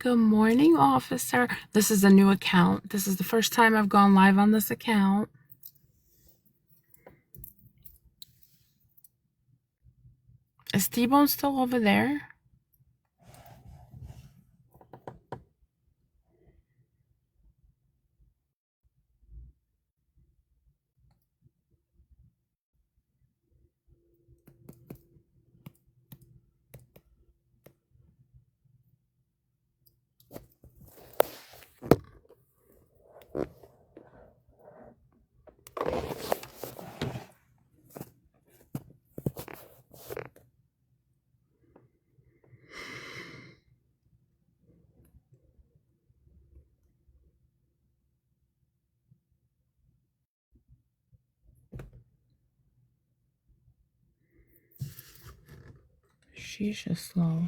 Good morning, officer. This is a new account. This is the first time I've gone live on this account. Is T-Bone still over there? She's just slow.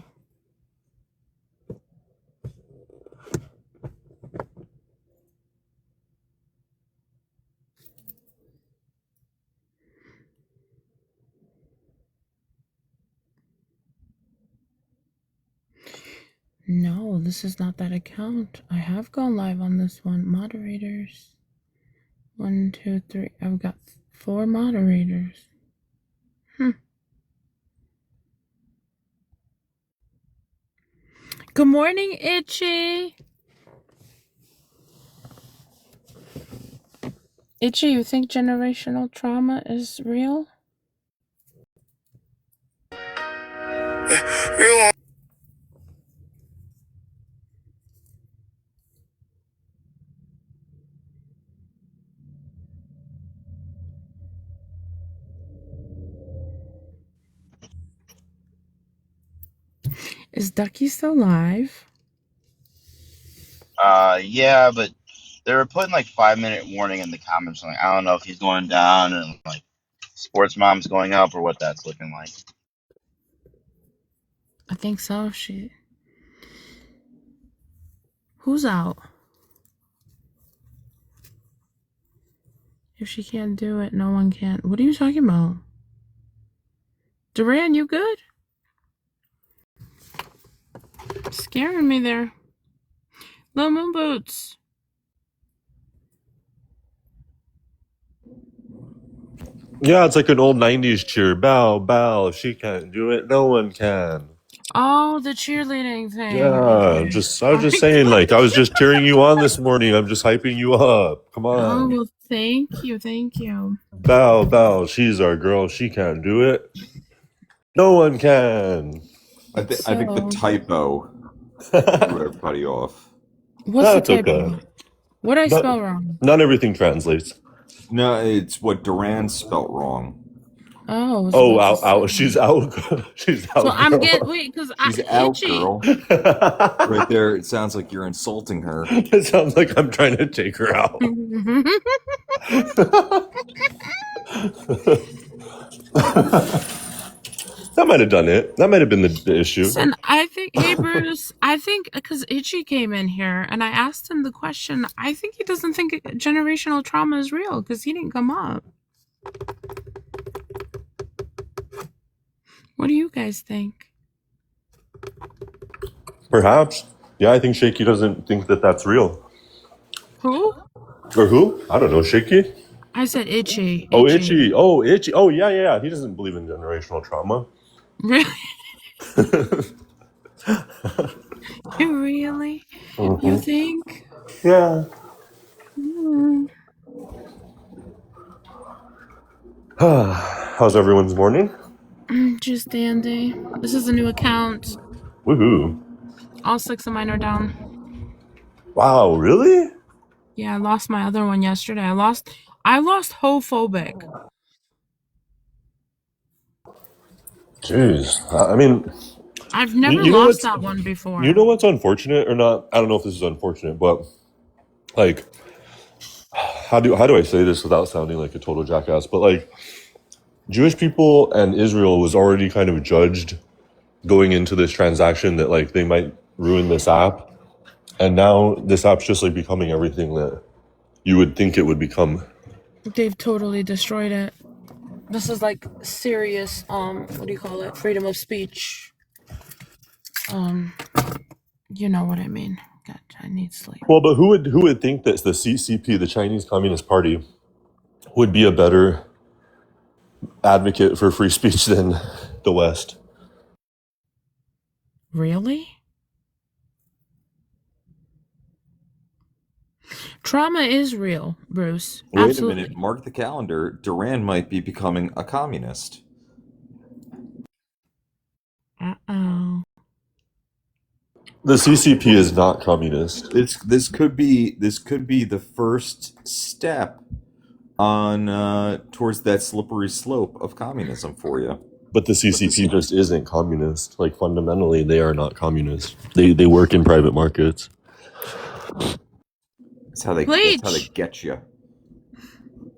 No, this is not that account. I have gone live on this one. Moderators. 1, 2, 3. I've got 4 moderators. Good morning, Itchy. Itchy, you think generational trauma is real? Is Ducky still alive? Yeah, but they were putting like 5-minute warning in the comments. Like, I don't know if he's going down and like sports mom's going up or what that's looking like. I think so. Who's out? If she can't do it, no one can. What are you talking about? Duran, you good? Scaring me there. Little Moon Boots. Yeah, it's like an old 90s cheer. Bow, bow. If she can't do it, no one can. Oh, the cheerleading thing. Yeah, Okay. I was just saying, like, I was just cheering you on this morning. I'm just hyping you up. Come on. Oh, well, thank you. Bow, bow. She's our girl. She can't do it. No one can. I think the typo threw everybody off. What's That's the typo? okay. What did I spell wrong? Not everything translates. No, it's what Duran spelt wrong. Oh, she's out. She's out. So I'm getting because She's out, girl. Right there, it sounds like you're insulting her. It sounds like I'm trying to take her out. That might have done it. That might have been the issue. Listen, I think, hey Bruce, because Itchy came in here and I asked him the question, I think he doesn't think generational trauma is real because he didn't come up. What do you guys think? Perhaps. Yeah, I think Shaky doesn't think that that's real. Who? Or who? I don't know. Shaky? I said Itchy. Oh, Itchy. Oh, Itchy. Oh, yeah. He doesn't believe in generational trauma. Really? Really? Mm-hmm. You think? Yeah. How's everyone's morning? Just dandy. This is a new account. Woohoo. All 6 of mine are down. Wow, really? Yeah, I lost my other one yesterday. I lost Hophobic. Jeez. I mean, I've never lost that one before. You know what's unfortunate or not? I don't know if this is unfortunate, but like, how do I say this without sounding like a total jackass? But like, Jewish people and Israel was already kind of judged going into this transaction that like they might ruin this app, and now this app's just like becoming everything that you would think it would become. They've totally destroyed it. This is like serious, what do you call it? Freedom of speech. You know what I mean. God, I need sleep. Well, but who would think that the CCP, the Chinese Communist Party, would be a better advocate for free speech than the West? Really? Trauma is real, Bruce. Wait Absolutely. a minute. Mark the calendar. Duran might be becoming a communist. Uh-oh. The CCP is not communist. This could be the first step on towards that slippery slope of communism for you. But the CCP just isn't communist. Like, fundamentally, they are not communist. They work in private markets. That's how they get you.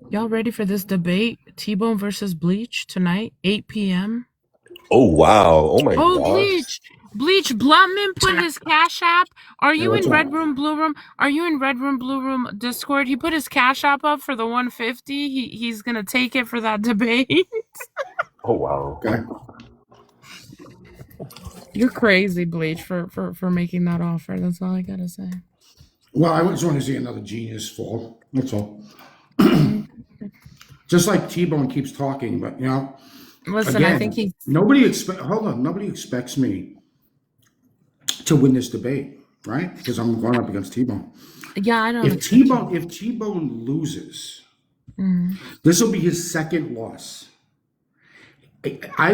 Y'all ready for this debate? T-Bone versus Bleach tonight, 8 p.m. Oh, wow. Oh, my Oh, gosh. Bleach Bluntman put his Cash App. Are you what's in up? Red Room, Blue Room? Are you in Red Room, Blue Room Discord? He put his Cash App up for the 150. He's gonna take it for that debate. Oh, wow. Okay. You're crazy, Bleach, for making that offer. That's all I gotta say. Well, I just want to see another genius fall. That's all. Just like T-Bone keeps talking, but Listen, again, I think he. nobody expects me to win this debate, right? Because I'm going up against T-Bone. Yeah, I don't. If T-Bone loses, this will be his second loss. I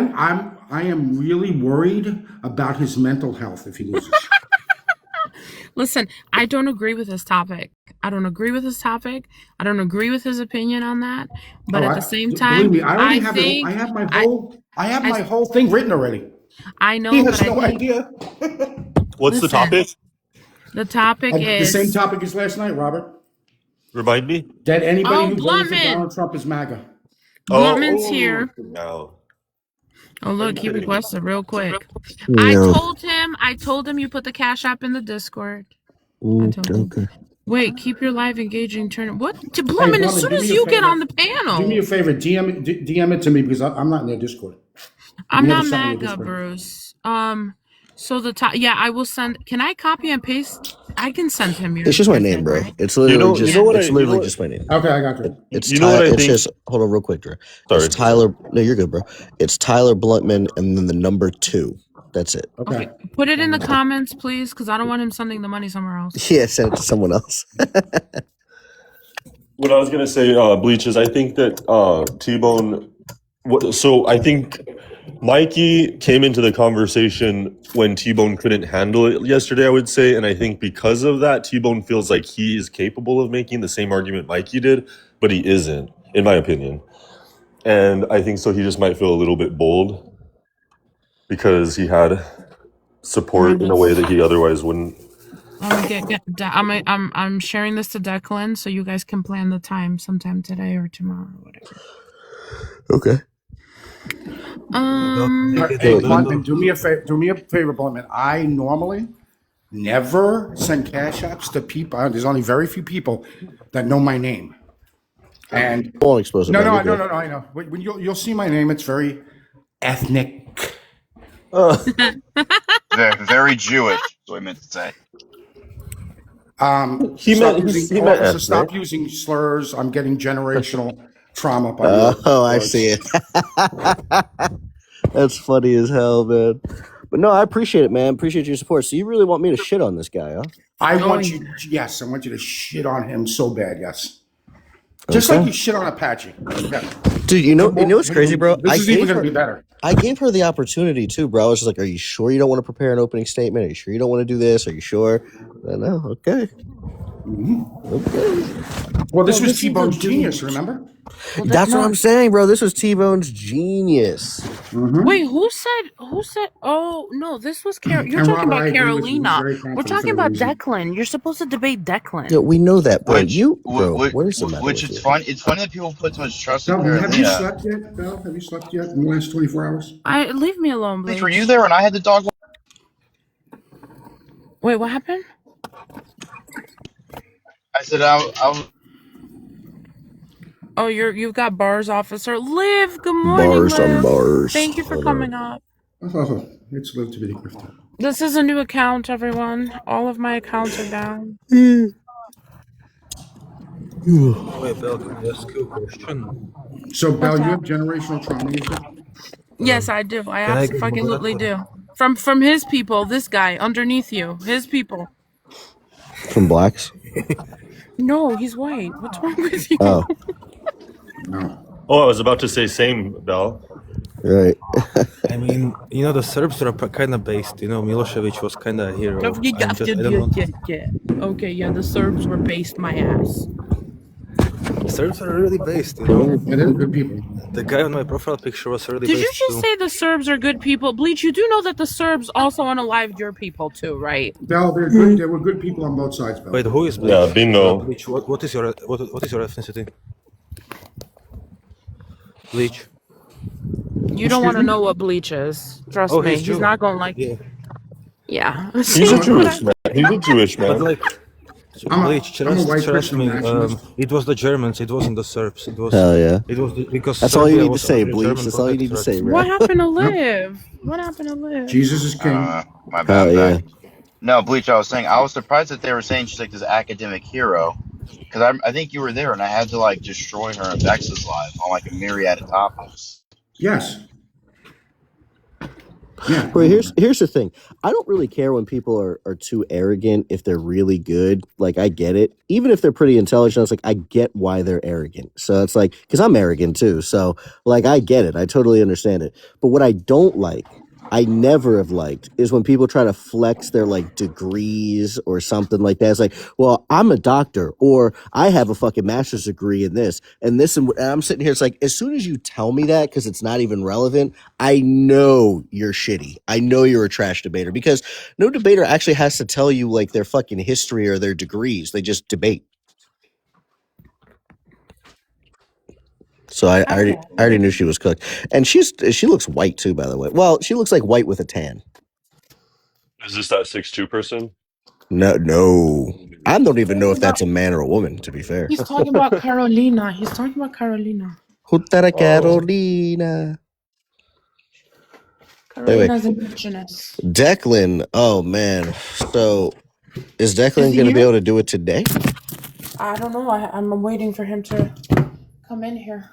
am really worried about his mental health if he loses. Listen, I don't agree with this topic. I don't agree with his topic. I don't agree with his opinion on that. But at the same time, believe me, I have my whole thing written already. I know. He has but no idea. What's the topic? The topic is the same topic as last night, Robert. Remind me? That anybody who voted for Bluntman. Donald Trump is MAGA. Bluntman's here. No. Oh, look, he requested real quick. No. I told him you put the Cash App in the Discord. I told him. Okay. Wait, keep your live engaging turn. What? To Hey, Bluntman, as Bluntman, soon do as me a you get favor. on the panel. Do me a favor, DM it to me because I'm not in their Discord. I'm You not never sent me a MAGA, Discord. Bruce. So the top, yeah, I will send. Can I copy and paste? I can send him your. It's just my your name, thing, bro. right? It's literally You know just my name. Okay, I got you. It's You know what I It's think? just hold on real quick, Drew. Sorry. It's Tyler. No, you're good, bro. It's Tyler Bluntman and then the number 2. That's it. Okay. Put it in the comments, please, because I don't want him sending the money somewhere else. Yeah, send it to someone else. What I was gonna say, Bleach, is I think that T-Bone. So I think Mikey came into the conversation when T-Bone couldn't handle it yesterday, I would say, and I think because of that, T-Bone feels like he is capable of making the same argument Mikey did, but he isn't, in my opinion. And I think so. He just might feel a little bit bold because he had support in a way that he otherwise wouldn't. I'm sharing this to Declan so you guys can plan the time sometime today or tomorrow or whatever. Okay. Hey, Bluntman, do me a favor, Bluntman. I normally never send cash apps to people. There's only very few people that know my name. And Won't expose it. no, man. You're I know. When you'll see my name, it's very ethnic. Very Jewish. That's what I meant to say. Stop using slurs. I'm getting generational trauma. I see it. That's funny as hell, man. But no, I appreciate it, man. Appreciate your support. So you really want me to shit on this guy, huh? I want you to shit on him so bad, yes. Just like you shit on Apache. Yeah. Dude, you know what's crazy, bro? This is even going to be better. I gave her the opportunity too, bro. I was just like, "Are you sure you don't want to prepare an opening statement? Are you sure you don't want to do this? Are you sure?" No, okay. Okay. Well, this was T-Bone's genius, remember? Well, That's what I'm saying, bro. This was T-Bone's genius. Wait, who said? Oh no, this was You're talking about Carolina. We're talking about Declan. You're supposed to debate Declan. Yeah, we know that, bro. Which is funny. It's funny that people put so much trust in Carolina. Have you slept yet, Bel? Have you slept yet in the last 24 hours? Leave me alone, please. Were you there when I had the dog? Wait, what happened? I said I Oh, you've got bars, officer. Liv, good morning, Bars on Liv. bars. Thank you for coming up. Oh, it's lived to be the grifter. This is a new account, everyone. All of my accounts are down. Wait, Bel, can I ask you a question? So, What's Bell, you that? have generational trauma, you said? Yes, I do. I Can I get absolutely moderator? do. From his people, this guy underneath you, his people. From blacks. No, he's white. What's wrong with you? Oh, No. Oh, I was about to say same, Bell. right. I mean, the Serbs are kind of based. Milosevic was kind of a hero. I don't want. Yeah. Okay, yeah, the Serbs were based my ass. Serbs are really based. Yeah, they're good people. The guy on my profile picture was really Did you based just too. say the Serbs are good people? Bleach, you do know that the Serbs also unalived your people too, right? Bell, they're good. They were good people on both sides, Bell. Wait, who is Bleach? Yeah, bingo. Bleach. What is your ethnicity? Bleach. You don't want to me? know what Bleach is. Trust Oh, me. he's He's Jew. not going to like. Yeah, Yeah. He's a Jewish man. He's a Jewish but man. like, Bleach. I'm a white Trust Christian me. nationalist. It was the Germans. It wasn't the Serbs. Hell yeah. Because That's all you Serbia need to was say, under Bleach. German That's all you need to say, protectorate. bro. What happened to Liv? What happened to Liv? Jesus is king. My bad. Hell I'm yeah. back. No, Bleach. I was saying I was surprised that they were saying she's like this academic hero, because I think you were there and I had to like destroy her in Vex's live on like a myriad of topics. Yes. Yeah. Bro, here's the thing. I don't really care when people are too arrogant if they're really good. Like, I get it. Even if they're pretty intelligent, it's like, I get why they're arrogant. So it's like, because I'm arrogant too. So, like, I get it. I totally understand it. But what I don't like, I never have liked, is when people try to flex their, like, degrees or something like that. It's like, well, I'm a doctor, or I have a fucking master's degree in this, and this, and I'm sitting here, it's like, as soon as you tell me that, because it's not even relevant, I know you're shitty. I know you're a trash debater, because no debater actually has to tell you like their fucking history or their degrees. They just debate. So I already knew she was cooked, and she looks white too, by the way. Well, she looks like white with a tan. Is this that 6'2" person? No, I don't even know if that's a man or a woman. To be fair, He's talking about Carolina. He's talking about Carolina. Jutara Carolina. Carolina's indigenous. Declan. Oh man. So is Declan Is he going to be here? able to do it today? I don't know. I'm waiting for him to come in here.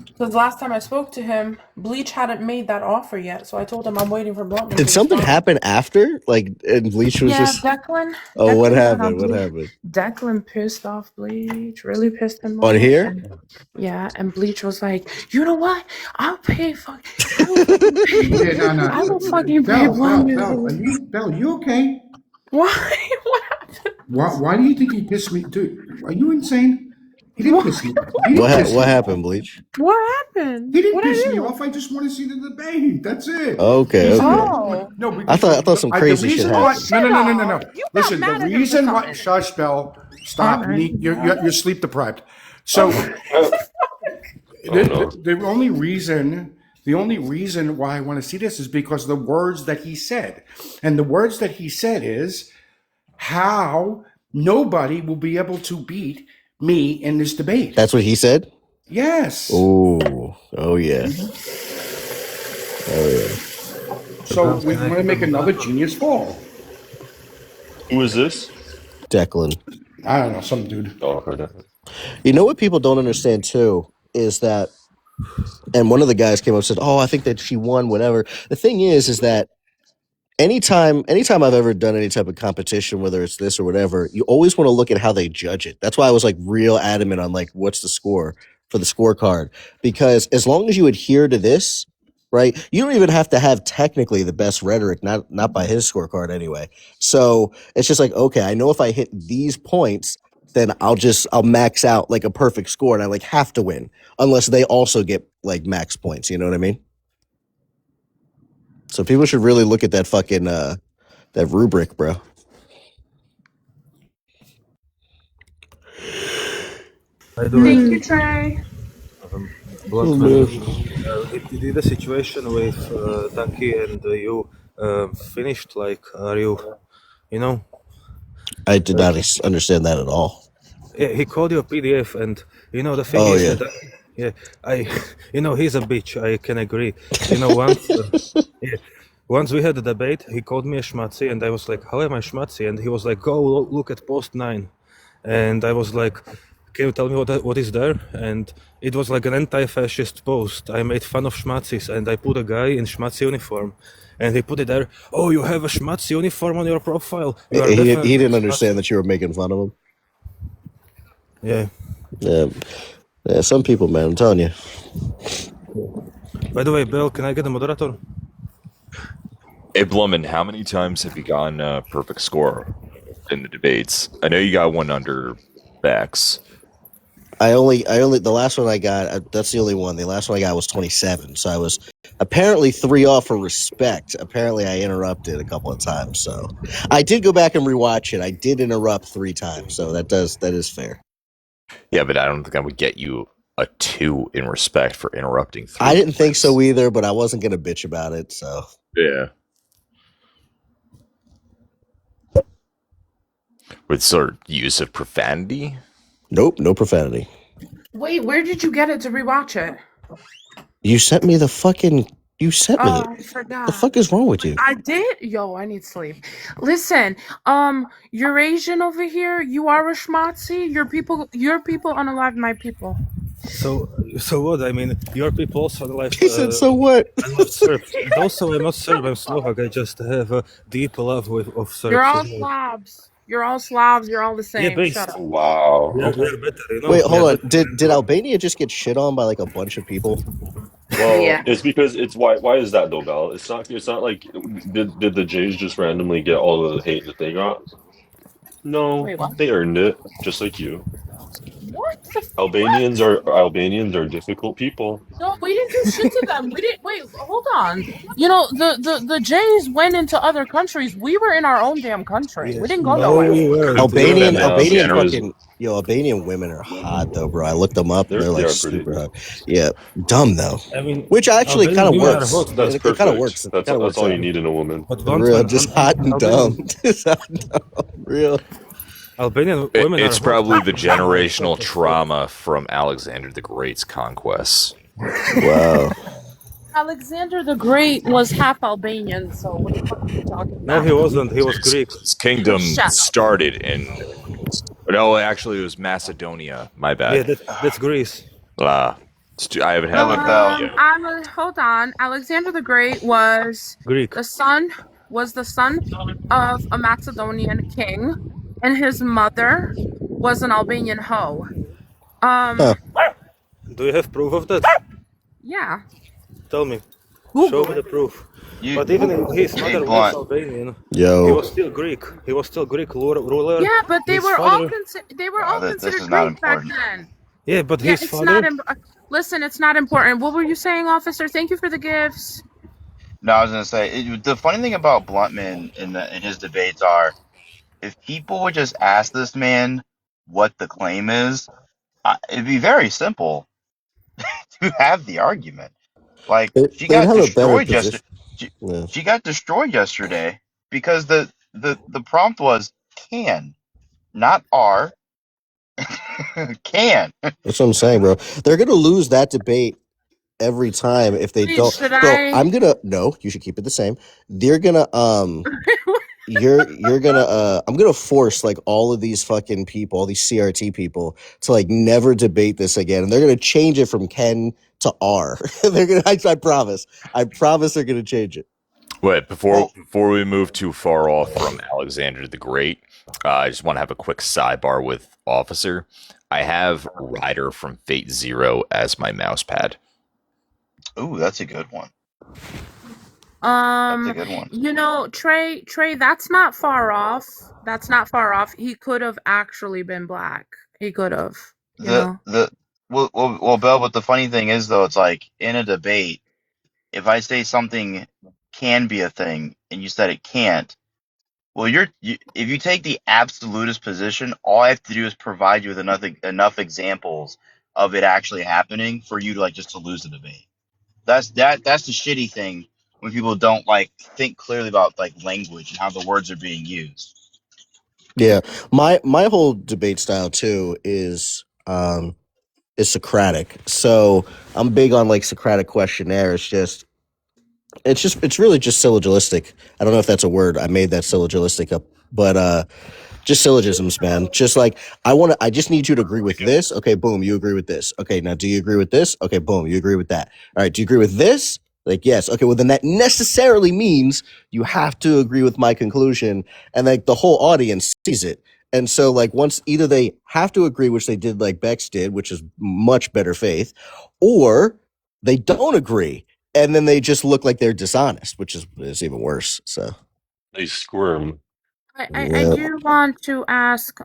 Because last time I spoke to him, Bleach hadn't made that offer yet. So I told him I'm waiting for Bluntman. Did something happen after? Like, and Bleach was just. Declan. Oh, what Declan happened? What happened? Declan pissed off Bleach. Really pissed him off. On here? And Bleach was like, you know what? I'll pay I will fucking pay Bluntman. Bell, you okay? Why? What happened? Why do you think he pissed me? Dude, are you insane? He didn't piss me. What happened, Bleach? What happened? He didn't piss me off. I just want to see the debate. That's it. Okay. No, I thought some crazy shit happened. No. Listen, the reason why. Shush, Bell. Stop. You're sleep deprived. So the only reason why I want to see this is because the words that he said, and the words that he said is how nobody will be able to beat me in this debate. That's what he said? Yes. Oh yeah. So we want to make another genius fall. Who is this? Declan. I don't know, some dude. Oh, okay. You know what people don't understand too is that, and one of the guys came up and said, "Oh, I think that she won, whatever." The thing is that anytime I've ever done any type of competition, whether it's this or whatever, you always want to look at how they judge it. That's why I was like real adamant on like what's the score for the scorecard, because as long as you adhere to this, right, you don't even have to have technically the best rhetoric, not by his scorecard anyway. So it's just like, okay, I know if I hit these points, then I'll max out like a perfect score, and I like have to win unless they also get like max points. You know what I mean? So people should really look at that fucking that rubric, bro. Thank you, Trey. Did the situation with Ducky and you finished? Like, are you, I did not understand that at all. Yeah, he called you a PDF, and the thing is that, he's a bitch. I can agree. Once, once we had a debate, he called me a schmatzi, and I was like, "How am I schmatzi?" And he was like, "Go look at post 9." And I was like, "Can you tell me what is there?" And it was like an anti-fascist post. I made fun of schmatzis, and I put a guy in schmatzi uniform, and he put it there. "Oh, you have a schmatzi uniform on your profile. You are He definitely didn't a understand schmatzi." that you were making fun of him. Yeah. Yeah, some people, man, I'm telling you. By the way, Bill, can I get a moderator? Hey, Blummin, how many times have you gotten a perfect score in the debates? I know you got one under Bex. I only the last one I got, that's the only one. The last one I got was 27. So I was apparently 3 off for respect. Apparently I interrupted a couple of times. So I did go back and rewatch it. I did interrupt 3 times. So that is fair. Yeah, but I don't think I would get you a 2 in respect for interrupting 3 I didn't think times. so either, but I wasn't going to bitch about it. So Yeah. With sort of use of profanity? nope, no profanity. Wait, where did you get it to rewatch it? You sent me the fucking. You sent me it. Oh, I forgot. The fuck is wrong with you? I did? Yo, I need sleep. Listen, you're Asian over here. You are a schmatzi. Your people unalive my people. So what? I mean, your people also like. He said, "So what?" I love Serbs, and also I'm not Serb. I'm Slovak. I just have a deep love of Serbs. You're all as well. Slavs. You're all Slavs. You're all the Yeah, same. based. Shut up. Wow. We Okay. are better, you know. Wait, We are hold on. better. Did Albania just get shit on by like a bunch of people? Well, Yeah. it's because it's why is that though, Val? It's not like did the Jays just randomly get all of the hate that they got? No, Wait, what? they earned it, just like you. What the Albanians what? are difficult people. No, we didn't do shit to them. We didn't. Wait, hold on. You know, the Jays went into other countries. We were in our own damn country. Yeah. We didn't go No, nowhere. we weren't. We Couldn't weren't. been Albanian generous. fucking Albanian women are hot though, bro. I looked them up. They're They like are pretty. super hot. Yeah, dumb though. I mean, Which actually kind Albanian of women are works. hot, That's but It kind of perfect. works. It kind of That's works all you out. need in a woman. once Real, when just hot and dumb. Albanian Just hot and dumb. Real. women are It's hot. probably the But men are generational hot as fuck. trauma from Alexander the Great's conquests. Wow. Alexander the Great was half Albanian, so what the fuck are you talking No, about? he wasn't. He was Greek. His kingdom Shut up. started in. No, actually, it was Macedonia. My Yeah, bad. that's Greece. I haven't had my Look, coffee Bell. yet. Hold on. Alexander the Great was Greek. the son the son of a Macedonian king, and his mother was an Albanian hoe. Huh. Do you have proof of that? Yeah. Tell me. Show Google me it. the proof. You, But even if his hey, mother was Blunt. Albanian, he Yo. was still Greek. He was still Greek ruler. Yeah, but His father. they were all This considered is not Greek back important. then. Yeah, but Yeah, his it's not. father. Listen, it's not important. What were you saying, officer? Thank you for the gifts. No, I was gonna say the funny thing about Bluntman in his debates are if people would just ask this man what the claim is, it'd be very simple to have the argument. Like she They'd got have a better destroyed yesterday. position. Yeah. She got destroyed yesterday because the prompt was can, not are. Can. That's what I'm saying, bro. They're gonna lose that debate every time if they Wait, don't. should Bro, I? I'm gonna no. You should keep it the same. They're gonna you're gonna I'm gonna force like all of these fucking people, all these CRT people, to like never debate this again, and they're gonna change it from Ken to R. They're gonna. I promise. I promise they're gonna change it. Wait, Well, before we move too far off from Alexander the Great, I just want to have a quick sidebar with Officer. I have Ryder from Fate Zero as my mouse pad. ooh, that's a good one. That's a good one. You know, Trey, that's not far off. That's not far off. He could have actually been black. He could have, you The know. the well, Bell. But the funny thing is, though, it's like in a debate, if I say something can be a thing and you said it can't, well, if you take the absolutist position, all I have to do is provide you with enough examples of it actually happening for you to like just to lose the debate. That's the shitty thing when people don't like think clearly about like language and how the words are being used. Yeah, my whole debate style too is Socratic. So I'm big on like Socratic questionnaire. It's just It's really just syllogistic. I don't know if that's a word. I made that syllogistic up, but just syllogisms, man. Just like I just need you to agree with this. Okay, boom, you agree with this. Okay, now do you agree with this? Okay, boom, you agree with that. All right, do you agree with this? Like, yes. Okay, well then that necessarily means you have to agree with my conclusion, and like the whole audience sees it. And so like once either they have to agree, which they did like Bex did, which is much better faith, or they don't agree. And then they just look like they're dishonest, which is even worse. So They squirm. I do want to ask,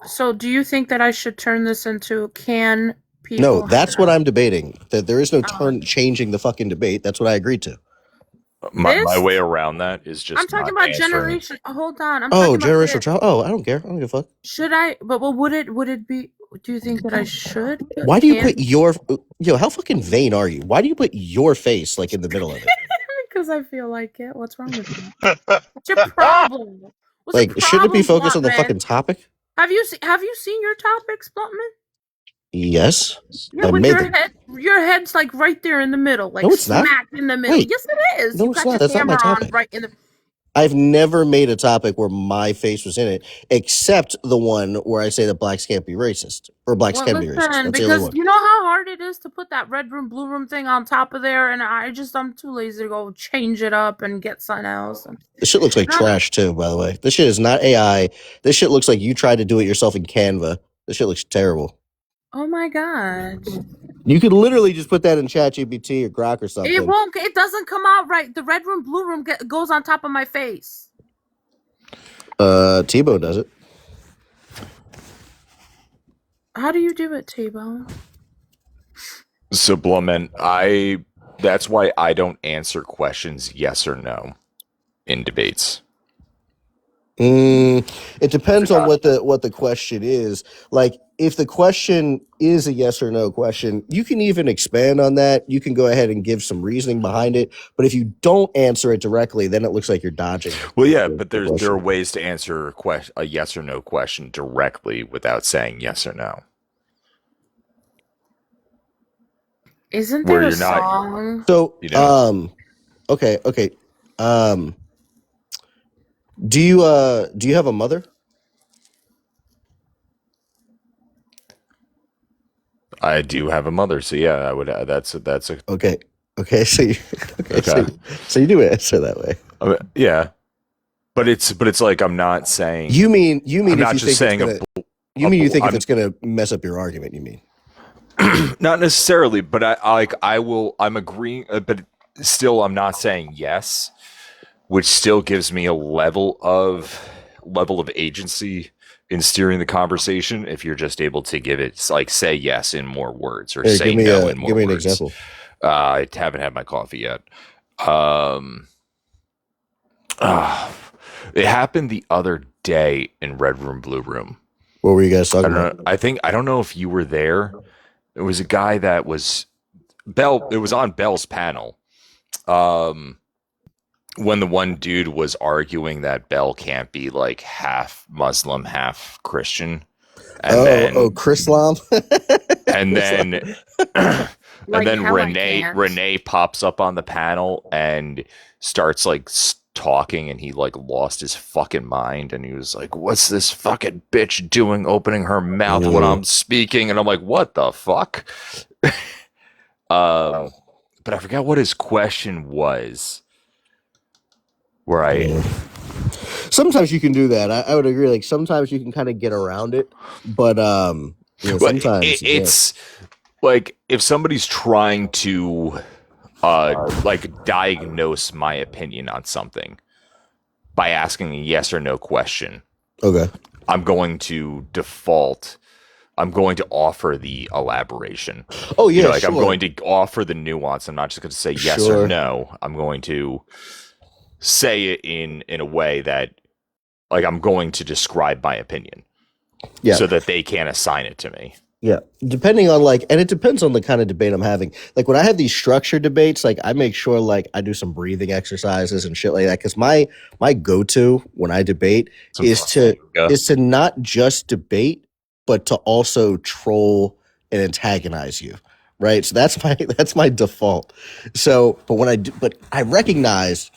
so do you think that I should turn this into can people No, that's what have I'm debating. That there is no changing the fucking debate. That's what I agreed to. My this? way around that is just I'm talking not about answering. generation. Hold on. I'm Oh, talking about generational this. trauma. Oh, I don't care. I don't give a fuck. Should I? But would it be? Do you think that I should? Why do you put your how fucking vain are you? Why do you put your face like in the middle of it? Because I feel like it. What's wrong with you? What's your problem? What's Like, your problem, shouldn't it be focused on the Bluntman? fucking topic? Have you seen your topics, Bluntman? Yes. Yeah, I with made your head's like right there in the middle, like No, it's not. smack in the middle. Wait. Yes, it is. No, You it's got not. your That's not my camera on topic. right in the. I've never made a topic where my face was in it, except the one where I say that blacks can't be racist or blacks Well, can be racist. listen, That's the only because one. you know how hard it is to put that red room, blue room thing on top of there, and I'm too lazy to go change it up and get something else. This shit looks like trash too, by the way. This shit is not AI. This shit looks like you tried to do it yourself in Canva. This shit looks terrible. Oh my god! You could literally just put that in ChatGPT or Grok or something. It won't. It doesn't come out right. The red room, blue room goes on top of my face. Tebow does it. How do you do it, T-Bone? So, Blumen, that's why I don't answer questions yes or no in debates. It depends on what the question is. Like, if the question is a yes or no question, you can even expand on that. You can go ahead and give some reasoning behind it. But if you don't answer it directly, then it looks like you're dodging. Well, yeah, but there are ways to answer a yes or no question directly without saying yes or no. Isn't there Where a you're not- song? So, You know? okay. Do you have a mother? I do have a mother, so yeah, I would. That's a. Okay. So you, Okay. So you do answer that way. Yeah, but it's like I'm not saying. You mean I'm if not you just think saying it's gonna, you mean you think if it's gonna mess up your argument? You mean? Not necessarily, but I'm agreeing, but still, I'm not saying yes, which still gives me a level of agency in steering the conversation. If you're just able to give it, like, say yes in more words, or say no in more words. Give me an example. I haven't had my coffee yet. It happened the other day in Red Room, Blue Room. What were you guys talking about? I don't know if you were there. It was a guy that was it was on Bell's panel. When the one dude was arguing that Bell can't be like half Muslim, half Christian. And Chrislam. And then Like, and then hell I can't. Renee pops up on the panel and starts like talking, and he like lost his fucking mind, and he was like, "What's this fucking bitch doing opening her mouth when I'm speaking?" And I'm like, "What the fuck?" But I forgot what his question was. Sometimes you can do that. I would agree. Like, sometimes you can kind of get around it, but sometimes it's like if somebody's trying to like diagnose my opinion on something by asking a yes or no question. Okay. I'm going to offer the elaboration. Oh yeah, sure. I'm going to offer the nuance. I'm not just going to say yes or no. I'm going to say it in a way that, like, I'm going to describe my opinion. Yeah. So that they can't assign it to me. Yeah, depending on and it depends on the kind of debate I'm having. Like, when I have these structured debates, like, I make sure I do some breathing exercises and shit like that, because my go-to when I debate is to not just debate, but to also troll and antagonize you. right? So that's my default. So, but I recognize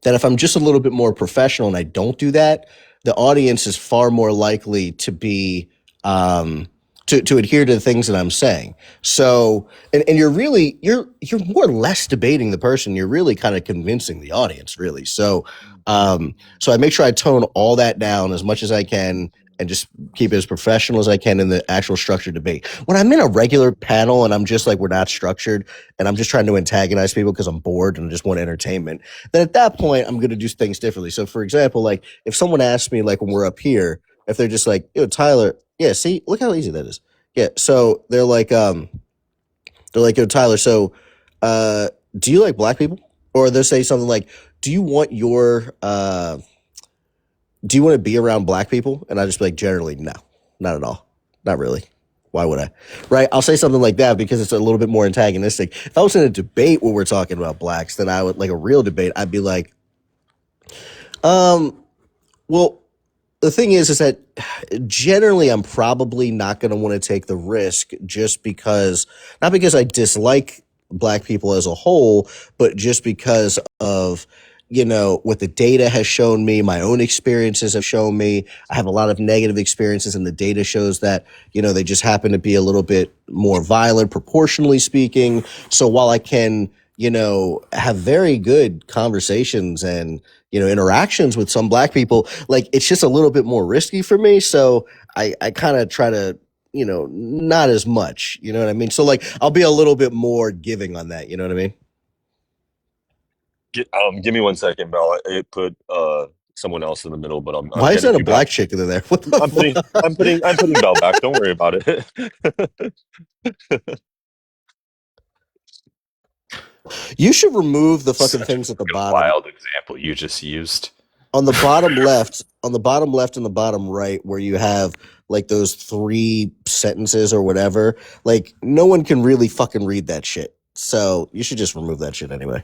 that if I'm just a little bit more professional and I don't do that, the audience is far more likely to be to adhere to the things that I'm saying. So, and you're more or less debating the person. You're really kind of convincing the audience, really. So, so I make sure I tone all that down as much as I can and just keep it as professional as I can in the actual structured debate. When I'm in a regular panel and I'm just like, we're not structured and I'm just trying to antagonize people because I'm bored and just want entertainment, then at that point, I'm going to do things differently. So, for example, like if someone asks me, like when we're up here, if they're just like, yo, Tyler, yeah, see, look how easy that is. Yeah. So they're like, yo, Tyler, so do you like black people? Or they'll say something like, do you want to be around black people? And I just be like, generally, no, not at all. Not really. Why would I? Right? I'll say something like that because it's a little bit more antagonistic. If I was in a debate where we're talking about blacks, then I would, like a real debate, I'd be like, well, the thing is that generally I'm probably not going to want to take the risk just because, not because I dislike black people as a whole, but just because of, what the data has shown me, my own experiences have shown me. I have a lot of negative experiences and the data shows that, they just happen to be a little bit more violent, proportionally speaking. So while I can, have very good conversations and, interactions with some black people, like it's just a little bit more risky for me. So I kind of try to, not as much, you know what I mean? So like, I'll be a little bit more giving on that. You know what I mean? Give me 1 second, Bell. I put someone else in the middle, but I'm Why is getting that a you back. black chick in there? What the I'm putting fuck? I'm putting Bell back. Don't worry about it. You should remove the fucking Such a things at the fucking bottom. wild example you just used. On the bottom left, and the bottom right, where you have like those 3 sentences or whatever, like no one can really fucking read that shit. So you should just remove that shit anyway.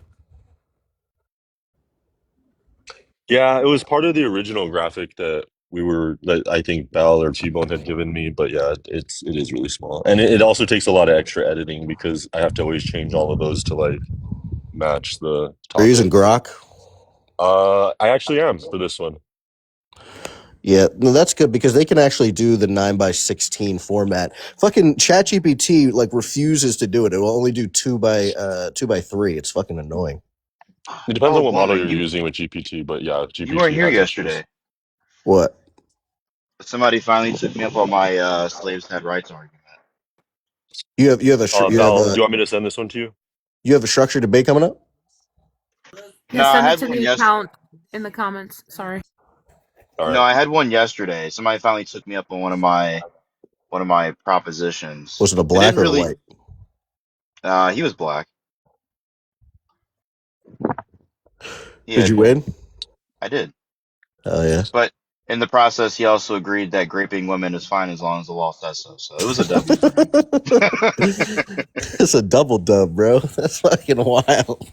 Yeah, it was part of the original graphic that I think Bell or T-Bone had given me, but yeah, it is really small. And it also takes a lot of extra editing because I have to always change all of those to like match the Are you using topic. Grok? I actually am for this one. Yeah, no, that's good because they can actually do the 9:16 format. Fucking ChatGPT like refuses to do it. It will only do 2:3. It's fucking annoying. It depends Oh, on what model Bowman, you're you using with GPT, but yeah, you weren't GPT here has issues. yesterday. What? Somebody finally took me up on my slaves had rights argument. You have Bell, do you want me to send this one to you? you have a structured debate coming up? Yeah, No, I send it had to one the yes. account in the comments. Sorry. All No, right. I had one yesterday. Somebody finally took me up on one of my propositions. Was it a They black didn't or a really. white? He was black. He Did had you me. win? I did. Oh yeah. But in the process, he also agreed that raping women is fine as long as the law says so. So it was a W for him. It's a double dub, bro. That's fucking wild.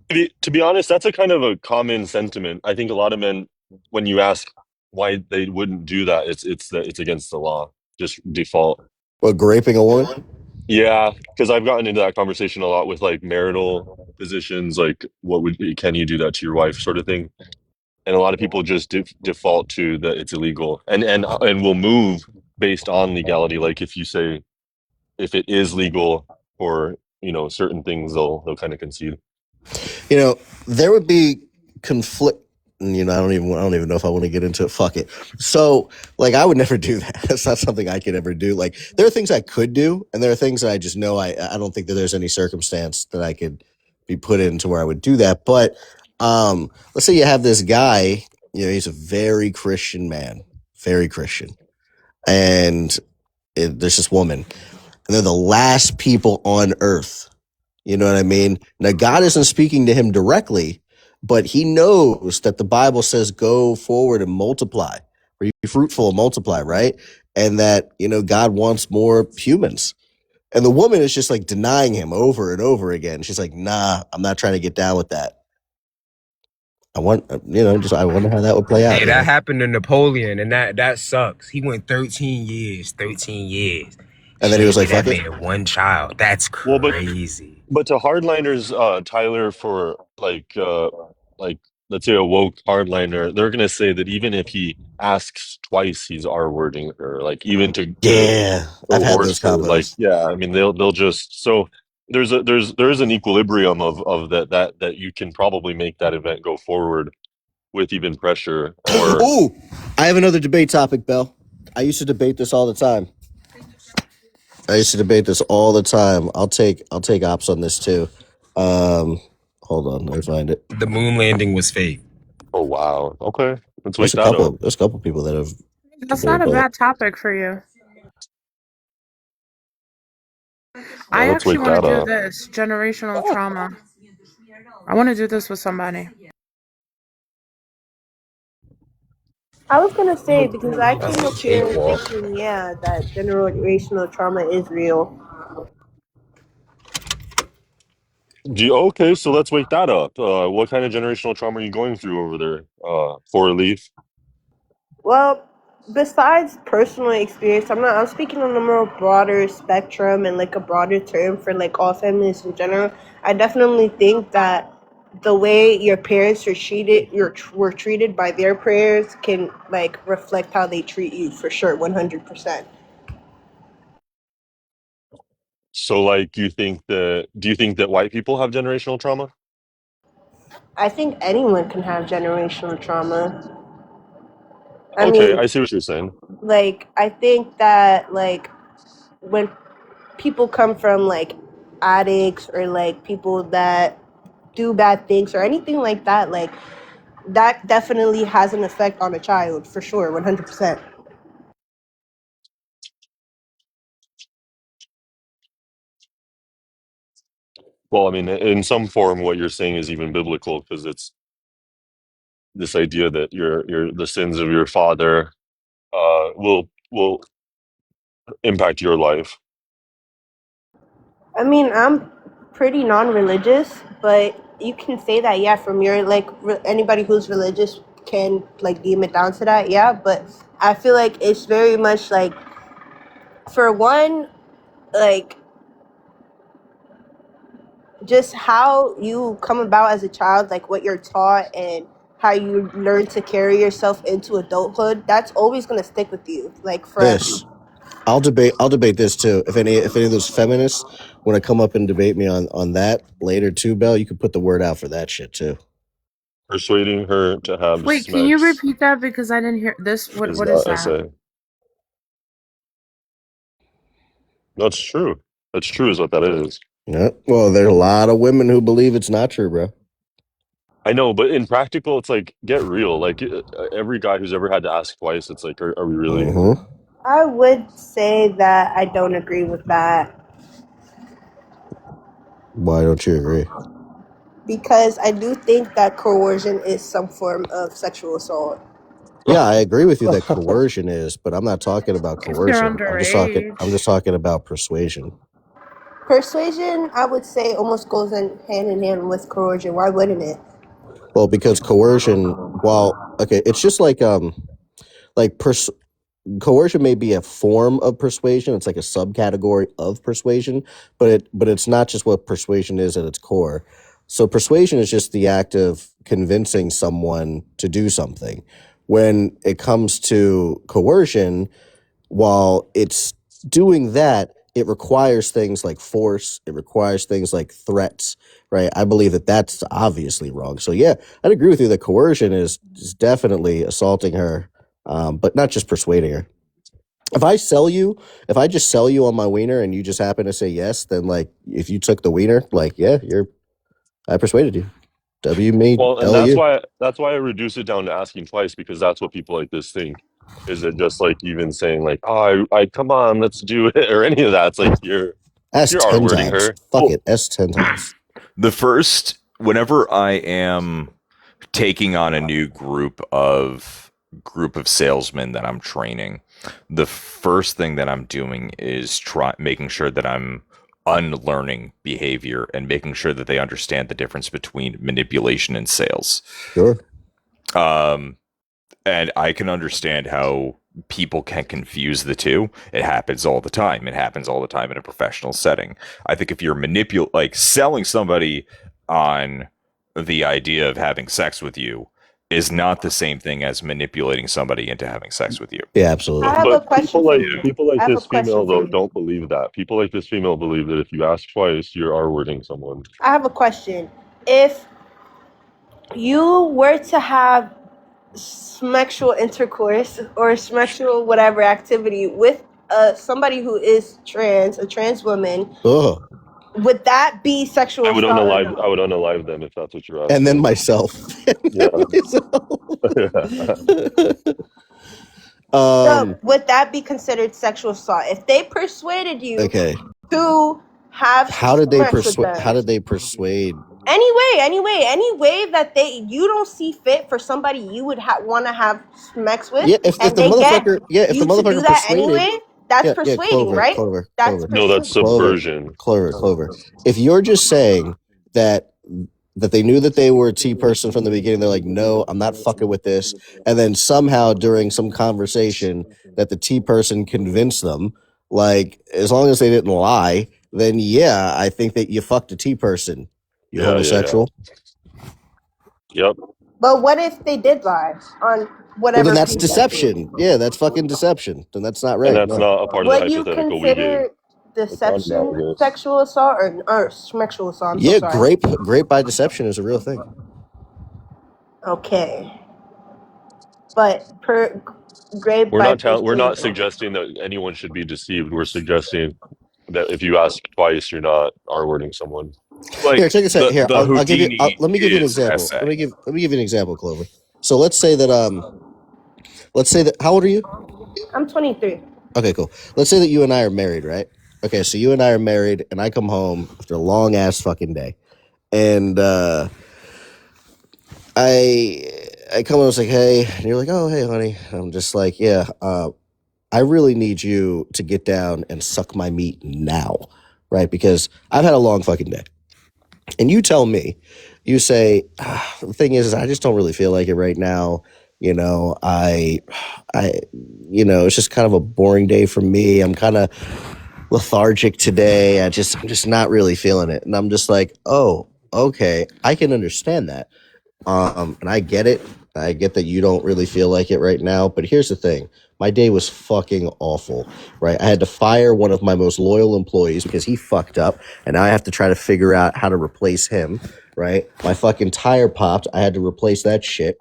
To be honest, that's a kind of a common sentiment. I think a lot of men, when you ask why they wouldn't do that, it's against the law, just default. What, graping a woman? Yeah, because I've gotten into that conversation a lot with like marital positions, like can you do that to your wife, sort of thing. And a lot of people just default to that it's illegal, and will move based on legality. Like if you say if it is legal for certain things, they'll kind of concede. There would be conflict. I don't even know if I want to get into it. Fuck it. So, like, I would never do that. That's not something I could ever do. Like, there are things I could do, and there are things that I just know I don't think that there's any circumstance that I could be put into where I would do that. But let's say you have this guy. He's a very Christian man, very Christian, and there's this woman, and they're the last people on earth. You know what I mean? Now, God isn't speaking to him directly, but he knows that the Bible says, go forward and multiply, be fruitful and multiply, right? And that, God wants more humans. And the woman is just like denying him over and over again. She's like, nah, I'm not trying to get down with that. I wonder how that would play out. Hey, that happened to Napoleon, and that sucks. He went 13 years. 13 years. And then he was like, that "Fuck it." man one child. That's Well, crazy. but to hardliners, Tyler, for like let's say a woke hardliner, they're gonna say that even if he asks twice, he's R-wording her, like even to Yeah, I've had those coerce her. Like, combos. yeah, I mean they'll just so there's an equilibrium of that you can probably make that event go forward with even pressure or Ooh, I have another debate topic, Bell. I used to debate this all the time. I'll take ops on this too. Hold on, let me find it. The moon landing was fake. oh wow, okay, let's wake that up. There's a couple people that have That's not debated a that. bad topic for you. Yeah, I let's actually wake want to that do up. this generational trauma. I want to do this with somebody. I was gonna say because I That's came a up here cakewalk. thinking, yeah, that generational trauma is real. Okay, so let's wake that up. What kind of generational trauma are you going through over there? Four leaf. Well, besides personal experience, I'm speaking on a more broader spectrum and like a broader term for like all families in general. I definitely think that the way your parents were treated by their prayers can like reflect how they treat you for sure, 100%. So, like, do you think that white people have generational trauma? I think anyone can have generational trauma. I Okay, mean, I see what you're saying. like I think that like when people come from like addicts or like people that do bad things or anything like that, like that definitely has an effect on a child for sure, 100%. Well, I mean, in some form, what you're saying is even biblical because it's this idea that your the sins of your father will impact your life. I mean, I'm pretty non-religious, but you can say that, yeah, from your like anybody who's religious can like deem it down to that, yeah, but I feel like it's very much like for one, like just how you come about as a child, like what you're taught and how you learn to carry yourself into adulthood, that's always going to stick with you, like forever. This I'll debate this too. If any of those feminists want to come up and debate me on that later too, Bell, you could put the word out for that shit too. Persuading her to have Wait, can you sex repeat that because I didn't hear this? is What is that that? essay. That's true. That's true, is what that is. Yeah. Well, there's a lot of women who believe it's not true, bro. I know, but in practical, it's like get real. Like every guy who's ever had to ask twice, it's like, are we really? Mm-hmm. I would say that I don't agree with that Why don't you agree? because I do think that coercion is some form of sexual assault. Yeah, I agree with you that coercion is, but I'm not talking about If you're coercion. I'm just underage. talking about persuasion. Persuasion, I would say, almost goes in hand with coercion. Why wouldn't it? Well, because coercion, okay, it's just like coercion may be a form of persuasion. It's like a subcategory of persuasion, but it's not just what persuasion is at its core. So persuasion is just the act of convincing someone to do something. When it comes to coercion, while it's doing that, it requires things like force. It requires things like threats, right? I believe that that's obviously wrong. So yeah, I'd agree with you that coercion is definitely assaulting her, but not just persuading her. If I sell you, if I just sell you on my wiener and you just happen to say yes, then like if you took the wiener, like yeah, I persuaded you. W me Well, and L that's U. why I reduce it down to asking twice because that's what people like this think. Is it just like even saying like, oh, I come on, let's do it, or any of that? It's like S you're 10 R-wording times. her. Fuck Well, it. S 10 times. whenever I am taking on a new group of salesmen that I'm training, the first thing that I'm doing is making sure that I'm unlearning behavior and making sure that they understand the difference between manipulation and sales. Sure. And I can understand how people can confuse the two. It happens all the time. It happens all the time in a professional setting. I think if you're like selling somebody on the idea of having sex with you is not the same thing as manipulating somebody into having sex with you. Yeah, I absolutely. have a But question for you. people I like have a this question female for though you. don't believe that. People like this female believe that if you ask twice, you're R-wording someone. I have a question. If you were to have sexual intercourse or sexual whatever activity with somebody who is trans, a trans woman, Ugh. would that be sexual I would assault or unalive. no? I would unalive them if that's what you're And then asking. myself. Yeah. So um. would that be considered sexual assault if they persuaded you Okay. to have How did they sex with persuade? How them? did they persuade? Any way that you don't see fit for somebody you would want to have sex with, Yeah. If and the they get motherfucker. Yeah. If the you to do motherfucker that persuaded. anyway, that's Yeah. Yeah. persuading, Clover. right? Clover. That's Clover. No, that's persuading. Clover. subversion. Clover. Clover. If you're just saying that they knew that they were a T person from the beginning, they're like, no, I'm not fucking with this, and then somehow during some conversation that the T person convinced them, like as long as they didn't lie, then yeah, I think that you fucked a T person. You Yeah. homosexual. Yep. But what if they did lie on Well, whatever then that's pretext? deception. Yeah, that's fucking deception. Then that's not And right. that's No. not a part of the Would you hypothetical we gave. consider It's not deception analogous. sexual assault or sexual assault? I'm so Yeah, sorry. grape by deception is a real thing. Okay, but grade We're by not persuasion. suggesting that anyone should be deceived. We're suggesting that if you ask twice, you're not R-wording someone. Like Here, take a second. Here, the I'll give you. Houdini Let me give you an is example. essay. Let me give you an example, Clover. So let's say that how old are you? I'm 23. Okay, cool. Let's say that you and I are married, right? Okay, so you and I are married, and I come home after a long ass fucking day, and I come and I was like, hey, and you're like, oh, hey, honey. And I'm just like, yeah, I really need you to get down and suck my meat now, right? Because I've had a long fucking day. And you tell me, you say, the thing is I just don't really feel like it right now. You know, it's just kind of a boring day for me. I'm kind of lethargic today. I'm just not really feeling it. And I'm just like, oh, okay, I can understand that. And I get it. I get that you don't really feel like it right now. But here's the thing. My day was fucking awful, right? I had to fire one of my most loyal employees because he fucked up, and now I have to try to figure out how to replace him, right? My fucking tire popped. I had to replace that shit.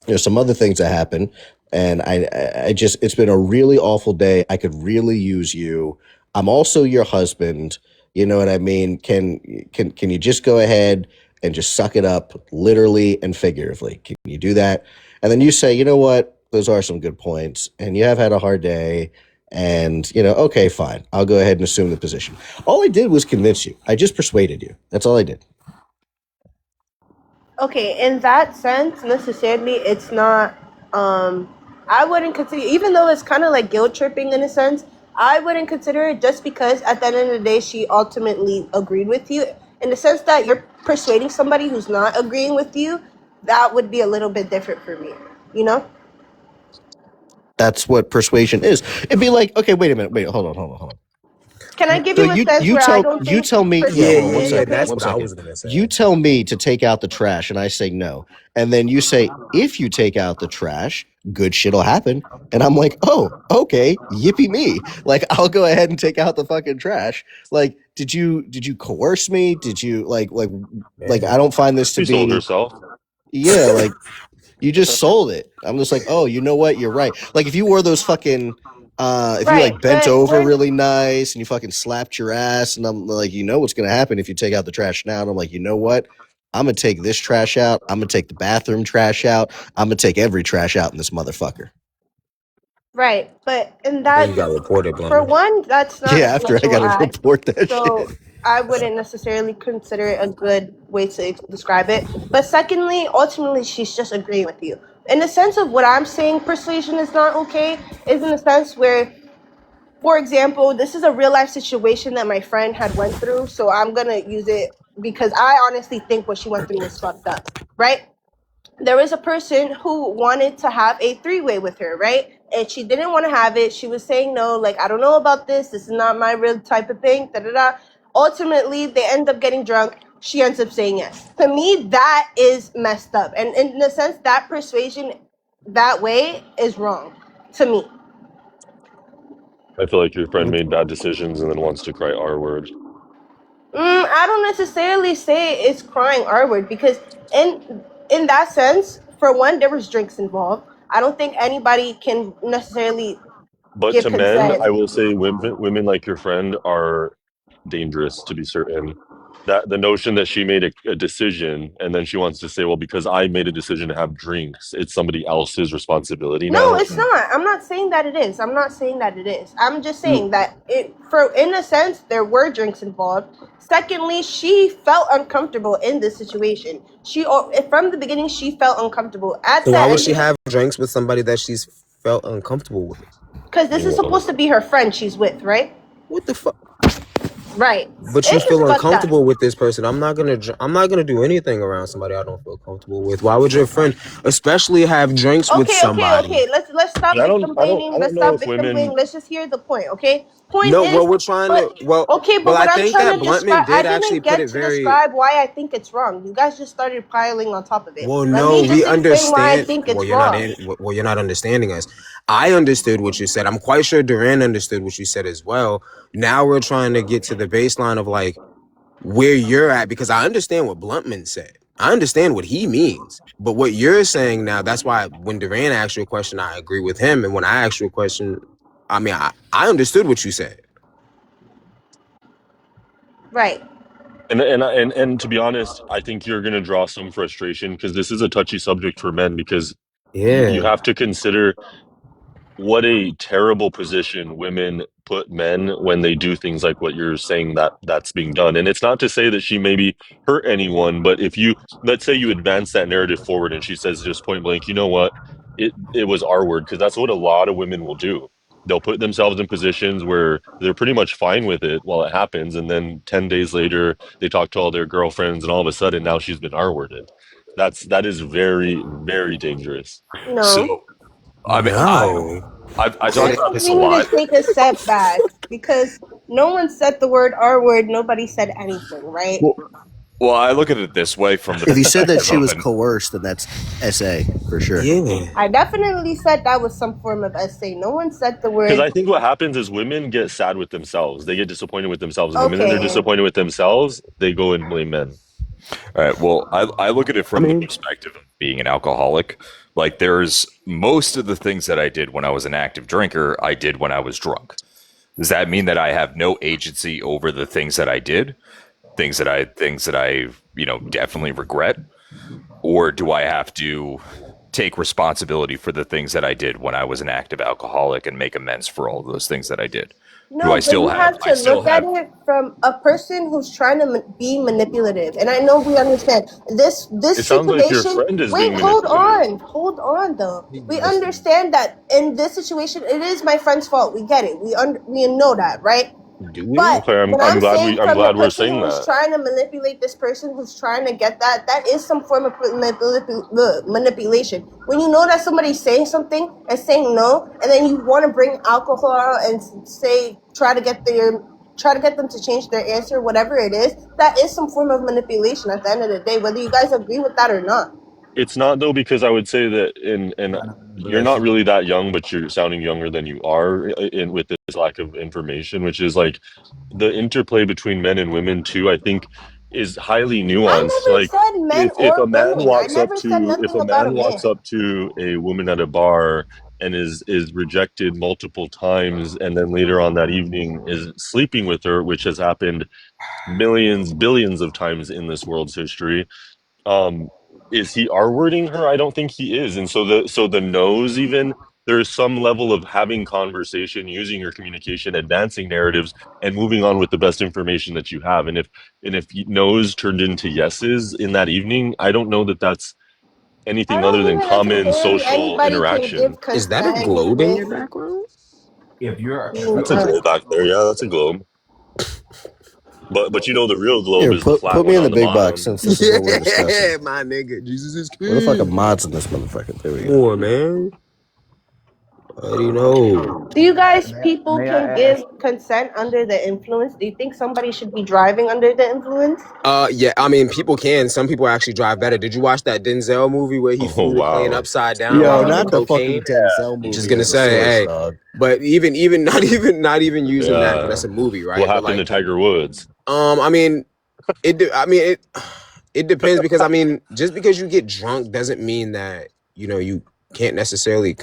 There's some other things that happened, and I just, it's been a really awful day. I could really use you. I'm also your husband. You know what I mean? Can you just go ahead and just suck it up, literally and figuratively? Can you do that? And then you say, you know what? Those are some good points, and you have had a hard day. And, okay, fine. I'll go ahead and assume the position. All I did was convince you. I just persuaded you. That's all I did. Okay, in that sense, necessarily, it's not. I wouldn't consider, even though it's kind of like guilt tripping in a sense. I wouldn't consider it just because at the end of the day, she ultimately agreed with you. In the sense that you're persuading somebody who's not agreeing with you, that would be a little bit different for me. You know? That's what persuasion is. It'd be like, okay, wait a minute, hold on. Can I give So you a sense where I don't you think tell me, yeah, Yeah, hold on persuasion one yeah, is yeah. second, okay? That's one what I second. was gonna say. You tell me to take out the trash, and I say no, and then you say if you take out the trash, good shit'll happen, and I'm like, oh, okay, yippee me, like I'll go ahead and take out the fucking trash. Like, did you coerce me? Did you like I don't find this to She sold be, herself. yeah, like. You just sold it. I'm just like, oh, you know what? You're right. Like if you wore those fucking, if you Right, like bent but over when really nice and you fucking slapped your ass, and I'm like, you know what's gonna happen if you take out the trash now? And I'm like, you know what? I'm gonna take this trash out. I'm gonna take the bathroom trash out. I'm gonna take every trash out in this motherfucker. right, but in Then you that, got reported, for Blender. one, that's not a Yeah, after I sexual gotta act, report that so shit. I wouldn't necessarily consider it a good way to describe it. But secondly, ultimately, she's just agreeing with you. In the sense of what I'm saying, persuasion is not okay, is in the sense where, for example, this is a real life situation that my friend had went through, so I'm gonna use it because I honestly think what she went through was fucked up, right? There was a person who wanted to have a three-way with her, right? and she didn't want to have it. She was saying no, like, I don't know about this. This is not my real type of thing. Da da da. Ultimately, they end up getting drunk. She ends up saying yes. To me, that is messed up. And in the sense, that persuasion that way is wrong to me. I feel like your friend made bad decisions and then wants to cry R word. I don't necessarily say it's crying R word because in that sense, for one, there was drinks involved. I don't think anybody can necessarily But give to men, consent. I will say women like your friend are dangerous to be certain. That the notion that she made a decision and then she wants to say, well, because I made a decision to have drinks, it's somebody else's responsibility No, now. it's not. I'm not saying that it is. I'm not saying that it is. I'm just saying that in a sense, there were drinks involved. Secondly, she felt uncomfortable in this situation. From the beginning, she felt uncomfortable. At So the why would end, she have drinks with somebody that she's felt uncomfortable with? because this is supposed to be her friend she's with, right? What the fuck? Right. But you It's just feel fucked up. uncomfortable with this person. I'm not gonna do anything around somebody I don't feel comfortable with. Why would your friend, especially have drinks with somebody? Okay. Let's stop I victim blaming. Let's don't know stop if victim blaming. women. Let's just hear the point, okay? Point No, is, well, we're trying but to. Well, okay, but well, I what I'm think trying that to describe, Bluntman I did actually didn't put get it to very. describe why I think it's wrong. You guys just started piling on top of it. Well, Let no, me we just explain why I understand. think Well, it's wrong. you're not understanding us. I understood what you said. I'm quite sure Duran understood what you said as well. Now we're trying to get to the baseline of like where you're at because I understand what Bluntman said. I understand what he means. But what you're saying now, that's why when Duran asked you a question, I agree with him. And when I asked you a question, I mean, I understood what you said. Right. And to be honest, I think you're going to draw some frustration because this is a touchy subject for men because you Yeah. have to consider what a terrible position women put men when they do things like what you're saying that's being done. And it's not to say that she maybe hurt anyone, but if you, let's say you advance that narrative forward and she says just point blank, you know what, it was our word, because that's what a lot of women will do. They'll put themselves in positions where they're pretty much fine with it while it happens, and then 10 days later they talk to all their girlfriends and all of a sudden now she's been R-worded. That is very, very dangerous. No. So I mean, No. I I talk Say about think this a we need lot. to take a step back because no one said the word R word. Nobody said anything, right? Well, well, I look at it this way from the If you said that perspective she of was an coerced, then that's SA for sure. Yeah. I definitely said that was some form of essay. No one said the Because word. I think what happens is women get sad with themselves. They get disappointed with themselves. And the minute they're Okay. disappointed with themselves, they go and blame men. All right. Well, I look at it I from the mean, perspective of being an alcoholic. Like, there's most of the things that I did when I was an active drinker, I did when I was drunk. Does that mean that I have no agency over the things that I did? Things that I, definitely regret? Or do I have to take responsibility for the things that I did when I was an active alcoholic and make amends for all of those things that I did? Do No, I but still you have, have to look at it from a person who's trying to be manipulative. And I know we understand this It sounds like your situation. friend is Wait, being manipulative. hold on. Though we understand that in this situation, it is my friend's fault. We get it. We know that, right? do we? But Okay, what I'm I'm glad saying I'm from the glad we're person saying who's that. trying to manipulate this person who's trying to get that is some form of manipulation. When you know that somebody's saying something and saying no, and then you want to bring alcohol and say try to get them to change their answer, whatever it is, that is some form of manipulation at the end of the day, whether you guys agree with that or not. It's not though, because I would say that in you're not really that young, but you're sounding younger than you are in with this lack of information, which is like the interplay between men and women too, I think is highly I nuanced. never Like said men if or a man women. I walks up never said to if nothing a about a man walks man. up to a woman at a bar and is rejected multiple times and then later on that evening is sleeping with her, which has happened millions, billions of times in this world's history. Um, is he R-wording her? I don't think he is. And so the no's, even there's some level of having conversation, using your communication, advancing narratives, and moving on with the best information that you have. And if no's turned into yeses in that evening, I don't know that that's I anything don't other than think common necessarily social anybody can interaction. give Is that a consent globe in with your background? being That's a drunk. globe back there. Yeah, that's a globe. But the real globe Here, is the flat put me one in the on the big box bottom. since this is what we're discussing. Yeah, my nigga. Jesus is Where the fuck are king. mods in this motherfucker? There we Come go. on, man. How do you know? Do you guys May, people may can I give ask? consent under the influence? Do you think somebody should be driving under the influence? Yeah, I mean, people can. Some people actually drive better. Did you watch that Denzel movie where he Oh flew the plane wow. upside down Yo, while on the not the fucking cocaine? Denzel Just movie gonna as a say, source, hey, dog. but even not even using that, but Yeah. that's a movie, What right? But happened to like, Tiger Woods? I mean, it depends because I mean, just because you get drunk doesn't mean that you can't necessarily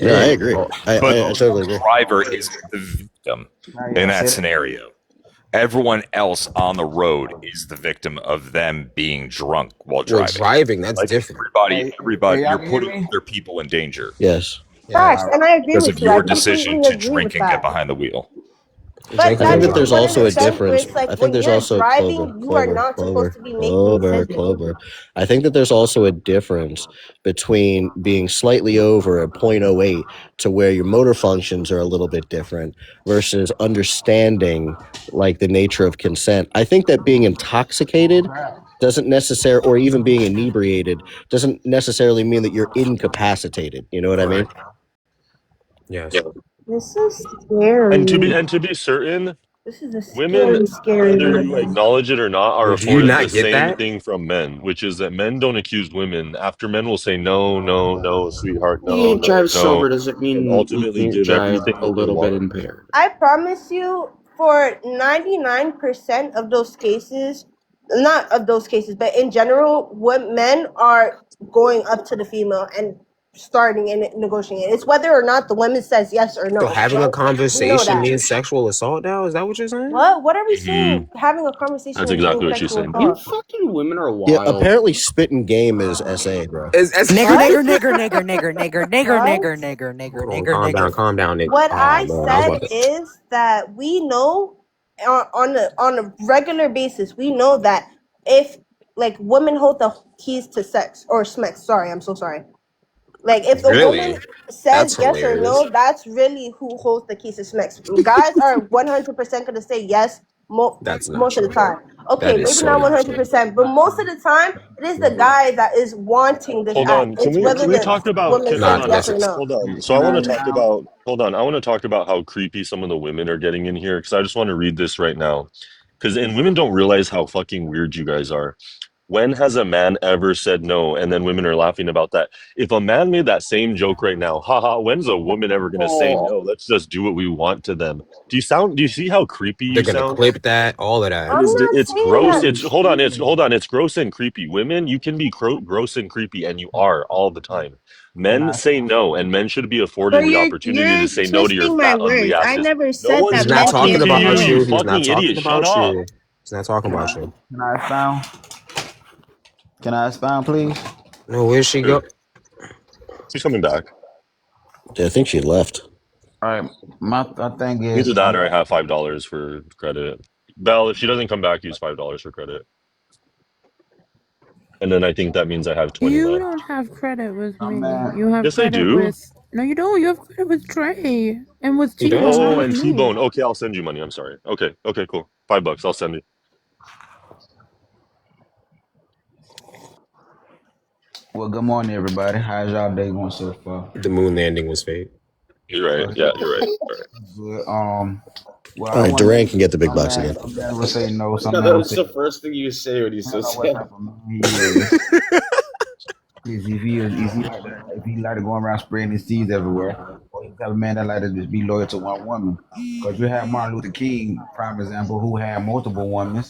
No, I consent. agree. Oh, But I the totally agree. driver isn't the victim in yeah. that Say that. scenario. Everyone else on the road is the victim of them being drunk while Well, driving. driving, that's Like different. everybody, Y'all you're can hear putting me? other people in danger Yes. Facts, Yes, All right. and I agree because with of you. I your decision completely to agree with drink and get that. behind the wheel. But I drinking that think and that is there's driving. one of also the a That's sense different. where difference. it's like I think when there's you're also driving, you are not supposed to be making decisions. I think that there's also a difference between being slightly over a .08 to where your motor functions are a little bit different versus understanding like the nature of consent. I think that being intoxicated doesn't necessarily, or even being inebriated doesn't necessarily mean that you're incapacitated. You know what I mean? Correct. Yes. This is And to scary. be certain, This is a women, scary, scary whether you movie. acknowledge it or not, are Well, do you afforded the not get same that? thing from men, which is that men don't accuse women after men will say no, no, no, sweetheart, no, You no, drive no, sober doesn't and mean you ultimately can't give drive everything a that they little bit want. impaired. I promise you, for 99% of those cases, not of those cases, but in general, when men are going up to the female and starting and negotiating, it's whether or not the woman says yes or So no, having a right? We know conversation that. means sexual assault now? Is that what you're saying? What are we Hmm. saying? Having a conversation That's is being exactly what she's sexual saying. You assault. fucking women are Yeah, wild. apparently spitting game is SA, bro. It's Nigger, What? nigger, nigger, nigger, nigger, nigger, nigger, What? nigger, nigger, nigger, Hold on, nigger, nigger. calm down, Nick. What Oh I man, I was said about to. is that we know on a regular basis, we know that if like women hold the keys to sex or smex, sorry, I'm so sorry. Like if a woman Really? says That's yes or hilarious. no, that's really who holds the keys to smex. Guys are 100% gonna say yes That's not most of the true. time. Okay, That is maybe so not not true. 100%, but most of the time it is the guy that is wanting this Hold act. on. It's Can whether we the talk about woman hold says Not on. yes or necessarily. no. Hold on. So I Can want I to talk expound? about hold on. I want to talk about how creepy some of the women are getting in here because I just want to read this right now. Because and women don't realize how fucking weird you guys are. When has a man ever said no? And then women are laughing about that. If a man made that same joke right now, haha, when's a woman ever gonna say Oh, no? Let's just do what we want to them. Do you see how creepy They're you gonna sound? clip that, all of that. It I'm is not it's saying gross. that. holy It's hold on, shit. it's gross and creepy. Women, you can be gross and creepy and you are all the time. Can Men I say expound? no, and men should be But afforded the opportunity you're to say no to your twisting my fat, ugly words. I asses. never No said one's that He's not men talking talking can't to say you, about you no. you. He's not fucking talking idiot. Shut about up. you. He's not talking about you. Can I expound? Can I expound, please? No, where'd she Sure. go? She's coming back. Yeah, I think she left. All right. My thing Either is, that or I have $5 for credit. Belle, if she doesn't come back, use $5 for credit. And then I think that means I have 20 You left. don't have credit with some me. man. You have Yes, I credit do. with. No, you don't. You have credit with Trey and with He T-Bone, does. not Oh, with and me. T-Bone. Okay, I'll send you money. I'm sorry. Okay, okay, cool. $5. I'll send it. Well, good morning, everybody. How's y'all day going so far? The moon landing was fake. You're right. Uh, Yeah, you're right. All right. good. Well, All I right, want to Durant say can get the big some bucks man, again. some man will say no, some Yeah, man will that's say the yes. first thing you say when you I don't so know what sad. type of man he is. If he like to go around spreading his seeds everywhere, or he's the type of man that like to just be loyal to one woman. Because you have Martin Luther King, prime example, who had multiple women,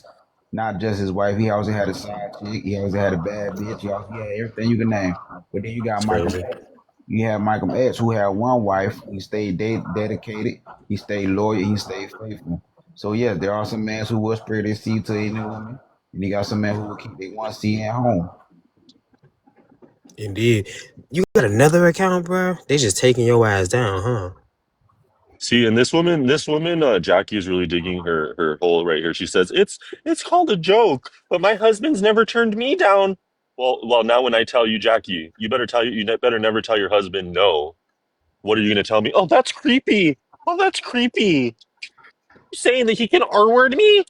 not just his wife. He also had a side chick. He also had a bad bitch. He had everything you can name. But then you got It's Michael crazy. X. You have Michael X, who had one wife. He stayed dedicated. He stayed loyal. He stayed faithful. So yes, there are some men who will spread their seed to any woman, and you got some men who will keep their one seed at home. Indeed. You got another account, bro? They just taking your ass down, huh? See, and this woman, Jackie is really digging her hole right here. She says it's called a joke, but my husband's never turned me down. Well, now when I tell you, Jackie, you better never tell your husband no. What are you gonna tell me? Oh, that's creepy. Oh, that's creepy. You saying that he can R-word me?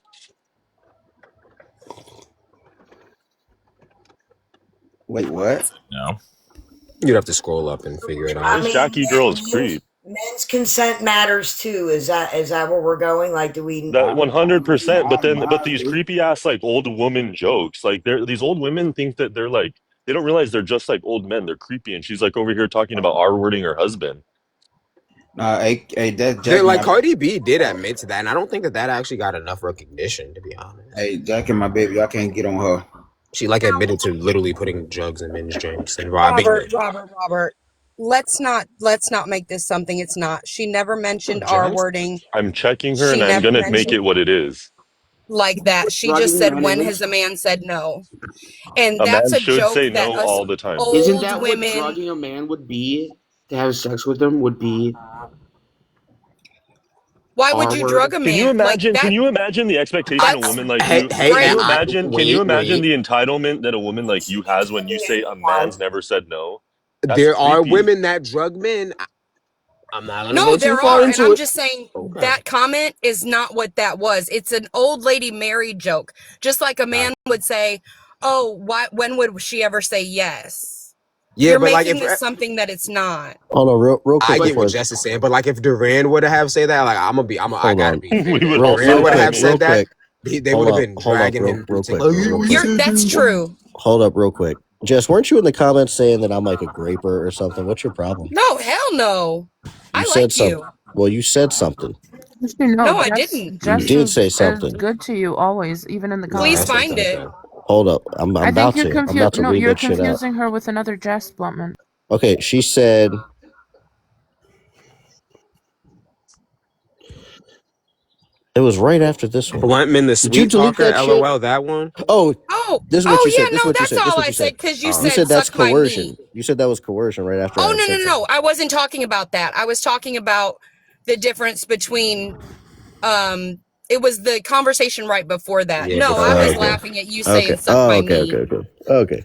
Wait, what? No. You'd have to scroll up and figure it out. This Jackie girl is creep. men's consent matters too. Is that where we're going? Like, do we? That 100%. But these creepy ass like old woman jokes, like these old women think that they're like they don't realize they're just like old men. They're creepy, and she's like over here talking about R-wording her husband. Hey, that They're Jackie, like Cardi B did admit to that, and I don't think that actually got enough recognition, to be honest. hey, Jackie, my baby, y'all can't get on her. She like admitted to literally putting drugs in men's drinks and Robert. Let's not make this something it's not. She never mentioned R wording I'm checking her, She and I'm never gonna make mentioned- it what it is. like that. She just said, "When has a man said no?" And A that's man a should joke say that no us all the time. old Isn't that women. what drugging a man would be? To have sex with him would be. Why would you drug a man? Can you imagine? Like that, Can you imagine the expectation a woman like Hey, you? hey, Can and you I- imagine? Can you imagine the entitlement that a woman like you has when you say a man's never said no? That's there are creepy. women that drug men. I'm not gonna No, go too there far are, and into I'm it. just saying Okay. that comment is not what that was. It's an old lady married joke. Just like a man would say, "Oh, why? When would she ever say yes?" Yeah, You're but like making if this something that it's not. Hold on, real quick. I get before- what Jess is saying, but like if Duran would have said that, like I Hold gotta on. be fair. We would If also Duran would chime have in. said that, quick. they would have been dragging real him. quick. That's true. Hold up, real quick. Jess, weren't you in the comments saying that I'm like a graper or something? What's your problem? No, hell no. I said like something. you. Well, you said something. No, I didn't. You did say something. Good to you always, even in the Please comments. find it. Hold up. I'm I about think to. you're I'm about to read you're that shit out. confusing her with another Jess Bluntman. Okay, she said. It was right after this one. Bluntman, the Did you sweet delete talker, that shit? LOL, that one. Oh, this is what you yeah, said. This is no, what you that's said. This is all what I you said said. because you You said said that's suck my coercion. meat. You said that was coercion right after. Oh I said no! I wasn't talking about that. I was talking about the difference between. It was the conversation right before that. Yeah, no, before I was okay. laughing at you saying Okay. suck Oh, my okay. meat. Okay.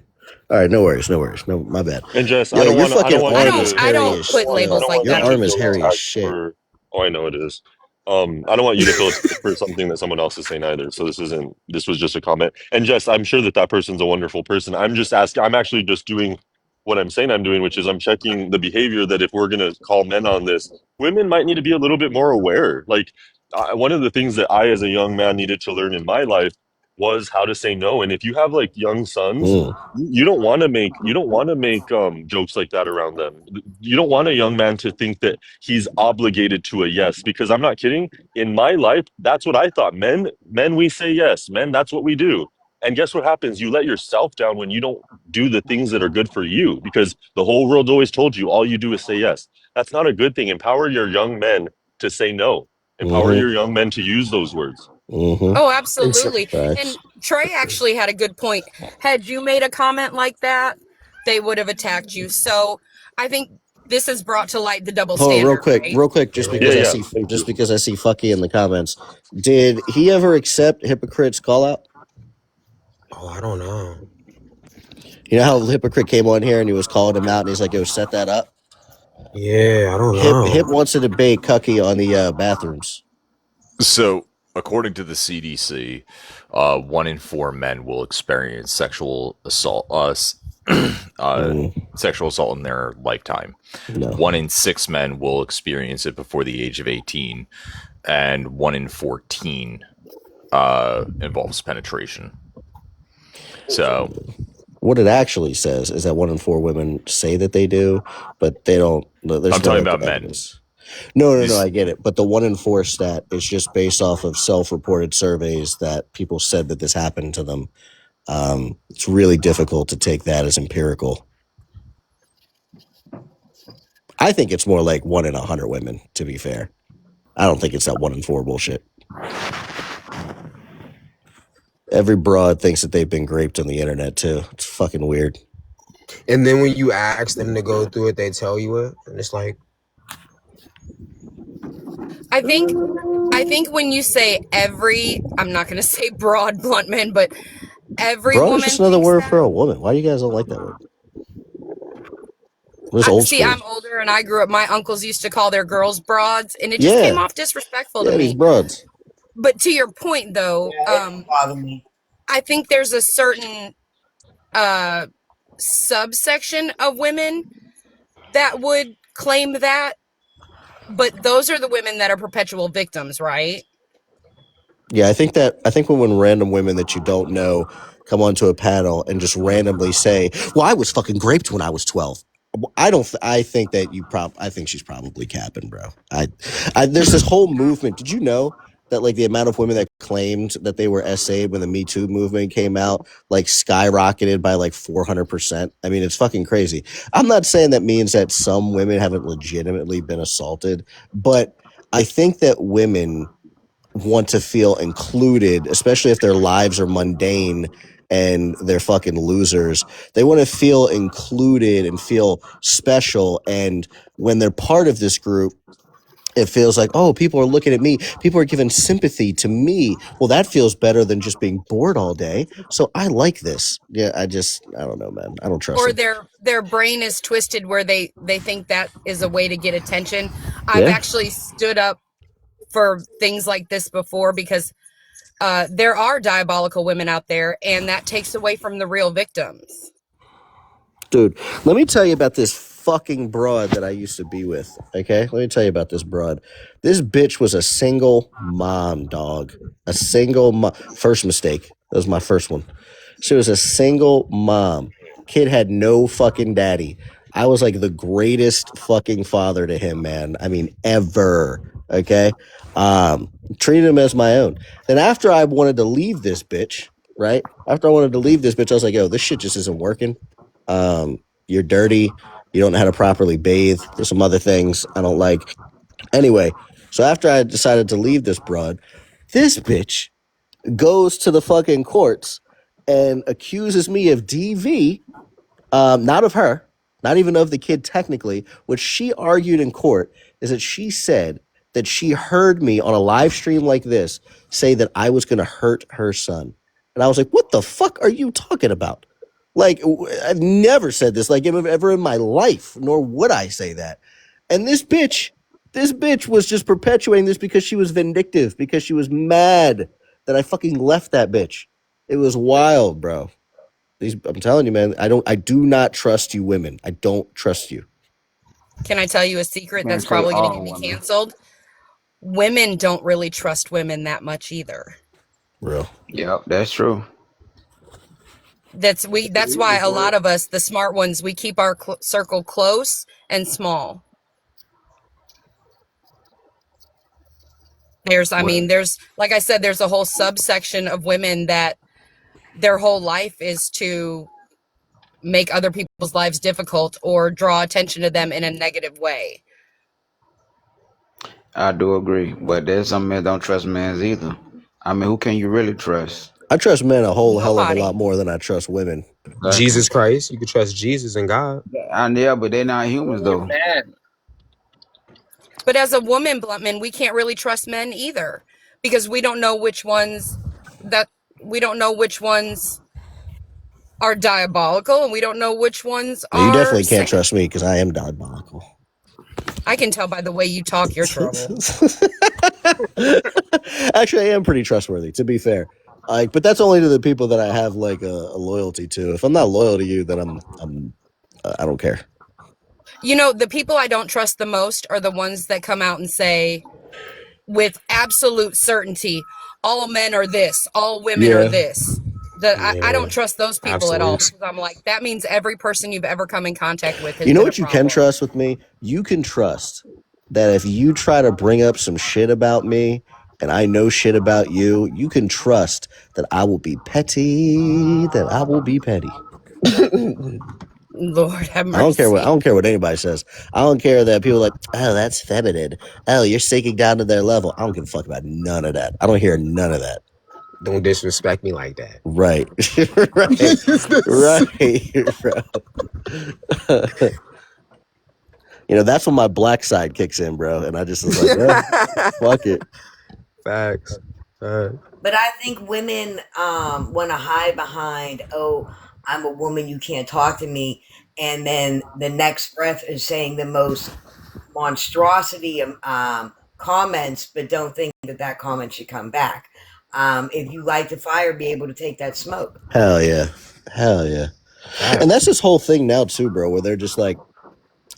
All right. No worries. No, my bad. And Jess, Yo, I don't your want to. I fucking don't want arm you is to. I hairy don't as put shit. labels like Your that. arm is hairy as attacked shit. for. Oh, I know it is. I don't want you to feel attacked for something that someone else is saying either. So this isn't. This was just a comment. And Jess, I'm sure that person's a wonderful person. I'm just asking. I'm actually just doing what I'm saying I'm doing, which is I'm checking the behavior that if we're gonna call men on this, women might need to be a little bit more aware. Like one of the things that I, as a young man, needed to learn in my life was how to say no. And if you have like young sons, you don't want to make jokes like that around them. You don't want a young man to think that he's obligated to a yes, because I'm not kidding. In my life, that's what I thought. Men, we say yes. Men, that's what we do. And guess what happens? You let yourself down when you don't do the things that are good for you, because the whole world always told you all you do is say yes. That's not a good thing. Empower your young men to say no. Empower your young men to use those words. Oh, absolutely. And Trey actually had a good point. Had you made a comment like that, they would have attacked you. So I think this has brought to light the double Hold on, standard. real quick, just because I see Fucky in the comments. Did he ever accept Hypocrite's call out? Oh, I don't know. You know how Hypocrite came on here and he was calling him out and he's like, "Yo, set that up." Yeah, I don't know. Hip wants to debate Cucky on the bathrooms. So, according to the CDC, 1 in 4 men will experience sexual assault. Sexual assault in their lifetime. No. 1 in 6 men will experience it before the age of 18, and 1 in 14 involves penetration. So, what it actually says is that 1 in 4 women say that they do, but they don't. I'm talking about men. No, I get it. But the 1 in 4 stat is just based off of self-reported surveys that people said that this happened to them. It's really difficult to take that as empirical. I think it's more like 1 in 100 women, to be fair. I don't think it's that 1 in 4 bullshit. Every broad thinks that they've been raped on the internet, too. It's fucking weird. And then when you ask them to go through it, they tell you it. And it's like... I think when you say every, I'm not going to say broad Bluntman, but every broad woman. is just another word for a woman. Why do you guys don't like that word? Old see, school. I'm older and I grew up. My uncles used to call their girls broads, and it just came off disrespectful to me. These broads. But to your point, though, I think there's a certain subsection of women that would claim that, but those are the women that are perpetual victims, right? Yeah, I think when random women that you don't know come onto a panel and just randomly say, "Well, I was fucking raped when I was 12." I think that I think she's probably capping, bro. There's this whole movement. Did you know that like the amount of women that claimed that they were SA'd when the Me Too movement came out, like skyrocketed by like 400%? I mean, it's fucking crazy. I'm not saying that means that some women haven't legitimately been assaulted, but I think that women want to feel included, especially if their lives are mundane and they're fucking losers. They want to feel included and feel special. And when they're part of this group, it feels like, oh, people are looking at me. People are giving sympathy to me. Well, that feels better than just being bored all day. So I like this. Yeah, I don't know, man. I don't trust Or them. their brain is twisted where they think that is a way to get attention. I've Yeah. actually stood up for things like this before because there are diabolical women out there, and that takes away from the real victims. Dude, let me tell you about this fucking broad that I used to be with. Okay? Let me tell you about this broad. This bitch was a single mom, dog. A single mom. First mistake. That was my first one. She was a single mom. Kid had no fucking daddy. I was like the greatest fucking father to him, man. I mean, ever. Okay? Treated him as my own. Then after I wanted to leave this bitch, right? After I wanted to leave this bitch, I was like, yo, this shit just isn't working. You're dirty. You don't know how to properly bathe. There's some other things I don't like. Anyway, so after I decided to leave this broad, this bitch goes to the fucking courts and accuses me of DV, not of her, not even of the kid technically. What she argued in court is that she said that she heard me on a live stream like this say that I was going to hurt her son. And I was like, what the fuck are you talking about? Like, I've never said this like ever in my life, nor would I say that. And this bitch was just perpetuating this because she was vindictive, because she was mad that I fucking left that bitch. It was wild, bro. I'm telling you, man, I do not trust you women. I don't trust you. Can I tell you a secret Man, that's trust probably going to all get me women. canceled? Women don't really trust women that much either. Real. Yep, that's true. That's why a lot of us, the smart ones, we keep our circle close and small. There's like I said, there's a whole subsection of women that their whole life is to make other people's lives difficult or draw attention to them in a negative way. I do agree, but there's some men don't trust men either. I mean, who can you really trust? I trust men a whole hell of a Nobody. lot more than I trust women. Jesus Christ. You can trust Jesus and God. Yeah, but they're not humans though. But as a woman, Bluntman, we can't really trust men either because we don't know which ones are diabolical and we don't know which ones You are definitely can't sane. trust me because I am diabolical. I can tell by the way you talk you're trouble. Actually, I am pretty trustworthy, to be fair. But that's only to the people that I have like a loyalty to. If I'm not loyal to you, then I don't care. You know, the people I don't trust the most are the ones that come out and say with absolute certainty, all men are this, all women are this. I don't trust those people at all because I'm like, that means every person you've ever come in contact with has You know been what a you problem. can trust with me? You can trust that if you try to bring up some shit about me and I know shit about you, you can trust that I will be petty, that I will be petty. Lord have mercy. I don't care what anybody says. I don't care that people are like, oh, that's feminine. Oh, you're sinking down to their level. I don't give a fuck about none of that. I don't hear none of that. Don't disrespect me like that. Right. Right. You know, that's when my black side kicks in, bro. And I just was like, yeah, fuck it. Facts. But I think women want to hide behind, oh, I'm a woman, you can't talk to me. And then the next breath is saying the most monstrosity of comments, but don't think that comment should come back. If you light the fire, be able to take that smoke. Hell yeah. And that's this whole thing now, too, bro, where they're just like,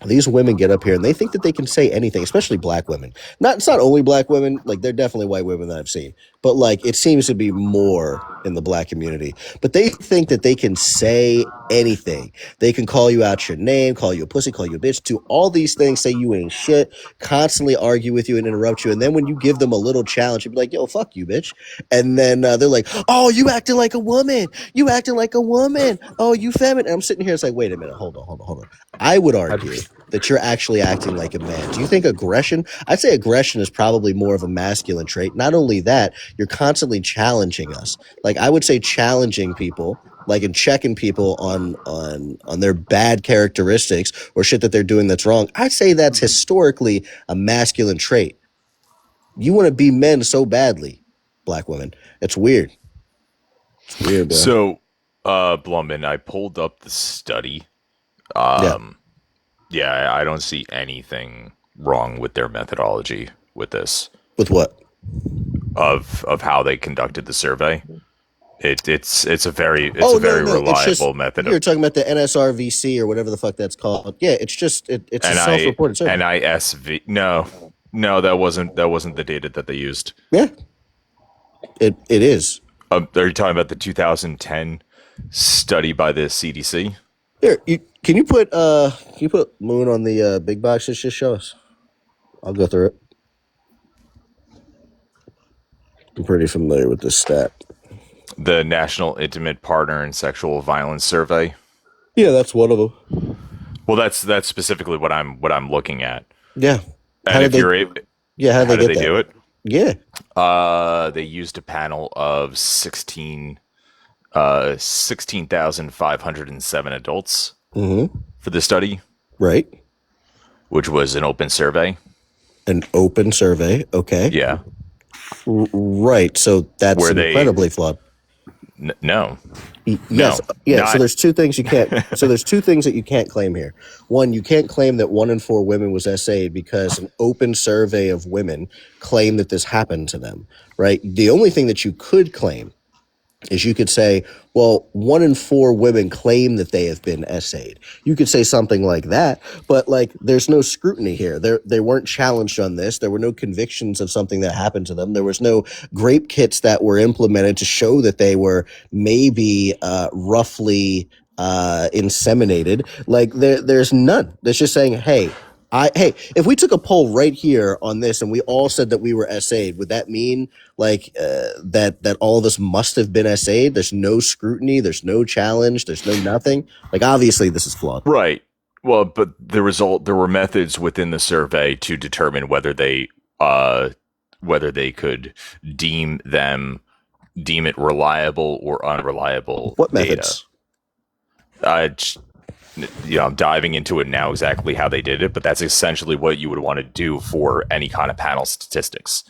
these women get up here and they think that they can say anything, especially black women. It's not only black women, like they're definitely white women that I've seen, but like it seems to be more in the black community. But they think that they can say anything. They can call you out your name, call you a pussy, call you a bitch, do all these things, say you ain't shit, constantly argue with you and interrupt you. And then when you give them a little challenge, you be like, yo, fuck you, bitch. And then they're like, oh, you acting like a woman. You acting like a woman. Oh, you feminine. And I'm sitting here, it's like, wait a minute, hold on. I would argue that you're actually acting like a man. Do you think aggression? I'd say aggression is probably more of a masculine trait. Not only that, you're constantly challenging us. Like I would say challenging people, like and checking people on their bad characteristics or shit that they're doing that's wrong. I'd say that's historically a masculine trait. You want to be men so badly, black women. It's weird. It's weird, bro. So, Blumman, I pulled up the study. Yeah, I don't see anything wrong with their methodology with this. With what? Of how they conducted the survey. It's a very reliable method. You're talking about the NSRVC or whatever the fuck that's called. Yeah, it's a self-reported survey. NISV. No, that wasn't the data that they used. Yeah, it is. Are you talking about the 2010 study by the CDC? Here, can you put Moon on the big boxes? Just show us. I'll go through it. I'm pretty familiar with this stat. The National Intimate Partner and Sexual Violence Survey. Yeah, that's one of them. Well, that's specifically what I'm looking at. Yeah. And how if did you're they, able, yeah, how did they do it? Yeah. They used a panel of 16,507 adults for the study. Right. Which was an open survey. An open survey. Okay. Yeah. Right. So that's incredibly flawed. No. Yes. No, yeah. So there's two things you can't. So there's two things that you can't claim here. One, you can't claim that 1 in 4 women was SA'd because an open survey of women claimed that this happened to them. Right. The only thing that you could claim is you could say, well, 1 in 4 women claim that they have been SA'd. You could say something like that, but like there's no scrutiny here. They weren't challenged on this. There were no convictions of something that happened to them. There was no grape kits that were implemented to show that they were maybe roughly inseminated. Like there's none. That's just saying, hey, if we took a poll right here on this and we all said that we were SA'd, would that mean like that all of us must have been SA'd? There's no scrutiny, there's no challenge, there's no nothing. Like obviously this is flawed. Right. Well, but there were methods within the survey to determine whether they could deem it reliable or unreliable. What methods? I'm diving into it now exactly how they did it, but that's essentially what you would want to do for any kind of panel statistics.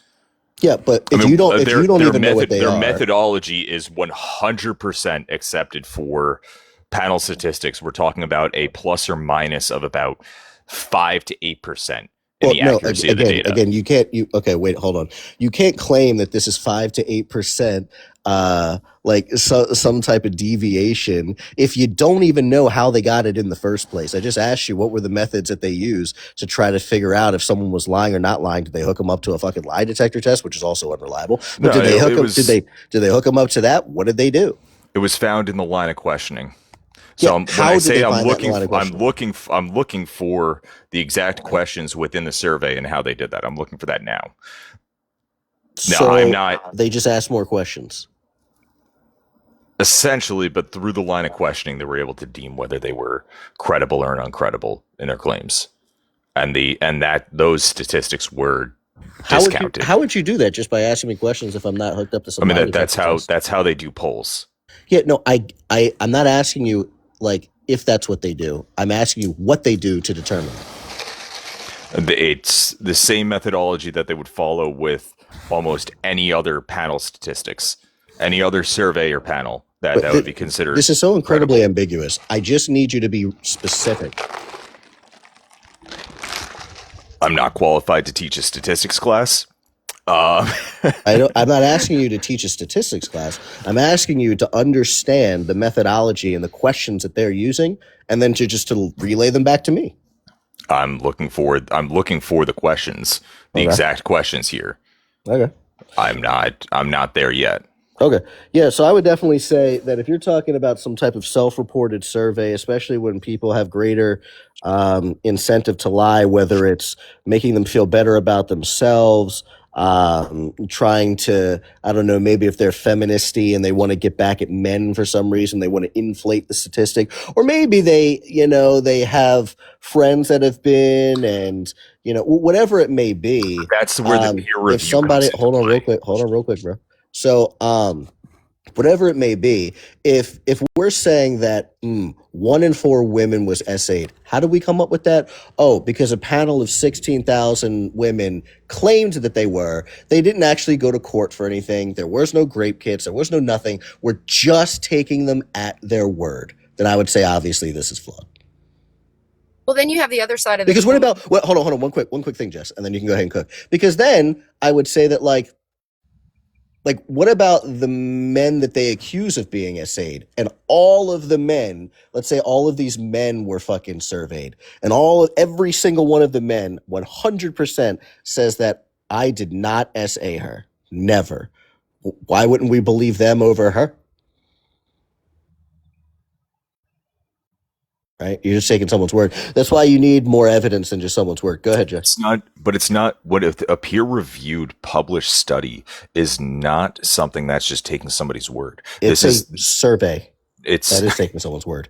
Yeah, but if you don't even know what they are, their methodology is 100% accepted for panel statistics. We're talking about a plus or minus of about 5 to 8% in the accuracy of the data. Again, you can't. Okay, wait, hold on. You can't claim that this is 5 to 8%. Like some type of deviation if you don't even know how they got it in the first place. I just asked you what were the methods that they use to try to figure out if someone was lying or not lying. Did they hook them up to a fucking lie detector test, which is also unreliable? But did they hook them up to that? What did they do? It was found in the line of questioning. So I'm looking for the exact questions within the survey and how they did that. I'm looking for that now. So I'm not. They just asked more questions. Essentially, but through the line of questioning, they were able to deem whether they were credible or uncredible in their claims, and those statistics were discounted. How would you do that? Just by asking me questions if I'm not hooked up to something? I mean, that's how they do polls. Yeah, no, I'm not asking you like if that's what they do. I'm asking you what they do to determine it. It's the same methodology that they would follow with almost any other panel statistics, any other survey or panel that would be considered. This is so incredibly ambiguous. I just need you to be specific. I'm not qualified to teach a statistics class. I'm not asking you to teach a statistics class. I'm asking you to understand the methodology and the questions that they're using, and then to relay them back to me. I'm looking for the questions, the exact questions here. Okay. I'm not there yet. Okay. Yeah, so I would definitely say that if you're talking about some type of self-reported survey, especially when people have greater incentive to lie, whether it's making them feel better about themselves, trying to, I don't know, maybe if they're feministy and they want to get back at men for some reason, they want to inflate the statistic, or maybe they have friends that have been, and whatever it may be. That's where the peer review if somebody comes into play. hold on real quick, bro. So, whatever it may be, if we're saying that 1 in 4 women was essayed, how did we come up with that? Oh, because a panel of 16,000 women claimed that they didn't actually go to court for anything. There was no grape kits. There was no nothing. We're just taking them at their word. Then I would say, obviously, this is flawed. Well, then you have the other side of the Because what about, hold on, one quick thing, Jess, and then you can go ahead and cook. Because then I would say that, like, what about the men that they accuse of being essayed? And all of the men, let's say all of these men were fucking surveyed, and every single one of the men, 100% says that I did not essay her. Never. Why wouldn't we believe them over her? Right? You're just taking someone's word. That's why you need more evidence than just someone's word. Go ahead, Jeff. It's not what if a peer-reviewed published study is not something that's just taking somebody's word. It's a survey. That is taking someone's word.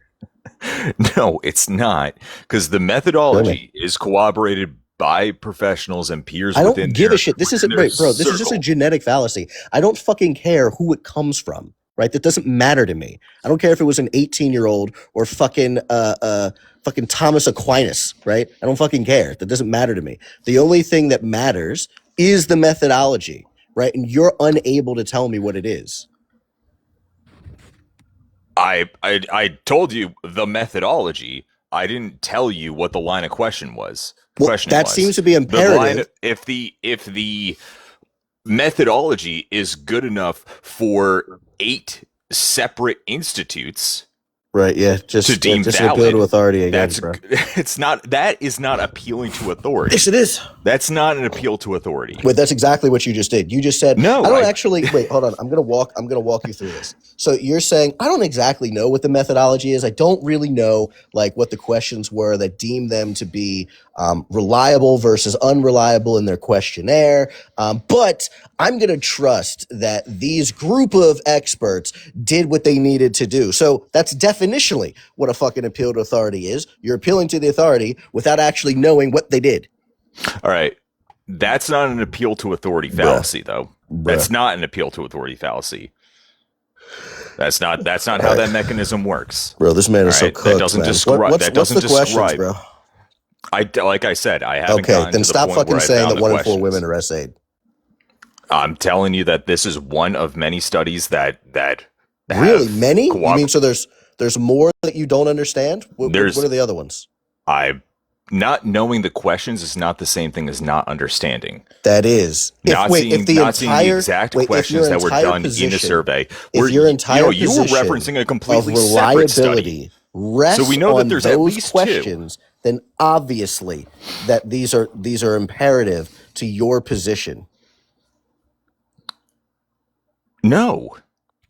No, it's not, because the methodology is corroborated by professionals and peers. I don't give a shit. This isn't right, bro. This is just a genetic fallacy. I don't fucking care who it comes from. Right? That doesn't matter to me. I don't care if it was an 18-year-old or fucking Thomas Aquinas, right? I don't fucking care. That doesn't matter to me. The only thing that matters is the methodology, right? And you're unable to tell me what it is. I told you the methodology. I didn't tell you what the line of question was. Seems to be imperative. If the methodology is good enough for 8 separate institutes, right? Yeah, just to deem just valid, appeal to authority again. That is not appealing to authority. Yes, it is. That's not an appeal to authority. Wait, that's exactly what you just did. You just said, no. Wait, hold on. I'm gonna walk you through this. So you're saying I don't exactly know what the methodology is. I don't really know what the questions were that deemed them to be reliable versus unreliable in their questionnaire. But I'm gonna trust that these group of experts did what they needed to do. So that's definitionally what a fucking appeal to authority is. You're appealing to the authority without actually knowing what they did. All right. That's not an appeal to authority fallacy, though. That's not an appeal to authority fallacy. That's not how that mechanism works. Bro, this man is so cooked. That doesn't describe. What's the questions, bro? Like I said, I haven't. Okay, then stop fucking saying that 1 in 4 women are essayed. I'm telling you that this is one of many studies that really many. You mean so there's more that you don't understand? What are the other ones? Not knowing the questions is not the same thing as not understanding. That is. Seeing the exact questions that were done in the survey. If your entire you were referencing a completely of separate study. Rests so we know that there's on at those least questions, 2. Then obviously that these are imperative to your position. No.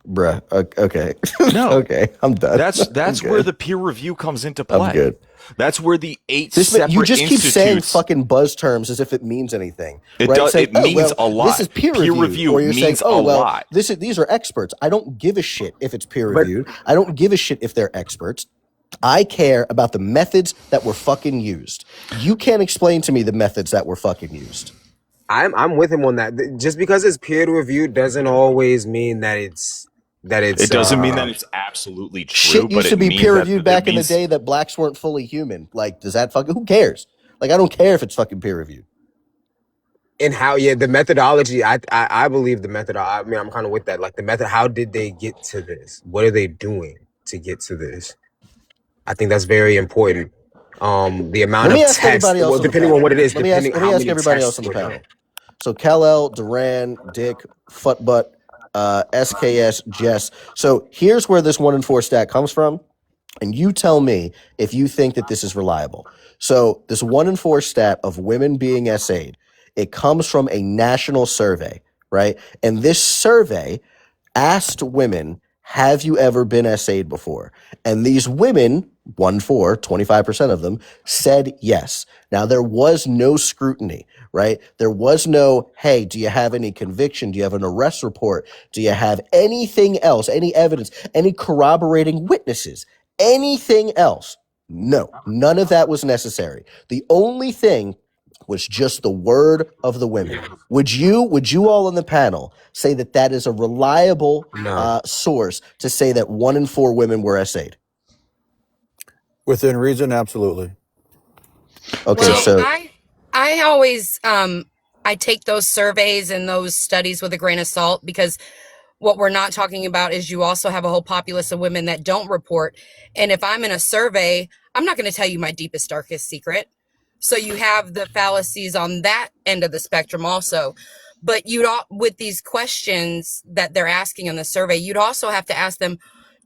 Bruh. Okay. No. Okay. I'm done. That's where the peer review comes into play. I'm good. That's where the 8 separate you just institutes, keep saying fucking buzz terms as if it means anything. It right? does. Saying, it means a lot. This is peer review or you're means saying, a lot. These are experts. I don't give a shit if it's peer reviewed. I don't give a shit if they're experts. I care about the methods that were fucking used. You can't explain to me the methods that were fucking used. I'm with him on that. Just because it's peer reviewed doesn't always mean that it's. It doesn't mean that it's absolutely true. Shit used to be peer reviewed back in the day that blacks weren't fully human. Does that fucking? Who cares? I don't care if it's fucking peer reviewed. And how? Yeah, the methodology. I believe the method. I mean, I'm kind of with that. The method. How did they get to this? What are they doing to get to this? I think that's very important. The amount of tests, depending on what it is. Let me ask everybody else on the panel. So Kal-El, Duran, Dick, Futbutt, SKS, Jess. So here's where this 1 in 4 stat comes from. And you tell me if you think that this is reliable. So this 1 in 4 stat of women being SA'd, it comes from a national survey, right? And this survey asked women, have you ever been SA'd before? And these women, 25% of them, said yes. Now, there was no scrutiny, right? There was no, hey, do you have any conviction? Do you have an arrest report? Do you have anything else, any evidence, any corroborating witnesses, anything else? No, none of that was necessary. The only thing was just the word of the women. Would you all on the panel say that that is a reliable No. source to say that 1 in 4 women were SA'd? Within reason, absolutely. Okay, Well, so I always I take those surveys and those studies with a grain of salt, because what we're not talking about is you also have a whole populace of women that don't report. And if I'm in a survey, I'm not going to tell you my deepest, darkest secret. So you have the fallacies on that end of the spectrum also. But with these questions that they're asking in the survey, you'd also have to ask them,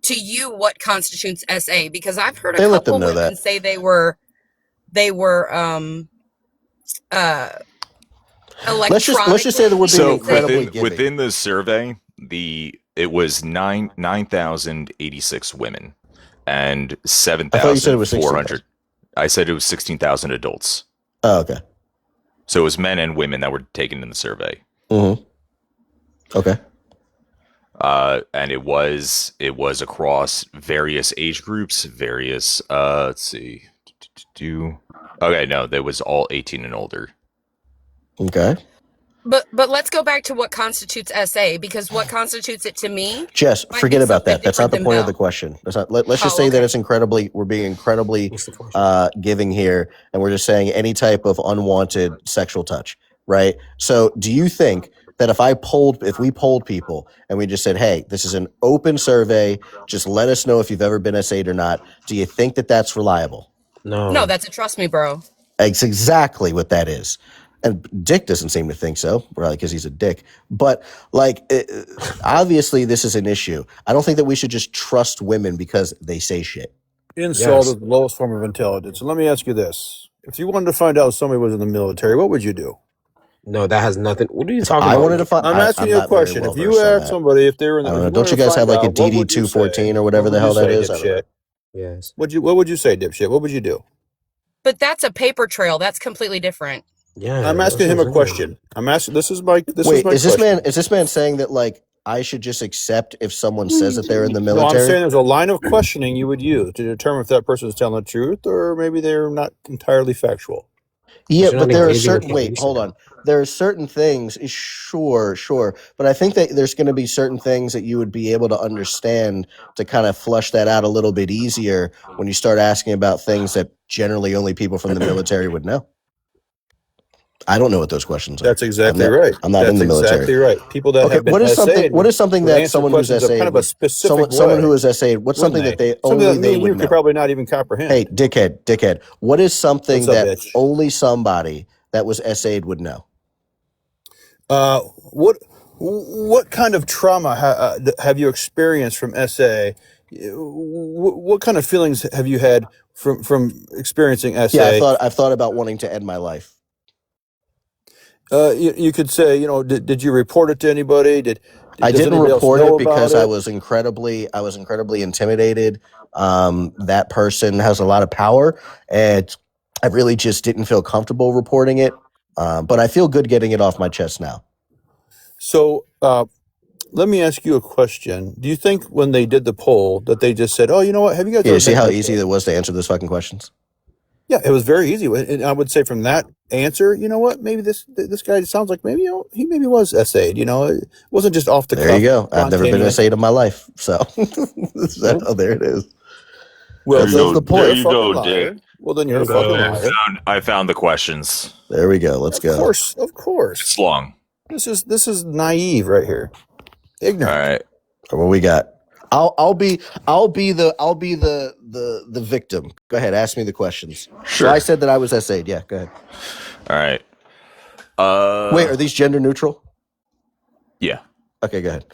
to you, what constitutes SA? Because I've heard a they let them couple know women that. say they were Let's just say that we're being So incredibly giving. within the survey, it was 9,086 women and I thought you said it was 7,400. I said it was 16,000 adults. Oh, okay. So it was men and women that were taken in the survey. Mm-hmm. Okay. And it was across various age groups, various let's see. Okay, no, that was all 18 and older. Okay. But let's go back to what constitutes SA, because what constitutes it to me, Jess, forget about that. That's not the point of the question. That's not. Let's just say that it's incredibly. We're being incredibly giving here, and we're just saying any type of unwanted sexual touch, right? So, do you think that if we polled people and we just said, "Hey, this is an open survey, just let us know if you've ever been SA'd or not," do you think that that's reliable? No, that's a trust me, bro. It's exactly what that is. And Dick doesn't seem to think so, probably because he's a dick. But obviously, this is an issue. I don't think that we should just trust women because they say shit. Insult is the lowest form of intelligence. And let me ask you this: if you wanted to find out if somebody was in the military, what would you do? No, that has nothing. What are you talking I about? wanted to find. I'm asking you a question. If you asked somebody if they were in the, don't you guys have like a DD 214 or whatever the hell that is? Yes. What would you say, dipshit? What would you do? But that's a paper trail. That's completely different. Yeah, I'm asking him a question. I'm asking. This is my. Is this man saying that like I should just accept if someone says that they're in the military? No, I'm saying there's a line of questioning you would use to determine if that person is telling the truth or maybe they're not entirely factual. Yeah, but there are certain. Wait, hold on. There are certain things. Sure, but I think that there's going to be certain things that you would be able to understand to kind of flush that out a little bit easier when you start asking about things that generally only people from the military would know. I don't know what those questions are. That's exactly right. I'm not in the military. Exactly right. People that have been what is something that someone who's SA'd kind of a specific someone who is SA'd, what's something that they something only they would you know? could probably not even comprehend. Hey, dickhead. What is something What's up, that bitch? only somebody that was SA'd would know? What kind of trauma have you experienced from SA? What kind of feelings have you had from experiencing SA? Yeah, I've thought about wanting to end my life. You could say, did you report it to anybody? I didn't report it because I was incredibly intimidated. That person has a lot of power, and I really just didn't feel comfortable reporting it. But I feel good getting it off my chest now. So let me ask you a question. Do you think when they did the poll that they just said, "Oh, you know what? Have you guys?" Yeah, see how easy it was to answer those fucking questions. Yeah, it was very easy. And I would say from that answer, you know what? Maybe this guy sounds like maybe he maybe was SA'd. It wasn't just off the cuff. There you go. I've never been SA'd in my life, so there it is. Well, that's the point. There you go, Dick. Well, then you're a fucking liar. I found the questions. There we go. Let's go. Of course. It's long. This is naive right here. Ignorant. All right. What we got? I'll be the victim. Go ahead, ask me the questions. Sure. So I said that I was SA'd. Yeah, go ahead. All right. Wait, are these gender neutral? Yeah. Okay, go ahead.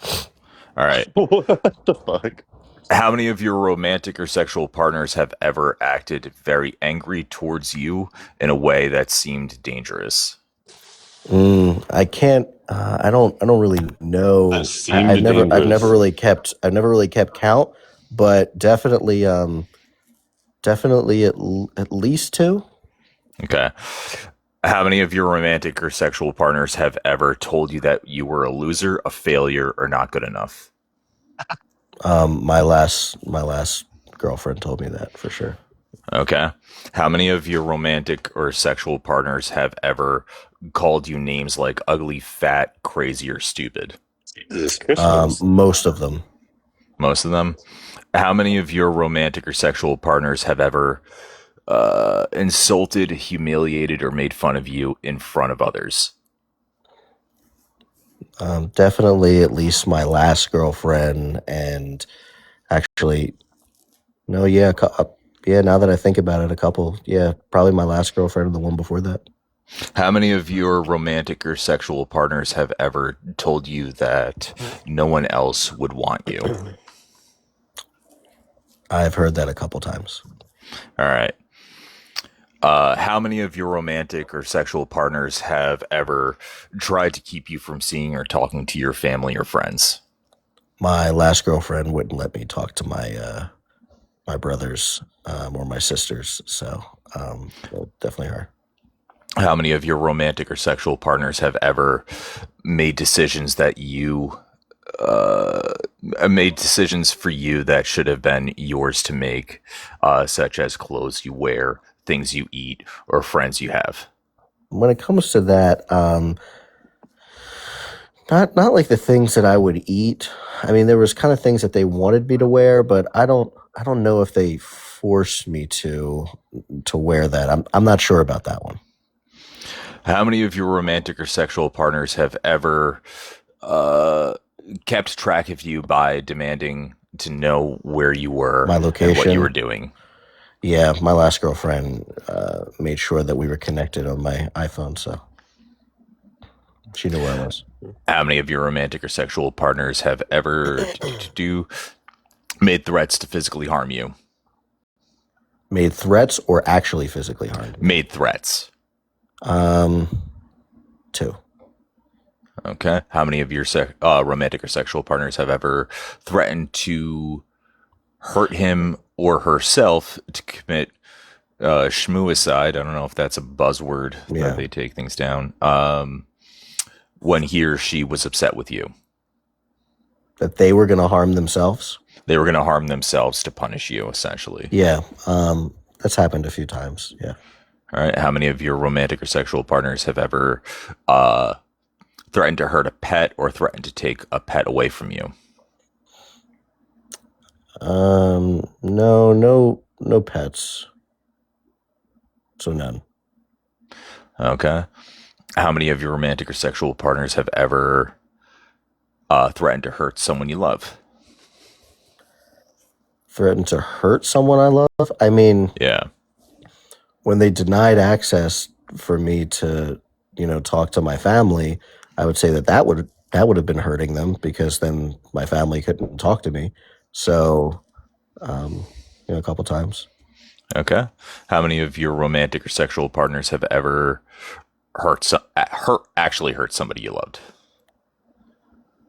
All right. What the fuck? How many of your romantic or sexual partners have ever acted very angry towards you in a way that seemed dangerous? I can't. I don't really That know. seemed I've never dangerous. really kept. I've never really kept count, but definitely, definitely at least two. Okay. How many of your romantic or sexual partners have ever told you that you were a loser, a failure, or not good enough? My last girlfriend told me that for sure. Okay. How many of your romantic or sexual partners have ever called you names like ugly, fat, crazy, or stupid? Jesus Christmas. Most of them. Most of them. How many of your romantic or sexual partners have ever insulted, humiliated, or made fun of you in front of others? Definitely at least my last girlfriend, and actually, no, yeah, yeah. Now that I think about it, a couple, yeah, probably my last girlfriend and the one before that. How many of your romantic or sexual partners have ever told you that no one else would want you? I've heard that a couple times. All right. How many of your romantic or sexual partners have ever tried to keep you from seeing or talking to your family or friends? My last girlfriend wouldn't let me talk to my brothers or my sisters, so well, definitely her. How many of your romantic or sexual partners have ever made decisions that you made decisions for you that should have been yours to make, such as clothes you wear, things you eat, or friends you have? When it comes to that, not like the things that I would eat. I mean, there was kind of things that they wanted me to wear, but I don't know if they forced me to wear that. I'm not sure about that one. How many of your romantic or sexual partners have ever kept track of you by demanding to know where you were My and what location. you were doing? Yeah, my last girlfriend made sure that we were connected on my iPhone, so she knew where I was. How many of your romantic or sexual partners have ever made threats to physically harm you? Made threats or actually physically harmed me? Made threats. Two. Okay. How many of your romantic or sexual partners have ever threatened to hurt him or herself to commit schmooicide? I don't know if that's a buzzword that they take things down. When he or she was upset with you. That they were going to harm themselves? They were going to harm themselves to punish you, essentially. Yeah. That's happened a few times. Yeah. All right. How many of your romantic or sexual partners have ever threatened to hurt a pet or threatened to take a pet away from you? No pets. So none. Okay. How many of your romantic or sexual partners have ever threatened to hurt someone you love? Threatened to hurt someone I love? I mean, yeah. When they denied access for me to, talk to my family, I would say that would have been hurting them, because then my family couldn't talk to me. So, a couple times. Okay. How many of your romantic or sexual partners have ever actually hurt somebody you loved?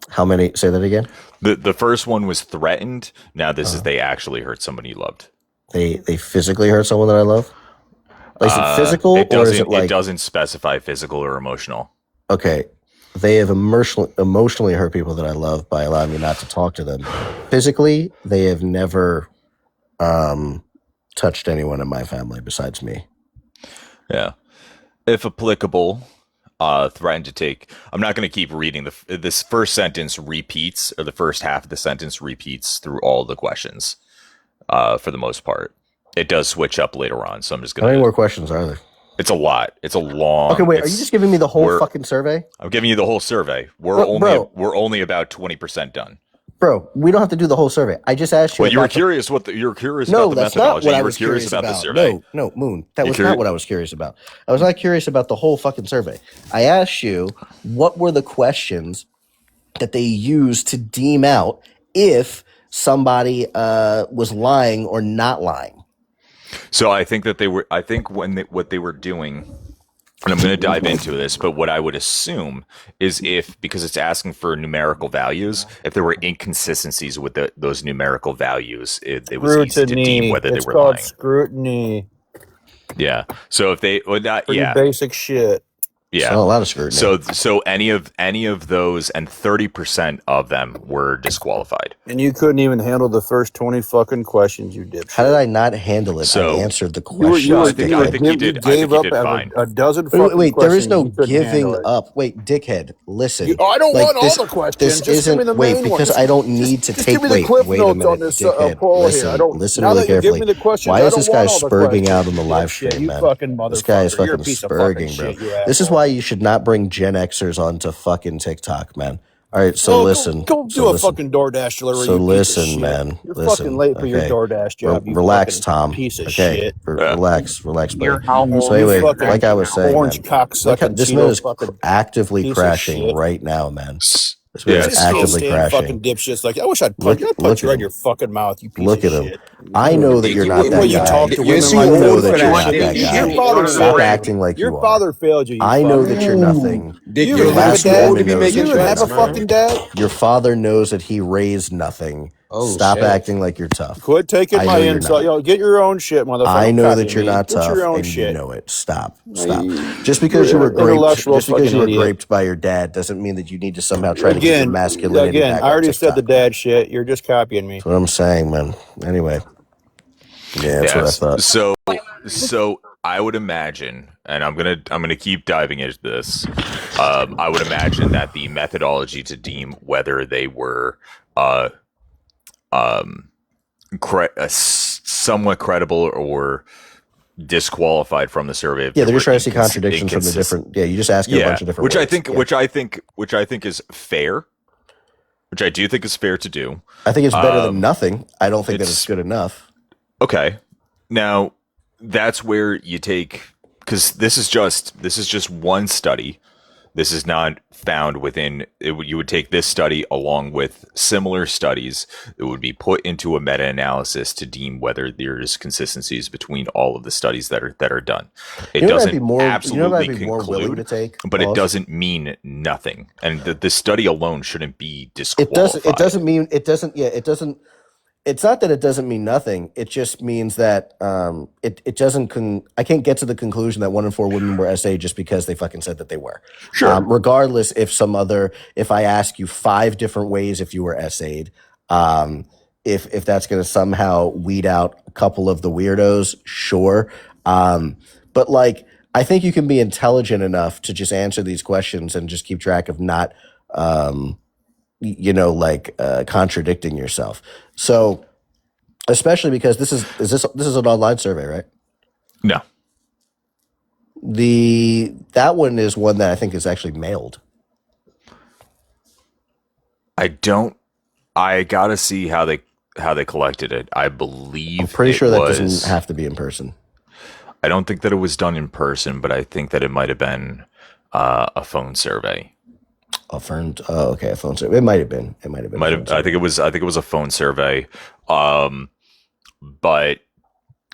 How many? Say that again. The first one was threatened. Now this is they actually hurt somebody you loved. They physically hurt someone that I love? Like, is it physical, or is it like... It doesn't specify physical or emotional. Okay. They have emotionally hurt people that I love by allowing me not to talk to them. Physically, they have never touched anyone in my family besides me. Yeah. If applicable, threatened to take... I'm not going to keep reading. This first sentence repeats, or the first half of the sentence repeats through all the questions for the most part. It does switch up later on, so I'm just going to... How many more questions are there? It's a lot. It's a long... Okay, wait, are you just giving me the whole fucking survey? I'm giving you the whole survey. We're only about 20% done. Bro, we don't have to do the whole survey. I just asked you. Well, you were curious about the methodology. No, that's not what I was curious about. The survey. No, Moon. That was not what I was curious about. I was not curious about the whole fucking survey. I asked you what were the questions that they used to deem out if somebody was lying or not lying. So I think that what they were doing, and I'm going to dive into this, but what I would assume is because it's asking for numerical values, if there were inconsistencies with those numerical values, it was easy to deem whether It's they were called lying. scrutiny. Yeah. So if they would not, Pretty basic shit. yeah. So a lot of scrutiny. So any of those, and 30% of them were disqualified. And you couldn't even handle the first 20 fucking questions, you dipshit. How did I not handle it? So- I answered the question. I think you did. I think you did fine. a dozen fucking Wait, there is questions. no You couldn't handle giving it. up. Wait, dickhead, listen. I don't Like, want all this- the questions. This Just give me isn't. the Wait, main because one. I don't need to Just take. give me the Wait, cliff wait a notes minute, on this dickhead. poll Listen, here. I don't. listen Now really that you give carefully. me the questions, Why I is don't this want guy all the spurging questions. out on the live Dipshit, stream, you man? fucking motherfucker. This guy is You're a fucking piece of fucking spurging, bro. shit, you This is asshole. why you should not bring Gen Xers onto fucking TikTok, man. All right, so Oh, listen. Go do a fucking DoorDash delivery. So you piece of listen, shit. man. You're Listen, fucking late for your okay. DoorDash job. You Relax, fucking Tom. piece of Okay, shit. relax, You're buddy. how So old? anyway, fucking like I was saying, orange man, cock sucking this man Cheeto is fucking actively piece of crashing shit. right now, man. This Yeah, man is Just can't actively stand crashing. fucking dipshits. Like I wish I'd Look- punch look you at right him. in your fucking mouth. You piece Look of at him. shit. I know that you're not The that way you guy. talk to You're women too like I know old that for you're that not shit. that You guy. your father Stop failed you. acting like Your you are. father failed you. I know that you're fucking- nothing. Dick, You you're even a have little a too dad. old to be knows You making that even you're have a threats, nothing. man. fucking dad. Your father knows that he raised nothing. Oh, Stop shit. acting like you're tough. Quit taking I my know you're insult. not. Yo, get your own shit, motherfucker. I Don't know copy that you're me. not Get tough, your own and you shit. know it. Stop. You- Just because you you're were an graped, intellectual just because you were fucking idiot. graped by your dad, doesn't mean that you need to somehow try to keep your masculinity Again, back I on already said the TikTok. dad shit. You're just copying me. That's what I'm saying, man. Anyway, yeah, that's what I Yes. thought. So I would imagine, and I'm gonna keep diving into this. I would imagine that the methodology to deem whether they were somewhat credible or disqualified from the survey. If Yeah, there they're just were trying to see contradictions from the different. Yeah, you just ask a bunch of different. which I words. think, Yeah. which I think is fair. Which I do think is fair to do. I think it's better than nothing. I don't think that it's- it's good enough. Okay. Now that's where you take, because this is just one study. This is not found within it. You would take this study along with similar studies. It would be put into a meta-analysis to deem whether there's consistencies between all of the studies that are done. It doesn't absolutely conclude, to take, but Bels? it doesn't mean nothing. And the study alone shouldn't be disqualified. It doesn't mean it doesn't. Yeah, it doesn't. It's not that it doesn't mean nothing. It just means that it doesn't. I can't get to the conclusion that 1 in 4 women were SA just because they fucking said that they were. Sure. Regardless, if I ask you 5 different ways if you were SA'd, if that's going to somehow weed out a couple of the weirdos, sure. But like, I think you can be intelligent enough to just answer these questions and just keep track of not. Contradicting yourself. So, especially because this is an online survey, right? No. That one is one that I think is actually mailed. I gotta see how they collected it. I believe I'm pretty sure that was, doesn't have to be in person. I don't think that it was done in person, but I think that it might have been a phone survey. A phone survey. It might have been. I think it was a phone survey. But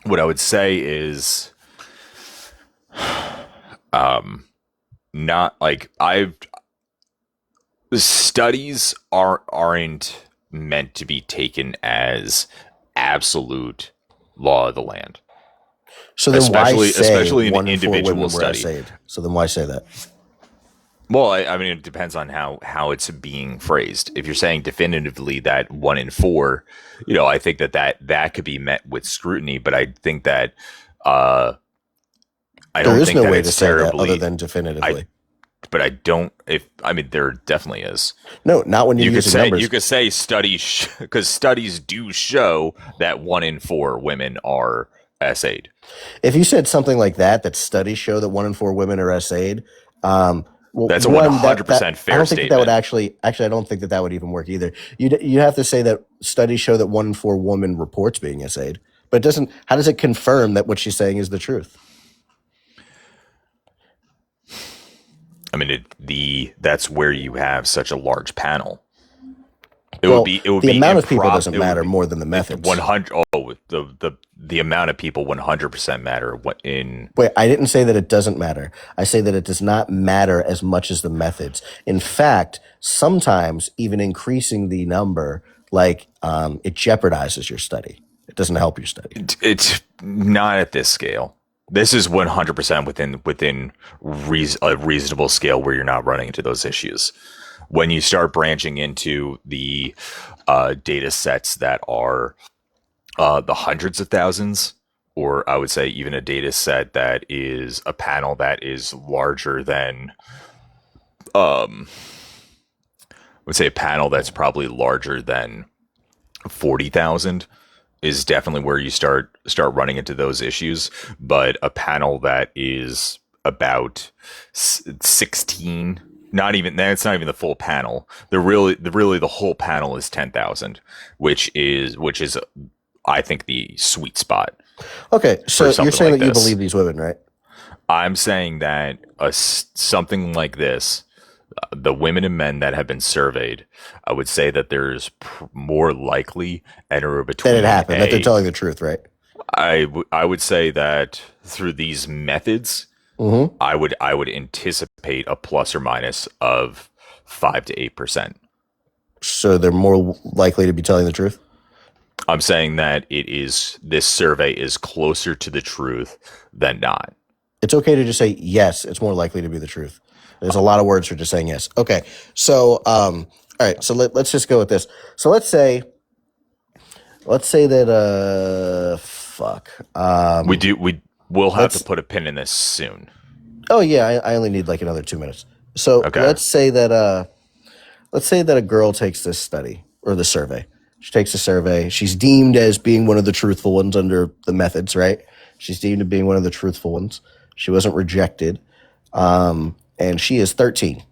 what I would say is, not like studies aren't meant to be taken as absolute law of the land. So then especially why say an individual study. SA'd? So then why say that? Well, I mean, it depends on how it's being phrased. If you're saying definitively that 1 in 4, I think that could be met with scrutiny. But I think that I don't think no that way it's to say that terribly, other than definitively. But I don't. There definitely is. No, not when you're using numbers. You could say studies, because studies do show that 1 in 4 women are SA'd. If you said something like that studies show that 1 in 4 women are SA'd. That's a 100% fair I don't think statement. that would actually. I don't think that would even work either. You have to say that studies show that 1 in 4 women reports being SA'd, but it doesn't. How does it confirm that what she's saying is the truth? I mean, that's where you have such a large panel. It would be the amount of people doesn't matter more than the methods. 100. Oh, the amount of people 100% matter. Wait, I didn't say that it doesn't matter. I say that it does not matter as much as the methods. In fact, sometimes even increasing the number, it jeopardizes your study. It doesn't help your study. It's not at this scale. This is 100% within a reasonable scale where you're not running into those issues. When you start branching into the data sets that are the hundreds of thousands, or I would say even a data set that is a panel that is larger than, I would say a panel that's probably larger than 40,000 is definitely where you start running into those issues. But a panel that is about 16, it's not even the full panel. The whole panel is 10,000, which is I think the sweet spot. Okay, so you're saying like that you believe these women, right? I'm saying that something like this, the women and men that have been surveyed, I would say that there's more likely anywhere between that it happened, that they're telling the truth, right? I would say that through these methods, I would anticipate a plus or minus of 5 to 8%. So they're more likely to be telling the truth? I'm saying that this survey is closer to the truth than not. It's okay to just say yes, it's more likely to be the truth. There's a lot of words for just saying yes. Okay. So all right, so let's just go with this. So let's say that we'll have to put a pin in this soon. Oh yeah, I only need like another 2 minutes. So okay. let's say that a girl takes this study or the survey. She takes a survey. She's deemed as being one of the truthful ones under the methods, right? She's deemed as being one of the truthful ones. She wasn't rejected. And she is 13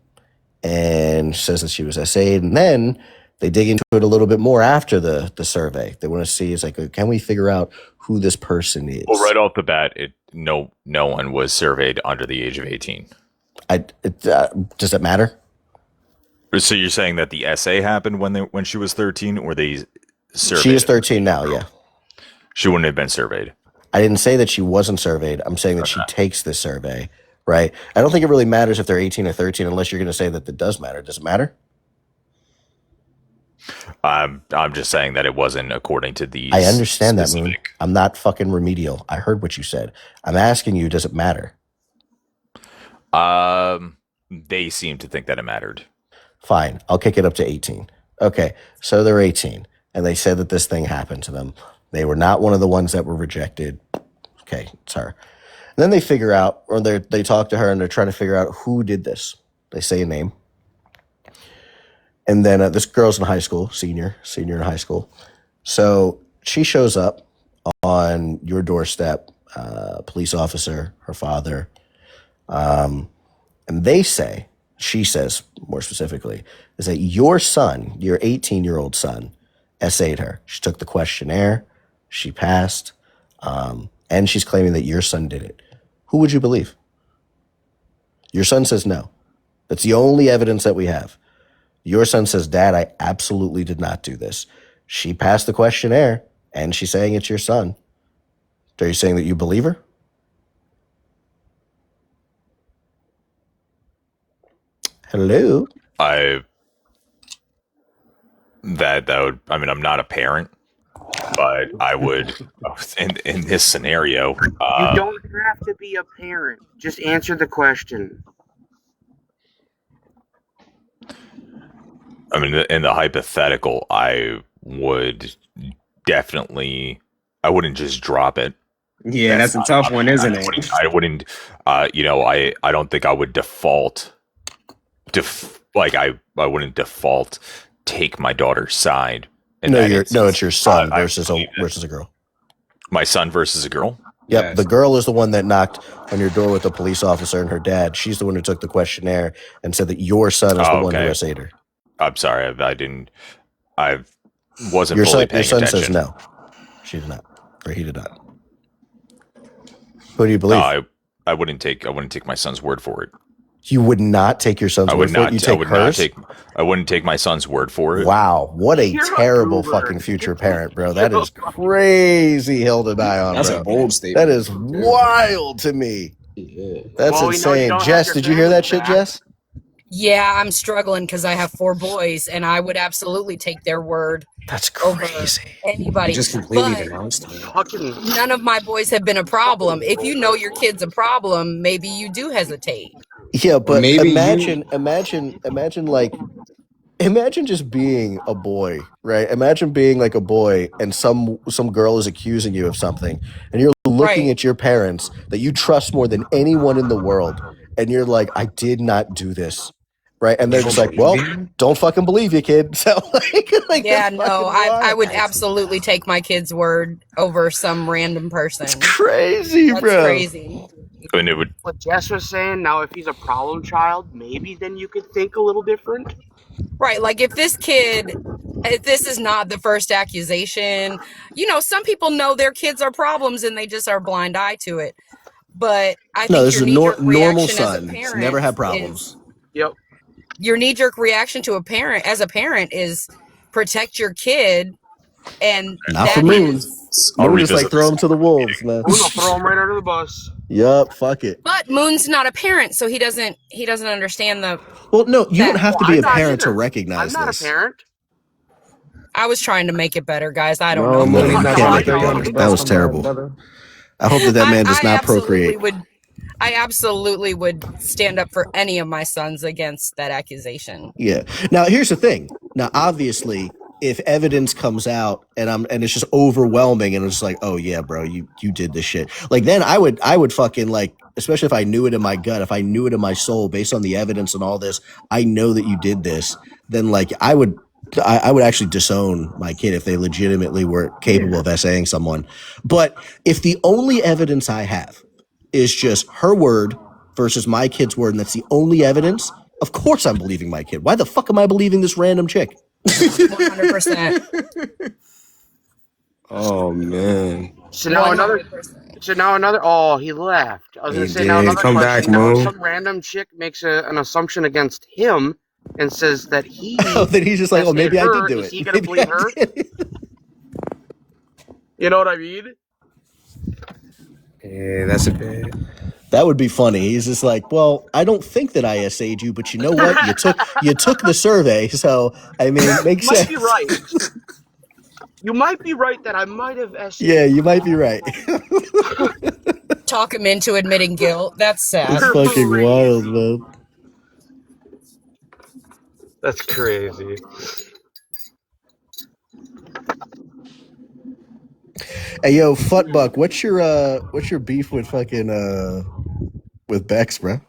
and says that she was essayed. And then they dig into it a little bit more after the survey. They want to see, can we figure out who this person is? Well, right off the bat, no one was surveyed under the age of 18. Does it matter? So you're saying that the essay happened when she was 13, or they surveyed? She is 13 now, yeah. She wouldn't have been surveyed. I didn't say that she wasn't surveyed. I'm saying that she takes this survey, right? I don't think it really matters if they're 18 or 13 unless you're going to say that it does matter. Does it matter? I'm just saying that it wasn't according to these. I understand that, Moon. I'm not fucking remedial. I heard what you said. I'm asking you, does it matter? They seem to think that it mattered. Fine. I'll kick it up to 18. Okay. So they're 18 and they said that this thing happened to them. They were not one of the ones that were rejected. Okay. It's her. And then they figure out, or they talk to her and they're trying to figure out who did this. They say a name. And then this girl's in high school, senior in high school. So she shows up on your doorstep, police officer, her father. And she says more specifically, is that your son, your 18-year-old son, essayed her. She took the questionnaire, she passed, and she's claiming that your son did it. Who would you believe? Your son says no. That's the only evidence that we have. Your son says, Dad, I absolutely did not do this. She passed the questionnaire, and she's saying it's your son. Are you saying that you believe her? Hello? I'm not a parent, but I would, in this scenario. You don't have to be a parent. Just answer the question. I mean, in the hypothetical, I would definitely, I wouldn't just drop it. Yeah, that's a tough one, isn't it? I wouldn't, I don't think I would default, I wouldn't default take my daughter's side. No, it's your son versus a girl. My son versus a girl? Yep, yes. The girl is the one that knocked on your door with the police officer and her dad. She's the one who took the questionnaire and said that your son is the one who essayed her. I'm sorry, I wasn't fully paying attention. Your son says no. She did not, or he did not. Who do you believe? No, I wouldn't take my son's word for it. You would not take your son's I word would for it. not. You I take would not hers. take. I wouldn't take my son's word for it. Wow, what a You're a terrible goober. fucking future parent, bro. That is crazy hill to die on, That's bro. a bold That statement. is wild to me. Yeah. That's Well, we know you insane. don't have Jess, your did you hear that family's shit, back. Jess? Yeah, I'm struggling because I have 4 boys, and I would absolutely take their word That's over crazy. You anybody. just completely But denounced him. Fucking none of my boys have been a problem. If you know your kid's a problem, maybe you do hesitate. Yeah, Or but maybe imagine just being a boy, right? Imagine being like a boy and some girl is accusing you of something and you're looking Right. at your parents that you trust more than anyone in the world and you're like, I did not do this. Right? And they're they just don't like, well, believe you. don't fucking believe you, kid. So like Yeah, that's no, fucking I wild. would absolutely take my kid's word over some random It's person. crazy, That's bro. crazy. I mean, it would. what Jess was saying. Now, if he's a problem child, maybe then you could think a little different. Right. Like if this is not the first accusation, some people know their kids are problems and they just are blind eye to it. But I No, think this your is a knee-jerk normal reaction as a son. He's parent never had is problems. Yep. your knee-jerk reaction to as a parent is protect your kid, and Not for that Moon. is. I'll Moon is like revisit throw this him to the wolves, man. We're gonna throw him right under the bus. Yup, fuck it. But Moon's not a parent, so he doesn't understand Well, no, you don't that. have to Well, be I'm a not parent to either. I'm recognize not a this. parent. I was trying to make it better, guys. I don't No, know. Mooney's No, you not can't trying make to it throw you No, under better. the That bus. was Come on, terrible. brother. I hope that man does not procreate. I absolutely would stand up for any of my sons against that accusation. Yeah. Now, here's the thing. Now, obviously, if evidence comes out and it's just overwhelming and it's just like, oh yeah, bro, you did this shit. Like then I would fucking like, especially if I knew it in my gut, if I knew it in my soul based on the evidence and all this, I know that you did this. Then like I would actually disown my kid if they legitimately were capable of essaying someone. But if the only evidence I have is just her word versus my kid's word, and that's the only evidence, of course I'm believing my kid. Why the fuck am I believing this random chick? 100%. Oh man. So now another. 100%. Oh, he left. I was He gonna say now did. another Come question. back, Now, if Moon. some random chick makes an assumption against him and says that he Oh, then he's just like, oh, maybe I did do is it. he gonna Maybe believe I her? did. You know what I mean? Yeah, that's a bad. That would be funny. He's just like, well, I don't think that I essayed you, but you know what? You took the survey, so I mean, it makes Might sense. be right. You might be right that I might have essayed. Yeah, you might be right. Talk him into admitting guilt. That's sad. It's fucking wild, man. That's crazy. Hey, yo, Futbuck, what's your beef with fucking with Bex, bro?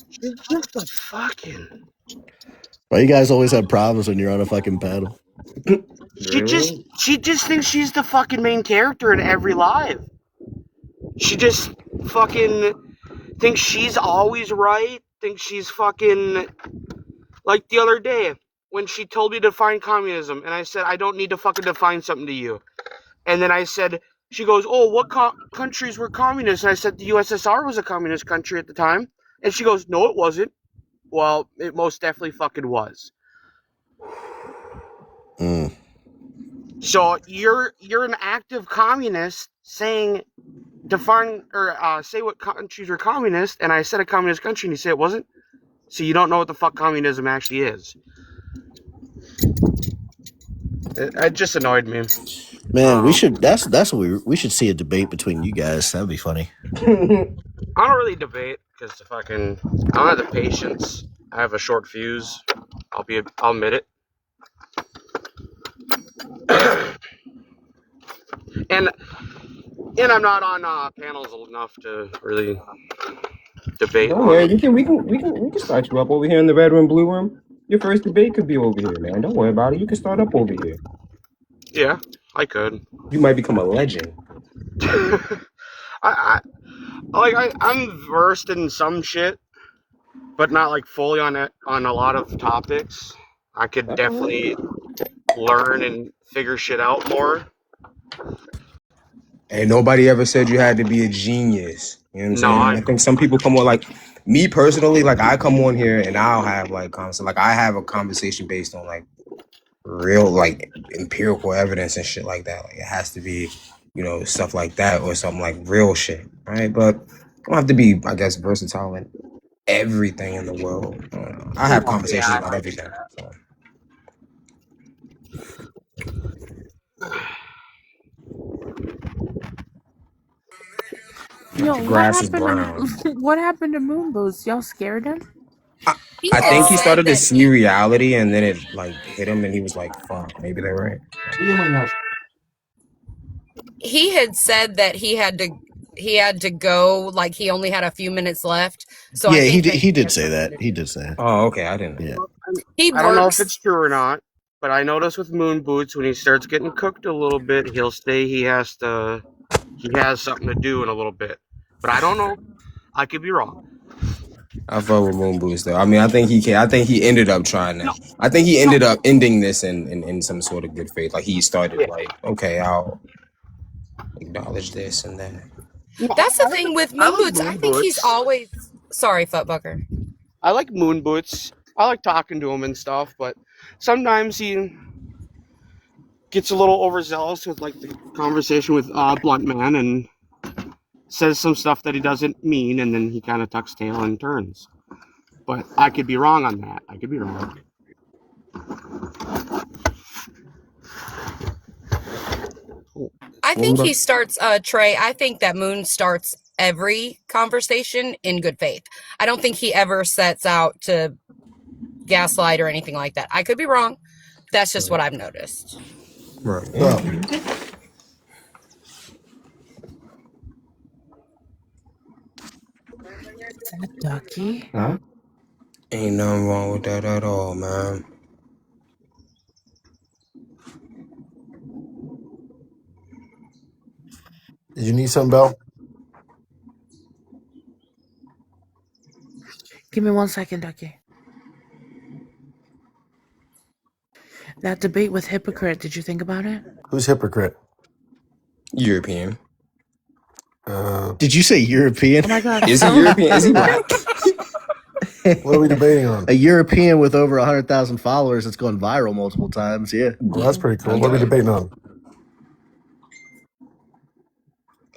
She's just a fucking. Why you guys always have problems when you're on a fucking paddle? She just thinks she's the fucking main character in every live. She just fucking thinks she's always right. Thinks she's fucking like the other day when she told me to define communism, and I said I don't need to fucking define something to you. And then I said, she goes, "Oh, what countries were communist?" And I said the USSR was a communist country at the time. And she goes, "No, it wasn't." Well, it most definitely fucking was. Mm. So you're an active communist saying define or say what countries are communist, and I said a communist country, and you say it wasn't. So you don't know what the fuck communism actually is. It just annoyed me. Man, we should. That's what we should see a debate between you guys. That'd be funny. I don't really debate because I don't have the patience. I have a short fuse. I'll admit it. and I'm not on panels enough to really debate. Don't worry, we can start you up over here in the red room, blue room. Your first debate could be over here, man. Don't worry about it. You can start up over here. Yeah, I could. You might become a legend. I'm versed in some shit, but not like fully on a lot of topics. I could definitely learn and figure shit out more. And nobody ever said you had to be a genius. You know what I'm saying? I think some people come on like me personally, like I come on here and I'll have like I have a conversation based on like real like empirical evidence and shit like that. Like it has to be, stuff like that or something like real shit, right? But I don't have to be, I guess, versatile in everything in the world. I have conversations about everything. So. Yo, The what grass is happened brown. to what happened to Moon Boots? Y'all scared him? He I had think he said started to that see reality and then it like hit him and he was like, fuck, maybe they're right. he had said that he had to go, like he only had a few minutes left. So I Yeah, think that he did has say something that. to He do. did say that. Oh, okay, I didn't know. Yeah. He I don't know if it's works. true or not, but I notice with Moon Boots when he starts getting cooked a little bit, he'll say he has something to do in a little bit. But I don't know. I could be wrong. I fuck with Moon Boost though. I mean, I think he ended up trying to. No, I think he no, ended up ending this in some sort of good faith. Like he started yeah. like, okay, I'll acknowledge this and that. No, That's the thing with I Moon like Boots. I Moon think he's Boots. always sorry, Futtbucker. I like Moon Boots. I like talking to him and stuff, but sometimes he gets a little overzealous with like the conversation with Blunt Man and says some stuff that he doesn't mean, and then he kind of tucks tail and turns. But I could be wrong on that. I could be wrong. I Well, think he starts Trey. I think that Moon starts every conversation in good faith. I don't think he ever sets out to gaslight or anything like that. I could be wrong. That's just what I've noticed. right. Well, Is that Ducky? Huh? Ain't nothing wrong with that at all, man. did you need something, Bell? Give me 1 second, Ducky. That debate with Hypocrite, did you think about it? Who's hypocrite? European. Did you say European? Oh my god, Is he so European? Is he black? What are we debating on? A European with over 100,000 followers that's gone viral multiple times. Yeah. Well, that's pretty cool. I'm What are we done. debating on?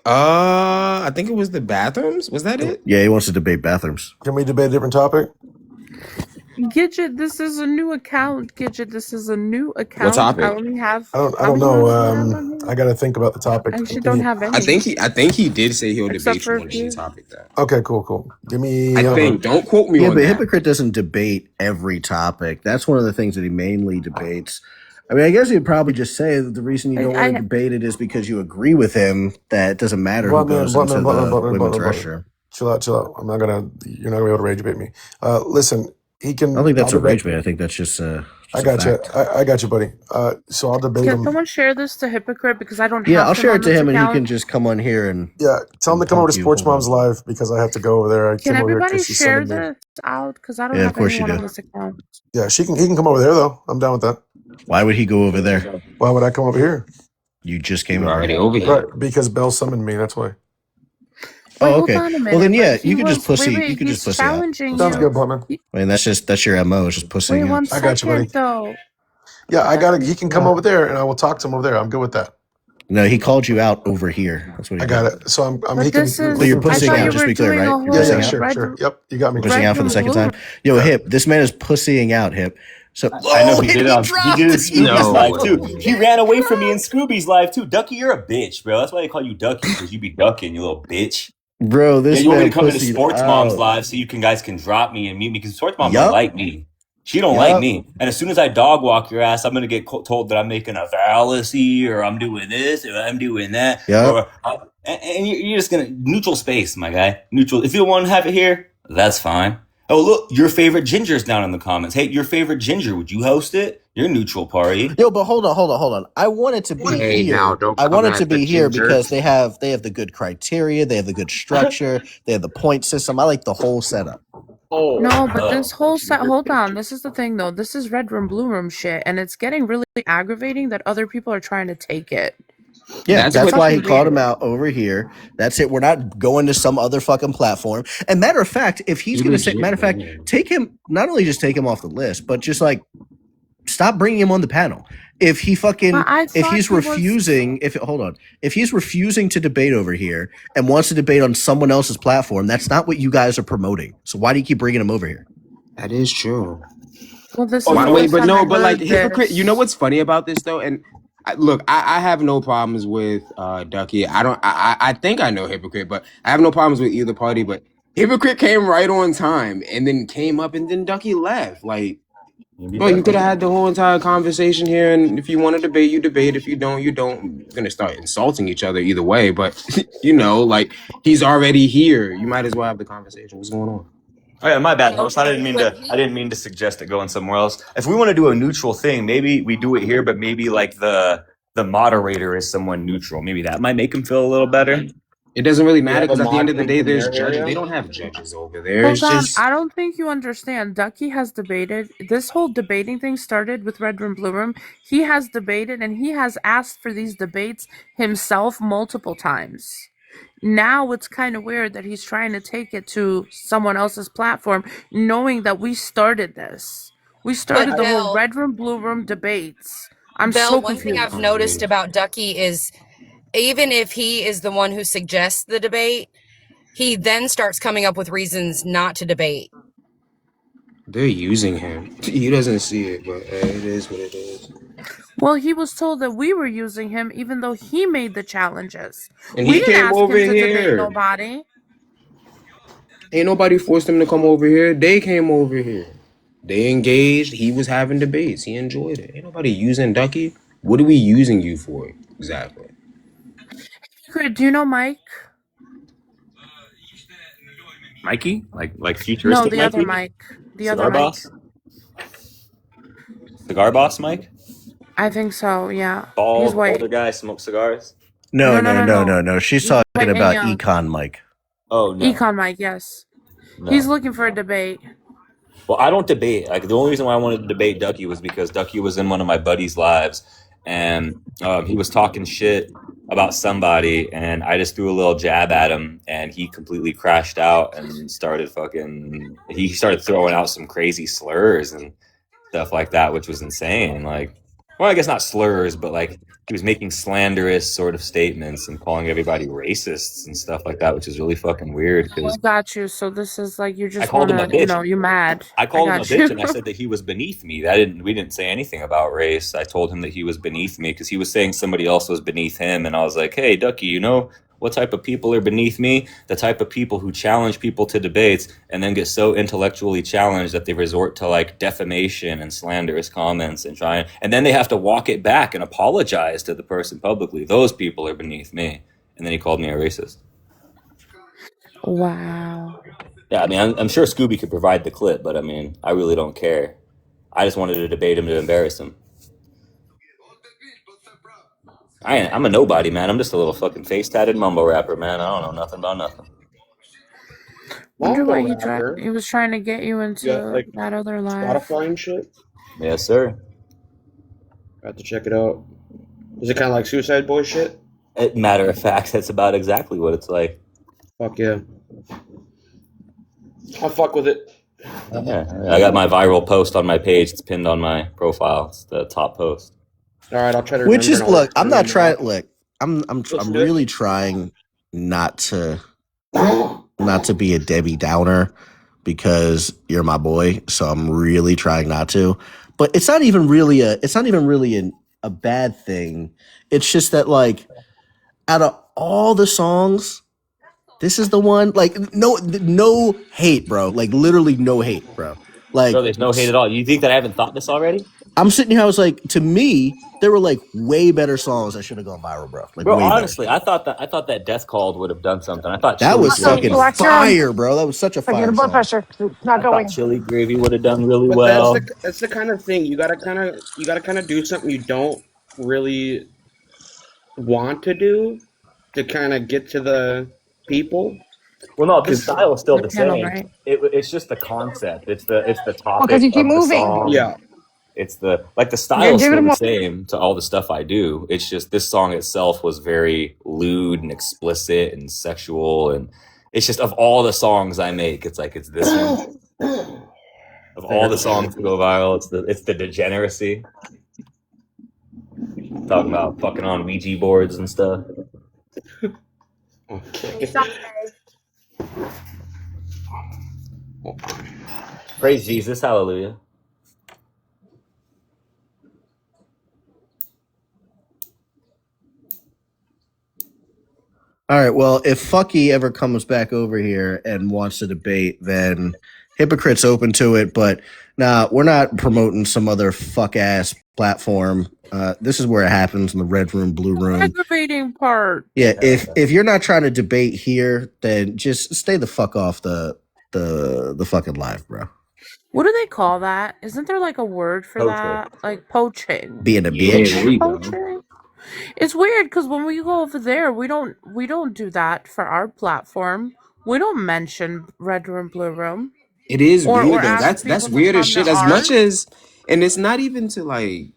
I think it was the bathrooms. Was that it? Yeah, he wants to debate bathrooms. Can we debate a different topic? Gidget, this is a new account. Gidget, this is a new What account. I topic? only have I how don't many know. rooms do I have on here? I got to think about the topic. I actually Give don't me. have I any. think he did say he'll Except debate for you a on any few. topic that. Okay, cool. Give me. I think. Don't quote me Yeah, on but that. Hypocrite doesn't debate every topic. That's one of the things that he mainly debates. I mean, I guess he'd probably just say that the reason you don't want to debate it is because you agree with him that it doesn't matter who goes into the women's restroom. Chill out. I'm not gonna. You're not gonna be able to rage debate me. Listen, he can. I don't think that's a debate- rage bait. I think that's just I got you. I got you, buddy. So I'll debate Can him. someone share this to Hypocrite because I don't. Yeah, have I'll share it to him, and he account. can just come on here and tell him to come over to you. Sports Moms Live because I have to go over there. I Can came over here everybody 'cause she's share sending me- this out? Because I don't Yeah, of have course you anyone on do. this account. Yeah, he can come over there though. I'm down with that. Why would he go over there? Why would I come over here? You just came You're over already here. over here. Right, because Bell summoned me. That's why. Wait, Oh, okay. hold on a minute. Well, then, yeah, but you can just was- pussy. Wait, You can he's just pussy out. challenging Sounds you. good, Bluntman. I mean, that's your MO. Is just Wait pussying one out. I got you, buddy. second, though. Yeah, I got it. He can come over there, and I will talk to him over there. I'm good with that. No, he called you out over here. That's what he I did. got it. So I'm. But He can. this is. So you're I pussing thought out, you just were be clear, doing right? a You're whole pussing out? Sure. Yep, you got me. Pussing out for the second time. Yo, Hip, this man is pussying out, Hip. So I know he did it on Scooby's No live way. too. He ran away from me in Scooby's live too. Ducky, you're a bitch, bro. That's why they call you Ducky, because you be ducking, you little bitch. Bro, this you want me man to come into pussied Sports Mom's out. live so you guys can drop me and mute me, because Sports Mom Yup. don't like me. She don't Yup. like me. And as soon as I dog walk your ass, I'm gonna get told that I'm making a fallacy, or I'm doing this, or I'm doing that. Yup. And you're just gonna neutral space, my guy. Neutral. If you don't want to have it here, that's fine. Oh, look, your favorite ginger's down in the comments. Hey, your favorite ginger, would you host it? You're neutral party. Yo, but hold on. I want it to be Hey, here. now, don't I want come it to at the be here ginger. because they have the good criteria, they have the good structure, they have the point system. I like the whole setup. Oh, No, but this whole set. Hold on. This is the thing, though. This is red room, blue room shit, and it's getting really aggravating that other people are trying to take it. Yeah, That's that's what. why he Fucking called him weird. out over here. That's it. We're not going to some other fucking platform. And matter of fact, if he's He going to say, legit. matter of fact, take him, not only just take him off the list, but just like stop bringing him on the panel. If he fucking, But I if thought he's he was. refusing, hold on, if he's refusing to debate over here and wants to debate on someone else's platform, that's not what you guys are promoting. So why do you keep bringing him over here? That is true. Well, this Oh, is you Why, the know what? wait, first but time I no, but like heard hypocrite. You know this. what's funny about this though? And look, I have no problems with Ducky. I don't. I think I know hypocrite, but I have no problems with either party. But hypocrite came right on time and then came up, and then Ducky left. Like, Maybe bro, you Ducky. could have had the whole entire conversation here, and if you want to debate, you debate. If you don't, you don't. You're gonna start insulting each other either way. But you know, like he's already here. You might as well have the conversation. What's going on? Oh yeah, my bad, Well, host. I didn't mean when to. I he didn't mean to suggest it going somewhere else. If we want to do a neutral thing, maybe we do it here, but maybe like the moderator is someone neutral. Maybe that might make him feel a little better. It doesn't really You matter have a because at the end of the mod day, in there's their judges. They area. don't have judges over there. Hold It's on, just I don't think you understand. Ducky has debated. This whole debating thing started with Red Room, Blue Room. He has debated and he has asked for these debates himself multiple times. Now it's kind of weird that he's trying to take it to someone else's platform, knowing that we started this. We started but the whole Bell, Red Room, Blue Room debates. I'm Bell, so one thing I've confused. noticed about Ducky is even if he is the one who suggests the debate, he then starts coming up with reasons not to debate. they're using him. He doesn't see it, but it is what it is. Well, he was told that we were using him even though he made the challenges. And We he didn't came ask over him to debate here. nobody. Ain't nobody forced him to come over here. They came over here. They engaged. He was having debates. He enjoyed it. Ain't nobody using Ducky. What are we using you for exactly? Do you know Mike? Mikey, like No, futuristic the other Mikey, Mike. The other cigar Mike. boss, cigar boss Mike, I think so, yeah. He's bald older white. guy, smokes cigars. No, No, no, no, no, no, no. no, no. She's He's talking white and about young. Econ Mike. Oh no, Econ Mike, yes. He's no. looking for a debate. Well, I don't debate. Like the only reason why I wanted to debate Ducky was because Ducky was in one of my buddies' lives, and he was talking shit about somebody, and I just threw a little jab at him, and he completely crashed out and started fucking. He started throwing out some crazy slurs and stuff like that, which was insane. Like, well, I guess not slurs, but like he was making slanderous sort of statements and calling everybody racists and stuff like that, which is really fucking weird I because got you. So this is like you I just called him a wanna, bitch. you mad. I I called him a got bitch, you. and I said that he was beneath me. We didn't say anything about race. I told him that he was beneath me because he was saying somebody else was beneath him, and I was like, "Hey, Ducky, you know what type of people are beneath me? The type of people who challenge people to debates and then get so intellectually challenged that they resort to like defamation and slanderous comments and then they have to walk it back and apologize to the person publicly. Those people are beneath me." And then he called me a racist. Wow. Yeah, I mean, I'm sure Scooby could provide the clip, but I mean, I really don't care. I just wanted to debate him to embarrass him. I'm a nobody, man. I'm just a little fucking face tatted mumble rapper, man. I don't know nothing about nothing. Wonder Mumble why rapper. he was trying to get you You got into like that other live. Spotify and shit. Yes, sir. I have to check it out. Is it kind of like Suicide Boy shit? Matter of fact, that's about exactly what it's like. Fuck yeah. I'll fuck with it. Yeah, I got my viral post on my page. It's pinned on my profile. It's the top post. All right, I'll try to Which remember. is And I'll look, I'm not remember trying. that. Look, I'm Listen to it. really trying not to be a Debbie Downer because you're my boy. So I'm really trying not to. But it's not even really a bad thing. It's just that like out of all the songs, this is the one. Like no hate, bro. Like literally no hate, bro. Like Bro, there's no hate at all. You think that I haven't thought this already? I'm sitting here. I was like, to me, there were like way better songs that should have gone viral, bro. Like Bro, way better. honestly, I thought that Death Called would have done something. I thought That Chili was Gravy. fucking fire, bro. That was such a fire song. I thought Chili Gravy would have done really But well. that's the kind of thing you gotta kind of do something you don't really want to do to kind of get to the people. Well, no, the Because style is still The the panel, same. right? It's just the concept. It's the topic of the song. yeah, It's the style You're is giving still him the a same to all the stuff I do. It's just this song itself was very lewd and explicit and sexual, and it's just of all the songs I make, it's like it's this one. Of all the songs to go viral, it's the degeneracy. Talking about fucking on Ouija boards and stuff. okay. Praise Jesus, hallelujah. All right. Well, if Fucky ever comes back over here and wants to debate, then Hypocrite's open to it. But nah, we're not promoting some other fuck ass platform. This is where it happens in the red room, blue room. Aggravating part. Yeah. If you're not trying to debate here, then just stay the fuck off the fucking live, bro. What do they call that? Isn't there like a word for Poacher. that? Like poaching. Being a Yeah, bitch. there you go. Poaching. It's weird because when we go over there, we don't do that for our platform. We don't mention red room, blue room, It is or weird though. ask That's people to weird as come to shit. As much ours. as, and it's not even to like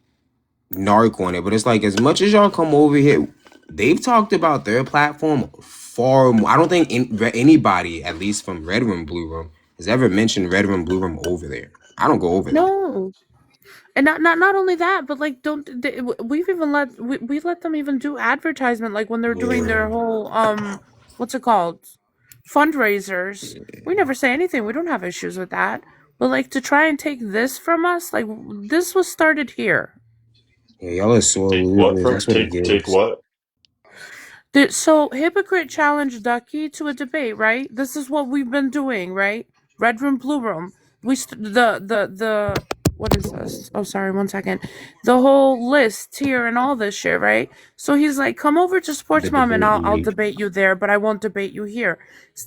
narc on it, but it's like as much as y'all come over here, they've talked about their platform far more. I don't think anybody, at least from Red Room, Blue Room, has ever mentioned Red Room, Blue Room over there. I don't go over there. No, and not only that, but like we've even we let them even do advertisement like when they're doing their whole what's it called, fundraisers. We never say anything. We don't have issues with that. But like to try and take this from us, like this was started here. Yeah, y'all are sore Take what losers. from That's what it take gives. what? So Hypocrite challenged Ducky to a debate, right? This is what we've been doing, right? Red room, blue room. The what is this? Oh, sorry, 1 second. The whole list here and all this shit, right? So he's like, come over to Sports The Mom and debate I'll league. debate you there, but I won't debate you here.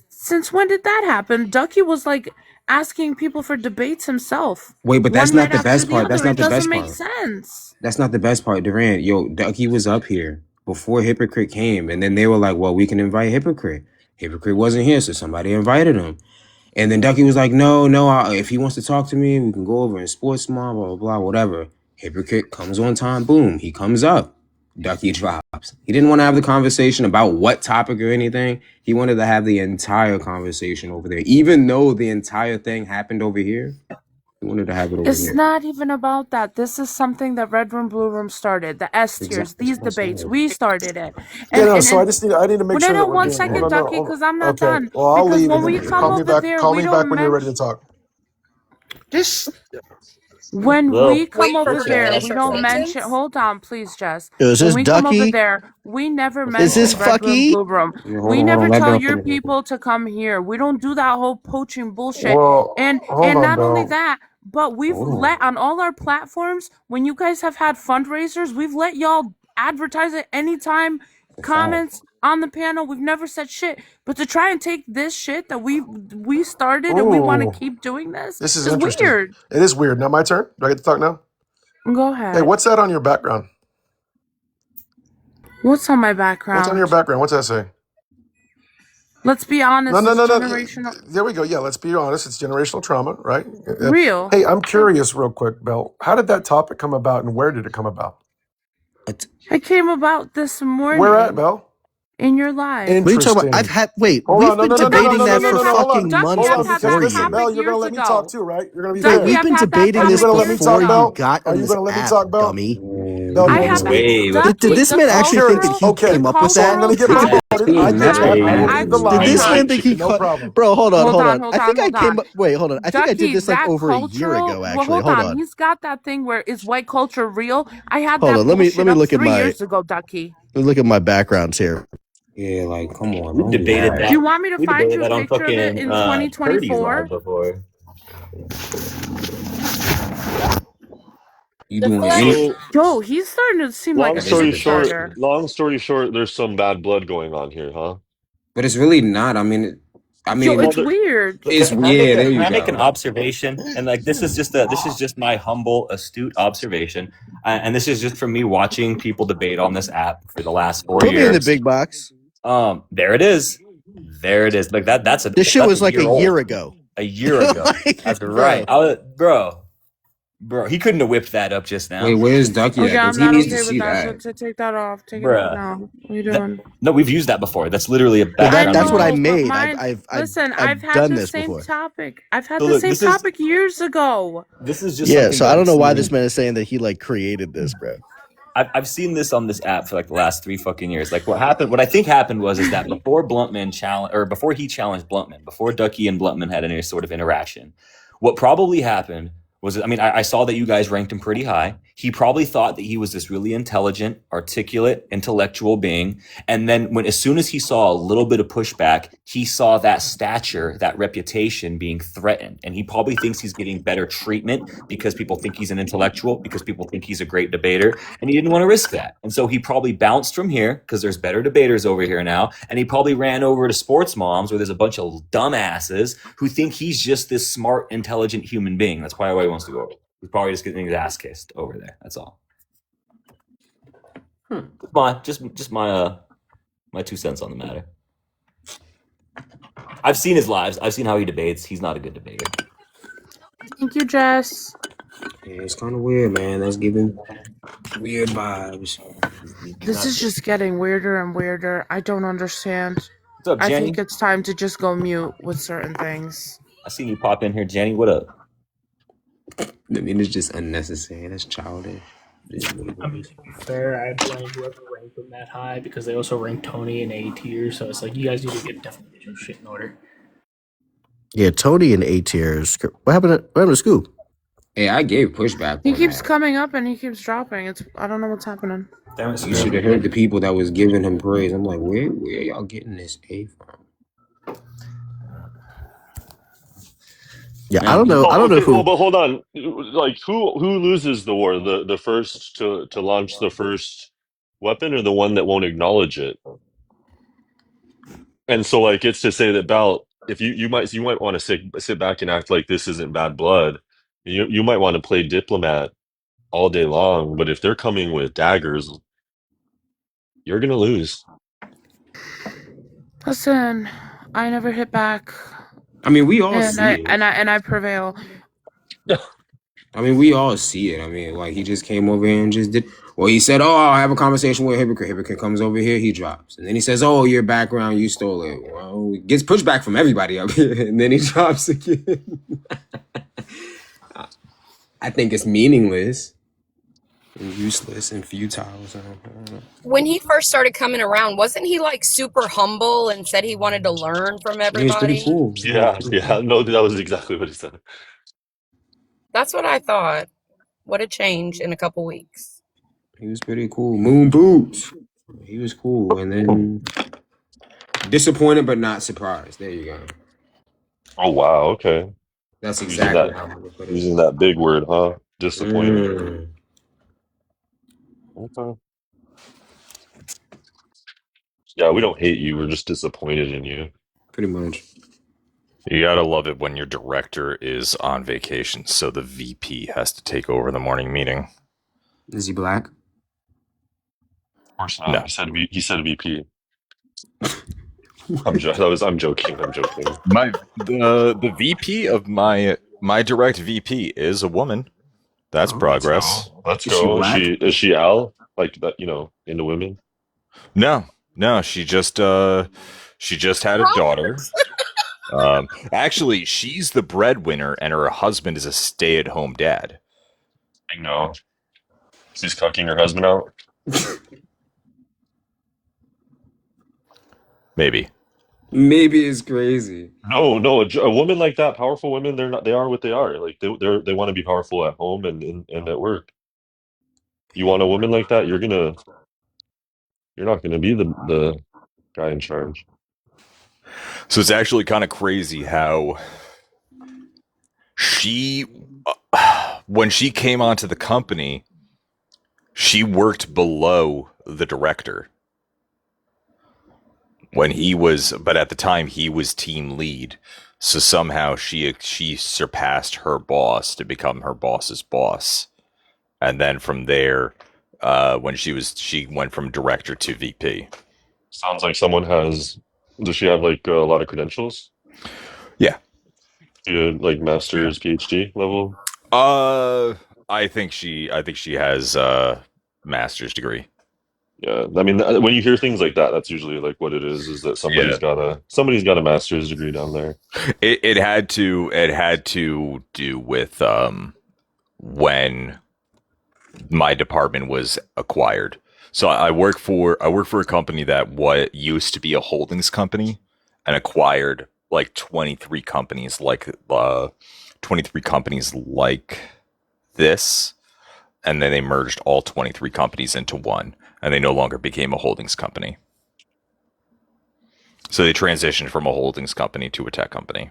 Since when did that happen? Ducky was like asking people for debates himself, Wait, but that's one not right the after best the part. That's other. not It the doesn't best make part. sense. That's not the best part, Durant. Yo, Ducky was up here before Hypocrite came, and then they were like, "Well, we can invite Hypocrite." Hypocrite wasn't here, so somebody invited him. And then Ducky was like, no, if he wants to talk to me, we can go over in Sports Mom, blah, blah, blah, whatever. Hypocrite comes on time, boom, he comes up. Ducky drops. He didn't want to have the conversation about what topic or anything. He wanted to have the entire conversation over there. Even though the entire thing happened over here, he wanted to have it over It's here. not even about that. This is something that Red Room, Blue Room started. The S tiers, Exactly. these That's what I debates, said. we started it. Yeah, And no. and So and I need to make well, no, sure no, that we're one getting. Hold second, on, no. Ducky, Hold because I'm on. not Okay. done. Well, I'll Because leave, when and we then come call me over back. there, Call we me back don't when you're ready to mention. talk. Just When we Well, come Wait for over her to there, finish we her don't mention. sentence. Hold on, please, Jess. Is When this we come over Ducky? there, we never Is this mention Red Room, Fucky? Blue Room. Yeah, We hold never on. Let tell Bell your finish. people to come here. We don't do that whole poaching bullshit. Well, And hold and on, not only Bell. that, but we've Hold on. let on all our platforms when you guys have had fundraisers, we've let y'all advertise it anytime. The fact. Comments on the panel, we've never said shit. But to try and take this shit that we started and we want to Ooh, keep doing this this is is interesting. weird. It is weird. Now my turn. Do I get to talk now? Go Hey, ahead. what's that on your background? What's on my What's on your background? background? What's that say? Let's be No, honest, no, it's no, no. generational. There we go. Yeah, let's be honest. It's generational trauma, right? Real. Hey, I'm curious, real quick, Bill. How did that topic come about, and where did it come about? It came about this Where at, morning Bill? in your live. What are you talking about? Interesting. Wait, Hold on. we've No, been no, no, no, no, Ducky, debating no, no, that no, for no, no. Hold on. fucking Ducky, months Hold I've on, had because that before listen, you. Bell, topic you're gonna years let me talk ago. too, right? You're gonna be Wait, Ducky, fair. we've I've been had that debating Are you this topic gonna let me years before talk, you ago. Bell? got Are on you this gonna let me app, talk, Bell? dummy. Bell, you I want me to have speak? Did, Okay. did Ducky, this the man I'm actually think that curious. cultural, he the Okay. came up with So I'm that? cultural gonna get Did, topic promoted. I we Team, get that's had. that. I will I leave the did live. this Ducky, man think he No caught? problem. Bro, hold on, hold hold on, on. hold I on, think I hold came on. up. Wait, hold on. I think I did Ducky, this like that over a year cultural. ago, Well, actually. hold Hold on. on. He's got that thing where is white culture real? I had Hold that on. Let bullshit me up look at 3 years ago, Ducky. my backgrounds here. yeah, like, come on, we don't do debated that. Do you that. want me to We find debated you a that on picture of it fucking in Purdy's live 2024? before. You The doing flag. any? So Yo, he's starting to seem like long a That is story shit short, disgusting. starter. there's some bad blood going on here, huh? But it's really not. I Yo, mean, Well, it's weird. it's Can I make yeah. There can you I make an go. observation? And like this is just my humble, astute observation, and this is just from me watching people debate on this app for the last four Put me in the years. big box. There it is, there it is. Like This shit that's a was like a year year old. ago. A year ago. Like, That's right. bro. Bro. Bro, he couldn't have whipped that up just now. Wait, where's Ducky at? Okay, Because I'm he not needs to okay with see that. that. So take that off. Take it off Bruh. now. What are you doing? No, we've used that before. That's literally a Yeah, I background that's what I know, music. but made. mine. Listen, I've I've had done the this same before. topic. I've had So the look, same topic years ago. this is just Yeah, something so that I I've don't know why this seen. man is saying that he like created this, bro. I've seen this on this app for like the last 3 fucking years. Like what happened, what I think happened was is that before Bluntman challenge or before he challenged Bluntman, before Ducky and Bluntman had any sort of interaction, what probably happened was, I mean, I saw that you guys ranked him pretty high. He probably thought that he was this really intelligent, articulate, intellectual being. And then as soon as he saw a little bit of pushback, he saw that stature, that reputation being threatened. And he probably thinks he's getting better treatment because people think he's an intellectual, because people think he's a great debater. And he didn't want to risk that. And so he probably bounced from here because there's better debaters over here now. And he probably ran over to Sports Moms where there's a bunch of dumbasses who think he's just this smart, intelligent human being. That's probably why he wants to go over. He's probably just getting his ass kissed over there. That's all. Just my 2 cents on the matter. I've seen his lives. I've seen how he debates. He's not a good debater. Thank you, Jess. Yeah, it's kind of weird, man. That's giving weird vibes. This is just getting weirder and weirder. I don't understand. What's up, I Jenny? think it's time to just go mute with certain things. I seen you pop in here, Jenny. What up? I mean, it's just unnecessary. That's childish. I mean, to be fair, I blame whoever ranked them that high because they also ranked Tony in A tier. So it's like you guys need to definitely get your shit in order. Yeah, Tony in A tiers. What happened to Scoop? Hey, I gave pushback. He on keeps that. coming up and he keeps dropping. I don't know what's happening. Damn it, You should have heard the people that was giving him praise. I'm like, where y'all getting this A from? Yeah, I don't know. I don't know who. Well, but hold on. Like, who loses the war? The first to launch the first weapon, or the one that won't acknowledge it? And so, like, it's to say that Bal, if you might want to sit back and act like this isn't bad blood. You might want to play diplomat all day long, but if they're coming with daggers, you're gonna lose. Listen, I never hit back. I mean, we all and see I it. and I prevail. I mean, we all see it. I mean, like, he just came over here and just did. Well, he said, "Oh, I'll have a conversation with Hypocrite." Hypocrite comes over here, he drops, and then he says, "Oh, your background, you stole it." Well, he gets pushback from everybody up here, and then he drops again. I think it's meaningless and useless and futile. So, I don't know. When he first started coming around, wasn't he like super humble and said he wanted to learn from He was pretty everybody? cool. Yeah. No, that was exactly what he said. That's what I thought. What a change in a couple weeks. He was pretty cool. Moon boots. He was cool, and then disappointed but not surprised. There you go. Oh wow. Okay. That's Using exactly that how I'm gonna put it. using that big word, huh? Disappointed. Okay. Yeah, we don't hate you. We're just disappointed in you. Pretty much. You gotta love it when your director is on vacation, so the VP has to take over the morning meeting. Is he black? Of course not. No. He said VP. I'm joking. The VP of my direct VP is a woman. That's progress. Let's Is she go. black? Is she Al? Like that, into women? No, she just had a daughter. Actually, she's the breadwinner, and her husband is a stay-at-home dad. I know. She's cucking her husband out. Maybe. Maybe it's crazy. No. A woman like that, powerful women, they're not. They are what they are. Like they want to be powerful at home and at work. You want a woman like that, you're not gonna be the guy in charge. So it's actually kind of crazy how she, when she came onto the company, she worked below the director. But at the time he was team lead. So somehow she surpassed her boss to become her boss's boss. And then from there, she went from director to VP. Sounds like someone has. Does she have like a lot of credentials? Yeah. Like master's, PhD level. I think she has a master's degree. Yeah, I mean, when you hear things like that, that's usually like what it is that Yeah. somebody's got a master's degree down there. It had to do with when my department was acquired. So I work for a company that what used to be a holdings company and acquired like 23 companies like 23 companies like this, and then they merged all 23 companies into one, and they no longer became a holdings company. So they transitioned from a holdings company to a tech company.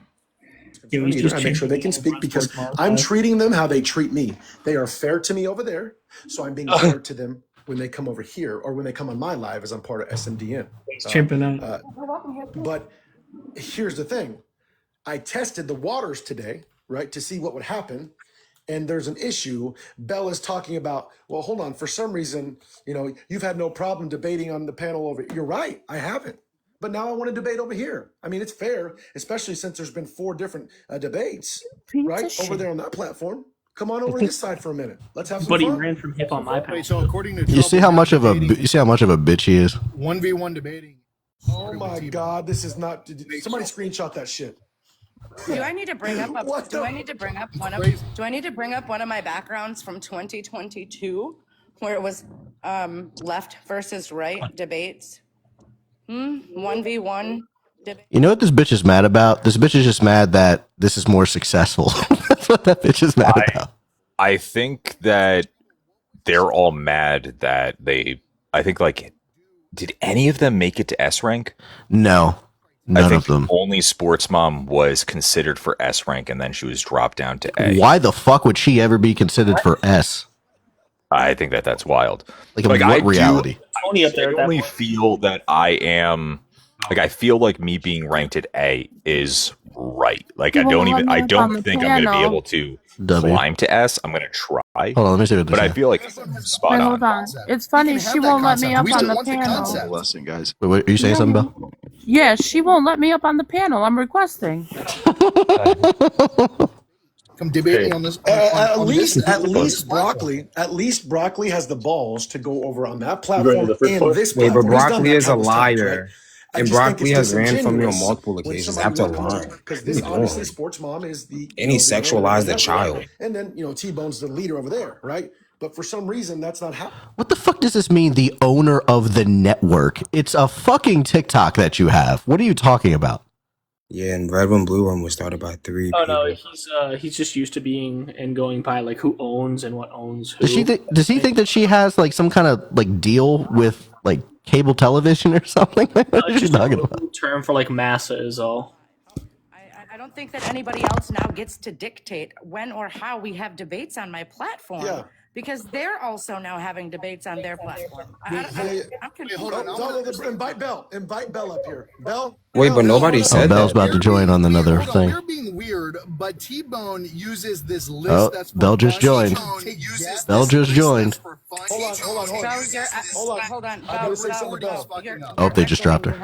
I make sure they can speak because I'm treating them how they treat me. They are fair to me over there, so I'm being fair to them when they come over here or when they come on my live as I'm part of SMDN. But here's the thing. I tested the waters today, right, to see what would happen. And there's an issue. Bell is talking about, well, hold on. For some reason, you've had no problem debating on the panel over. You're right. I haven't. But now I want to debate over here. I mean, it's fair, especially since there's been 4 different debates, right, over there on that platform. Come on over this side for a minute. Let's have some But he fun. ran from hip on my panel. So according to you see how much of a bitch he is. 1v1 debating. Oh my God, this is not. Somebody screenshot that shit. Do I need to bring up do I need to bring up one of my backgrounds from 2022 where it was left versus right debates? 1v1 debate. You know what this bitch is mad about? This bitch is just mad that this is more successful. That's what that bitch is mad about. I think that they're all mad that I think like, did any of them make it to S rank? No. None of them. Only Sports Mom was considered for S rank, and then she was dropped down to A. Why the fuck would she ever be considered for S? I think that's wild. Like what reality? I only feel that I am I feel like me being ranked at A is right. Like I don't think I'm gonna be able to climb to S. I'm gonna try. Hold on, let me see what this But is. I feel like spot Hold on. It's funny, she won't let me up on the panel. Lesson, guys. Wait, are you saying something, Bell? Yeah, she won't let me up on the panel. I'm requesting. Come debating on this. At least Broccoli has the balls to go over on that platform and this Wait, platform. but Broccoli is a liar. And Broccoli has ran from me on multiple occasions after lying. Because this honestly, Sports Mom is the and he sexualized the child. And then T-Bone's the leader over there, right? But for some reason, that's not happening. What the fuck does this mean? The owner of the network? It's a fucking TikTok that you have. What are you talking about? Yeah, and Red Room Blue Room was started by 3 people. No, he's just used to being and going by like who owns and what owns who. Does he think that she has like some kind of like deal with like cable television or something? What is she talking about? Term for like massa is all. I don't think that anybody else now gets to dictate when or how we have debates on my platform. Yeah. Because they're also now having debates on their platform. I'm confused. Hold on. Invite Bell up here. Bell? Wait, but nobody said Bell's about to join on another thing. You're being weird, but T-Bone uses this list that's for Bell just joined. Bell just joined. Hold on. I'm going to say something to Bell. Oh, they just dropped her. You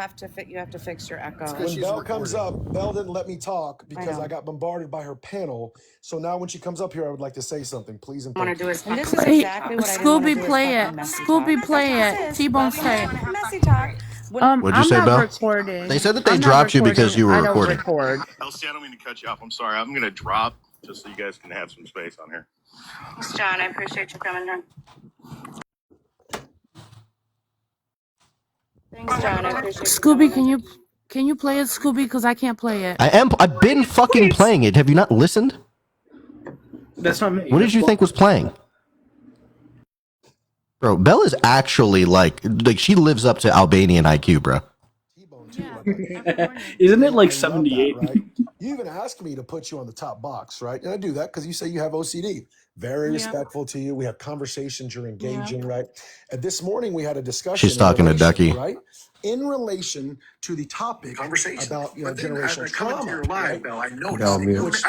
have to fix your echo. When Bell comes up, Bell didn't let me talk because I got bombarded by her panel. So now when she comes up here, I would like to say something. Please and thank you. And this is exactly what Scooby, play it. Scooby, play it. T-Bone say. Messy talk. What'd you say, I'm not Bell? recording. They said that they dropped you because you were recording. Elsie, I don't mean to cut you off. I'm sorry. I'm going to drop just so you guys can have some space on here. Thanks, John. I appreciate you coming on. Thanks, John. I appreciate Scooby, can you play it, Scooby? Because I can't play it. I've been fucking playing it. Have you not listened? That's not me. What did you think was playing? Bro, Belle is actually like she lives up to Albanian IQ, bro. Isn't it like 78? Right? You even asked me to put you on the top box, right? And I do that because you say you have OCD. Very respectful to you. We have conversations. You're engaging, right? And this morning we had a discussion. She's talking to Ducky, right? In relation to the topic about generational trauma. Right? I noticed.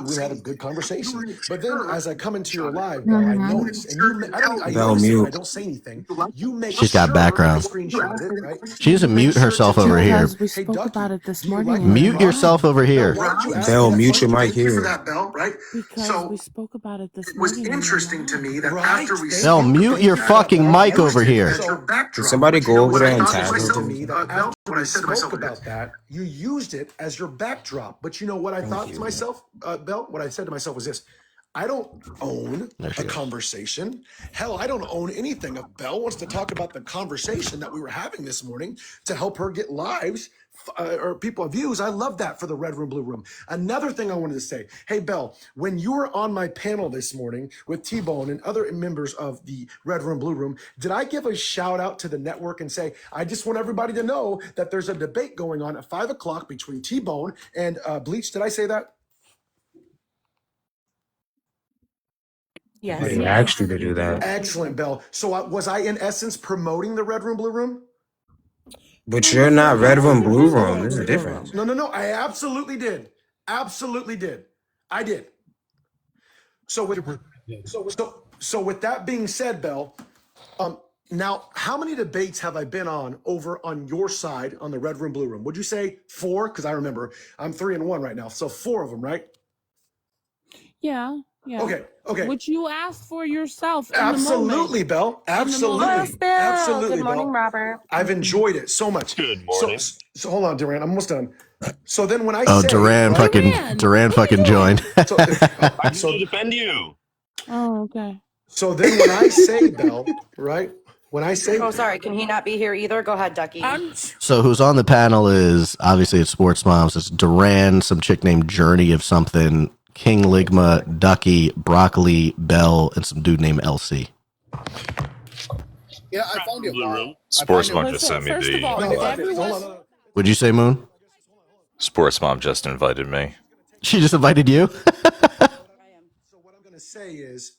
We had a good conversation. But then as I come into your live, Bell, I notice, and I don't say anything. You make She's got background. Screenshot it, right? She needs to mute herself over here. We spoke about it this morning. Mute yourself over here. Bell, mute your mic here. Because we spoke about it this It was morning. interesting to me that after we Bell, mute your fucking mic over here. Can somebody go over there and tag to him? me that after when I spoke about that, you used it as your backdrop. But you know what I thought to myself, Bell? What I said to myself was this: I don't own a conversation. Hell, I don't own anything. If Bell wants to talk about the conversation that we were having this morning to help her get lives or people views, I love that for the Red Room, Blue Room. Another thing I wanted to say, hey, Bell, when you were on my panel this morning with T-Bone and other members of the Red Room, Blue Room, did I give a shout out to the network and say, I just want everybody to know that there's a debate going on at 5 o'clock between T-Bone and Bleach? Did I say that? Yes. They asked you to do that. Excellent, Bell. So was I in essence promoting the Red Room, Blue Room? But you're not Red Room, Blue Room. There's a difference. No. I absolutely did. Absolutely did. I did. So with that being said, Bell, now how many debates have I been on over on your side on the Red Room, Blue Room? Would you say 4? Because I remember I'm 3-1 right now. So 4 of them, right? Yeah. Okay. Which you asked for yourself. Absolutely, Bell. Absolutely. Absolutely, Good morning, Bell. Robert. I've enjoyed it so much. Good morning. So hold on, Duran. I'm almost done. So then when I Oh, say Duran fucking joined. I'm here to defend you. Oh, okay. So then when I say, Bell, right? When I say, Oh, sorry. Can he not be here either? Go ahead, Ducky. So who's on the panel is obviously it's Sports Moms. It's Duran, some chick named Journey of something, King Ligma, Ducky, Broccoli, Bell, and some dude named LC. Yeah, I find it wild. Sports Mom just sent me the. Would you say, Moon? Sports Mom just invited me. She just invited you? So what I'm going to say is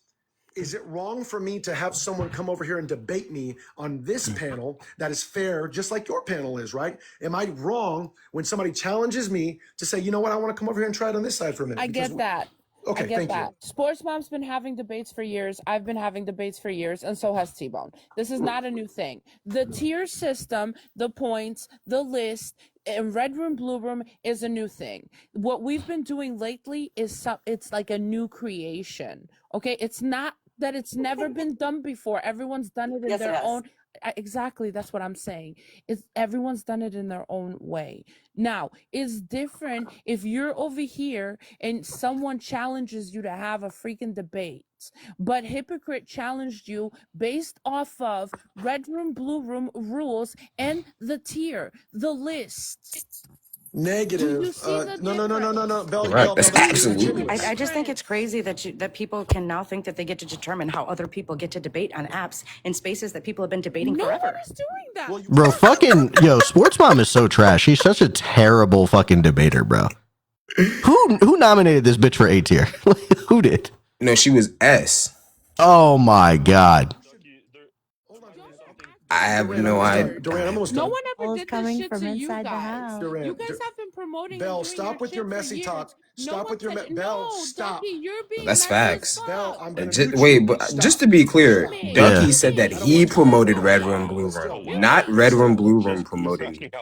it wrong for me to have someone come over here and debate me on this panel that is fair, just like your panel is, right? Am I wrong when somebody challenges me to say, you know what, I want to come over here and try it on this side for a minute? I get that. Okay, I get thank that. you. Sports Mom's been having debates for years. I've been having debates for years, and so has T-Bone. This is not a new thing. The tier system, the points, the list, and Red Room, Blue Room is a new thing. What we've been doing lately is it's like a new creation. Okay, it's not that it's never been done before. Everyone's done it in their own. Exactly, that's what I'm saying. Everyone's done it in their own way. Now, it's different if you're over here and someone challenges you to have a freaking debate, but Hypocrite challenged you based off of Red Room, Blue Room rules and the tier, the list. Negative. No. Bell, Right. That's absolutely. I just think it's crazy that people can now think that they get to determine how other people get to debate on apps in spaces that people have been debating forever. Nobody's doing that. Bro, Sports Mom is so trash. She's such a terrible fucking debater, bro. Who nominated this bitch for A tier? Who did? No, she was S. Oh my god. I have no idea. Duran, I'm almost No done. one ever did coming this shit from to you inside the guys. house. Duran, You guys have been promoting. Bell, and doing stop with shit your for messy years. talk. No Stop one with your said- Bell. No, Stop. Ducky, you're being That's messy as facts. fuck. Bell, I'm gonna Just, mute wait, you. but Stop. just to be clear, Yeah. Ducky said that he promoted Red Room, Blue Room, not Red Room, Blue Room promoting it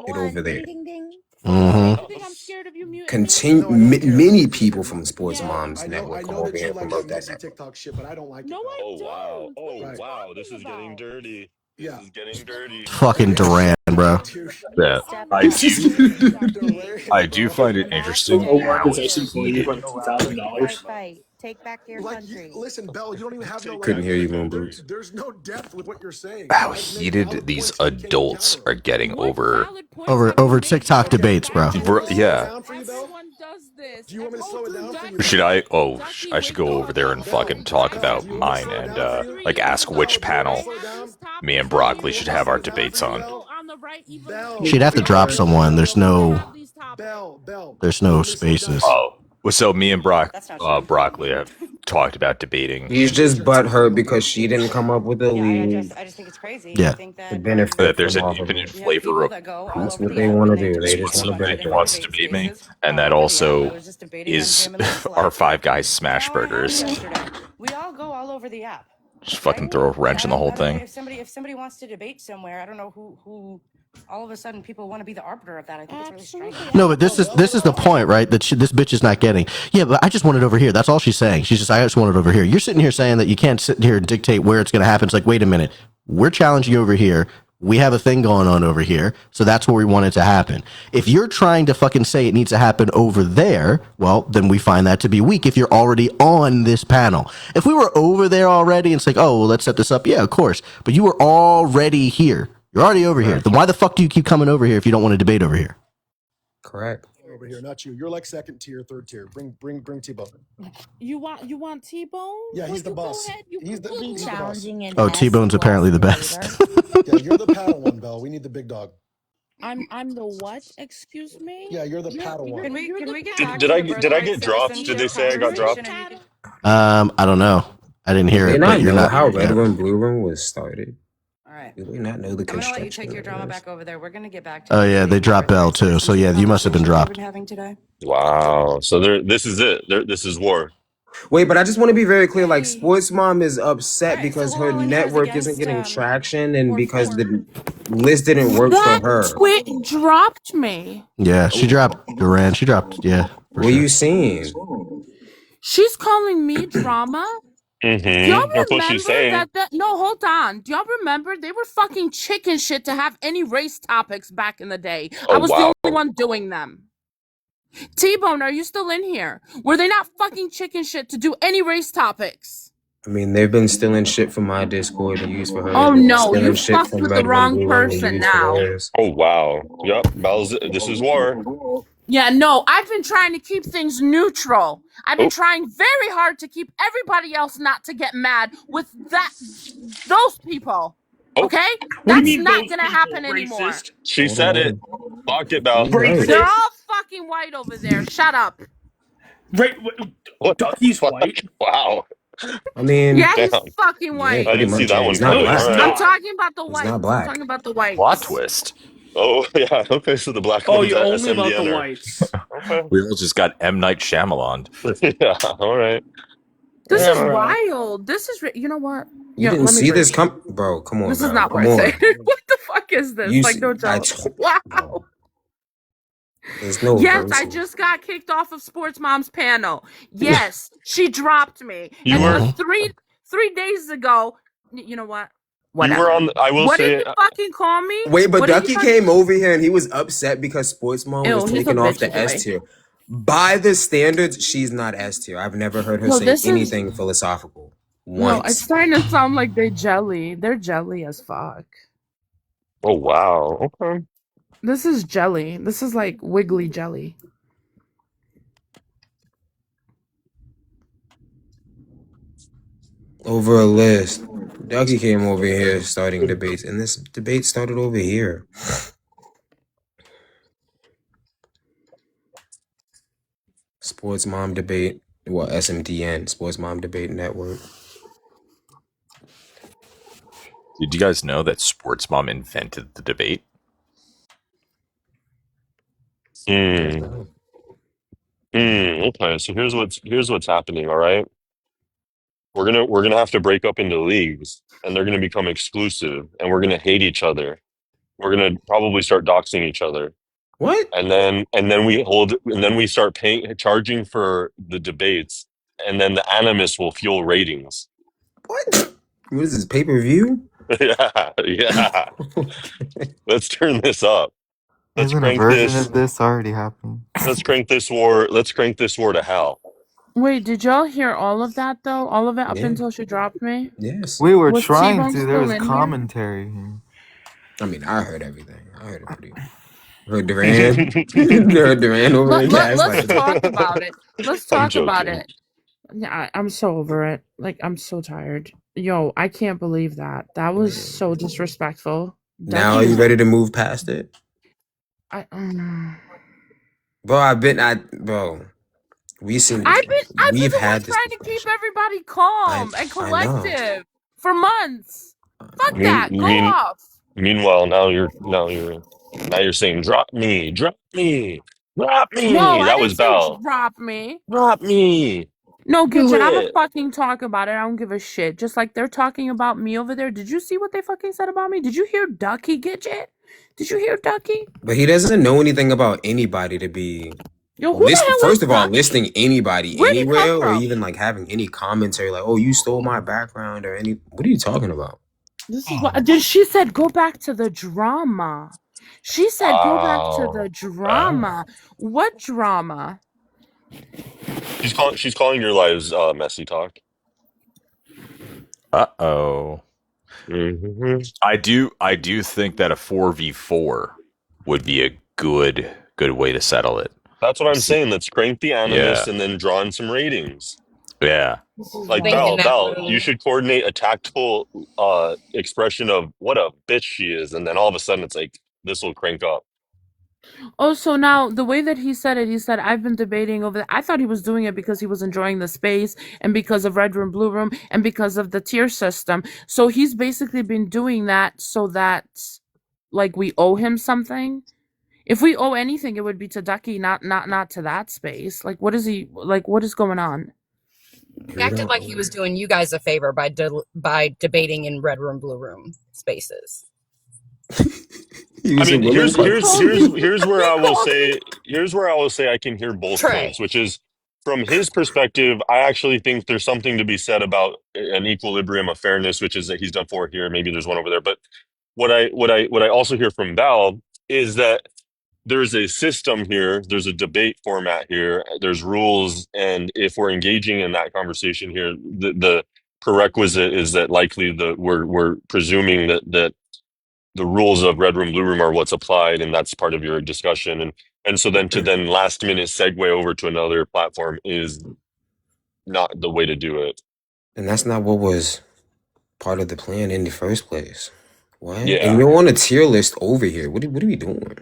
over there. Ding, ding. You think I'm scared of you muting me? Many people from Sports Yeah. Moms I Network come know over that here you and like promote some that messy network. TikTok shit, but I don't like it. No, though. I Oh don't. wow. What are you Right. Wow. This talking is getting about? dirty. This is getting dirty. Fucking Duran, bro. Dude, Yeah, I do find it interesting No one how is it's actually for you heated. from $2,000. Fight. Take back your country. listen, Bell, you don't even have no Couldn't hear you, Moon Boots. there's no depth with what you're saying. How I've made heated valid these points and you can't even adults counter are them. getting What over. valid points have you Over made? TikTok debates, bro. Yeah. Down for you, Bell? Everyone does this. Do you want me to slow it down for you? Should Bell? I? Oh, Ducky, I should wake go the over fuck there up. and fucking talk about do you want me to mine slow it and down for you? like ask which Bell, do you want me to panel slow it down? me and Broccoli should have our debates on. On the right, even Bell, She'd have to drop someone. There's no Bell. there's You no want me to slow it down? spaces. Oh, well, so me and That's not true. Broccoli have talked about debating. He's just butthurt because she didn't come up with a Yeah, I lead just think it's crazy. Yeah. I think to that benefit That there's from an off of infinite it. you have flavor people of that go all That's over what the they app want to and they do. They debate just want to people someone in who benefit. wants to different debate me, spaces and all that over the app. I also was just debating on is Jim and Lisa our last Five night. Guys smash An hour and a half burgers. yesterday. We all go all over the app. Just fucking throw a wrench in the whole I don't know thing. if somebody wants to debate somewhere. I don't know who all of a sudden people want to be the arbiter of that. I think it's really strange. No, but this is the point, right? That this bitch is not getting. Yeah, but I just want it over here. That's all she's saying. She's just, I just want it over here. You're sitting here saying that you can't sit here and dictate where it's going to happen. It's like, wait a minute. We're challenging you over here. We have a thing going on over here, so that's where we want it to happen. If you're trying to fucking say it needs to happen over there, well, then we find that to be weak if you're already on this panel. If we were over there already and it's like, oh, well, let's set this up, yeah, of course. But you were already here. You're already over here. Then why the fuck do you keep coming over here if you don't want to debate over here? Correct. Over here, not you. You're like second tier, third tier. Bring T-Bone. You want T-Bone? Yeah, he's the boss. He's the challenging Oh, T-Bone's apparently the best. Yeah, you're the paddle one, Bell. We need the big dog. I'm the what? Excuse me? Yeah, you're the paddle one. Can we get Did, back did to I the did I birthright get dropped? Did they citizenship say I got dropped? conversation? I don't know. I didn't hear Did it, they but not you're know not. how Red Yeah. Room Blue Room was started? All right. Did we not know the I'm gonna let you construction take your of drama this? back over there. We're gonna get back to Oh yeah, they dropped Bell too. So yeah, you must have been we've dropped. been having today. Wow. So this is it. This is war. Wait, but I just want to be very clear. Like, Sports Mom is upset because her network isn't getting traction and because the list didn't work for That her. tweet dropped me. Yeah, she dropped Duran. She dropped. Yeah. What are you seeing? She's calling me drama. Do y'all That's what she's remember saying. that? No, hold on. Do y'all remember they were fucking chicken shit to have any race topics back in the day? I Oh was wow. the only one doing them. T-Bone, are you still in here? Were they not fucking chicken shit to do any race topics? I mean, they've been stealing shit from my Discord to use for hers. Oh They've been no, you stealing shit fucked from with the Red Room wrong Blue Room to person use for now. theirs. Oh wow. Yep. Bell's. This is war. Yeah, no, I've been trying to keep things neutral. I've been trying very hard to keep everybody else not to get mad with those people. Okay? That's not gonna happen anymore. She said it. Lock it, Bell. They're all fucking white over there. Shut up. Right, What Ducky's white. Wow. I mean, Yeah, he's Damn. fucking white. I didn't see that He's one not coming. black. All I'm right. talking about the He's whites. not I'm black. talking about the whites. Plot twist. Oh yeah. Okay. So the black Oh, one's you're at only about the SMDN. whites. Okay. We all just got M. Night Shyamalan. Yeah. All right. This Yeah, is all right. wild. This is, you know what? You didn't see this come, bro. Come on, This bro. is not Come worth on. it. What the fuck is this? You Like, see- no I joke. Wow. Bro. There's no Yes, verse. I just got kicked off of Sports Mom's panel. Yes, she dropped me. You And were- it was three days ago. You know what? You were on. I will What say. did you fucking call me? Wait, but What did Ducky you came over here and he was upset because Sports Mom Ew, was he's a taking off bitch the anyway. S tier. By the standards, she's not S tier. I've never heard her No, say this is- anything philosophical. No, Once. it's starting to sound like they're jelly. They're jelly as fuck. Oh wow. Okay. This is jelly. This is like wiggly jelly. Over a list. Ducky came over here starting debates, and this debate started over here. Sports Mom Debate. Well, SMDN, Sports Mom Debate Network. Did you guys know that Sports Mom invented the debate? Okay. So here's what's happening. All right. We're gonna have to break up into leagues, and they're gonna become exclusive, and we're gonna hate each other. We're gonna probably start doxing each other. What? And then we start charging for the debates, and then the animus will fuel ratings. What? What is this, pay-per-view? Yeah. Let's turn this up. Let's Isn't a crank version this. of this already happening? Let's crank this war. Let's crank this war to hell. Wait, did y'all hear all of that though? All of it up Yeah. until she dropped me? Yes. We were Was trying T-Bone to. There still was in here? commentary here. I mean, I heard everything. I heard it pretty. Heard Duran. Heard Duran over in Let's Gaslight. talk about it. Let's I'm talk about joking. it. Yeah, I'm so over it. Like, I'm so tired. Yo, I can't believe that. That was so disrespectful. Now, are you ready to move past it? Bro, we've I've been the one had this. trying to keep everybody calm and I know. collective for months. Fuck that. Go off. Meanwhile, now you're saying drop me. No, That I was didn't say Bell. drop me. Drop me. No, Do Gidget, I'ma it. fucking talk about it. I don't give a shit. Just like they're talking about me over there. Did you see what they fucking said about me? Did you hear Ducky, Gidget? Did you hear Ducky? But he doesn't know anything about anybody to be Yo, who the hell is first of all, Ducky? listing anybody Where'd he come anywhere or from? even like having any commentary like, oh, you stole my background or any. What are you talking about? This is what she said. Go back to the drama. She said, "Go back to the Wow. drama." What drama? She's calling your lives messy talk. Uh-oh. Mm-hmm. I do think that a 4v4 would be a good way to settle it. That's what I'm See, saying. Let's crank the animus yeah. and then draw in some ratings. Yeah. This is Like think in Belle, that wild. Belle, you room. should coordinate a tactful expression of what a bitch she is, and then all of a sudden it's like this will crank up. Oh, so now the way that he said it, he said, "I've been debating over." I thought he was doing it because he was enjoying the space and because of Red Room, Blue Room, and because of the tier system. So he's basically been doing that so that, like, we owe him something. If we owe anything, it would be to Ducky, not to that space. Like, what is he like? What is going on? He acted like he was doing you guys a favor by debating in red room, blue room spaces. I Using mean, women punch. here's where I will say I can hear both Trey. points, which is from his perspective, I actually think there's something to be said about an equilibrium of fairness, which is that he's done 4 here. Maybe there's one over there, but what I also hear from Val is that there's a system here, there's a debate format here, there's rules, and if we're engaging in that conversation here, the prerequisite is that likely we're presuming that the rules of red room blue room are what's applied, and that's part of your discussion, and so then to then last minute segue over to another platform is not the way to do it. And that's not what was part of the plan in the first place. What? And Yeah. you're on a tier list over here. What are we doing?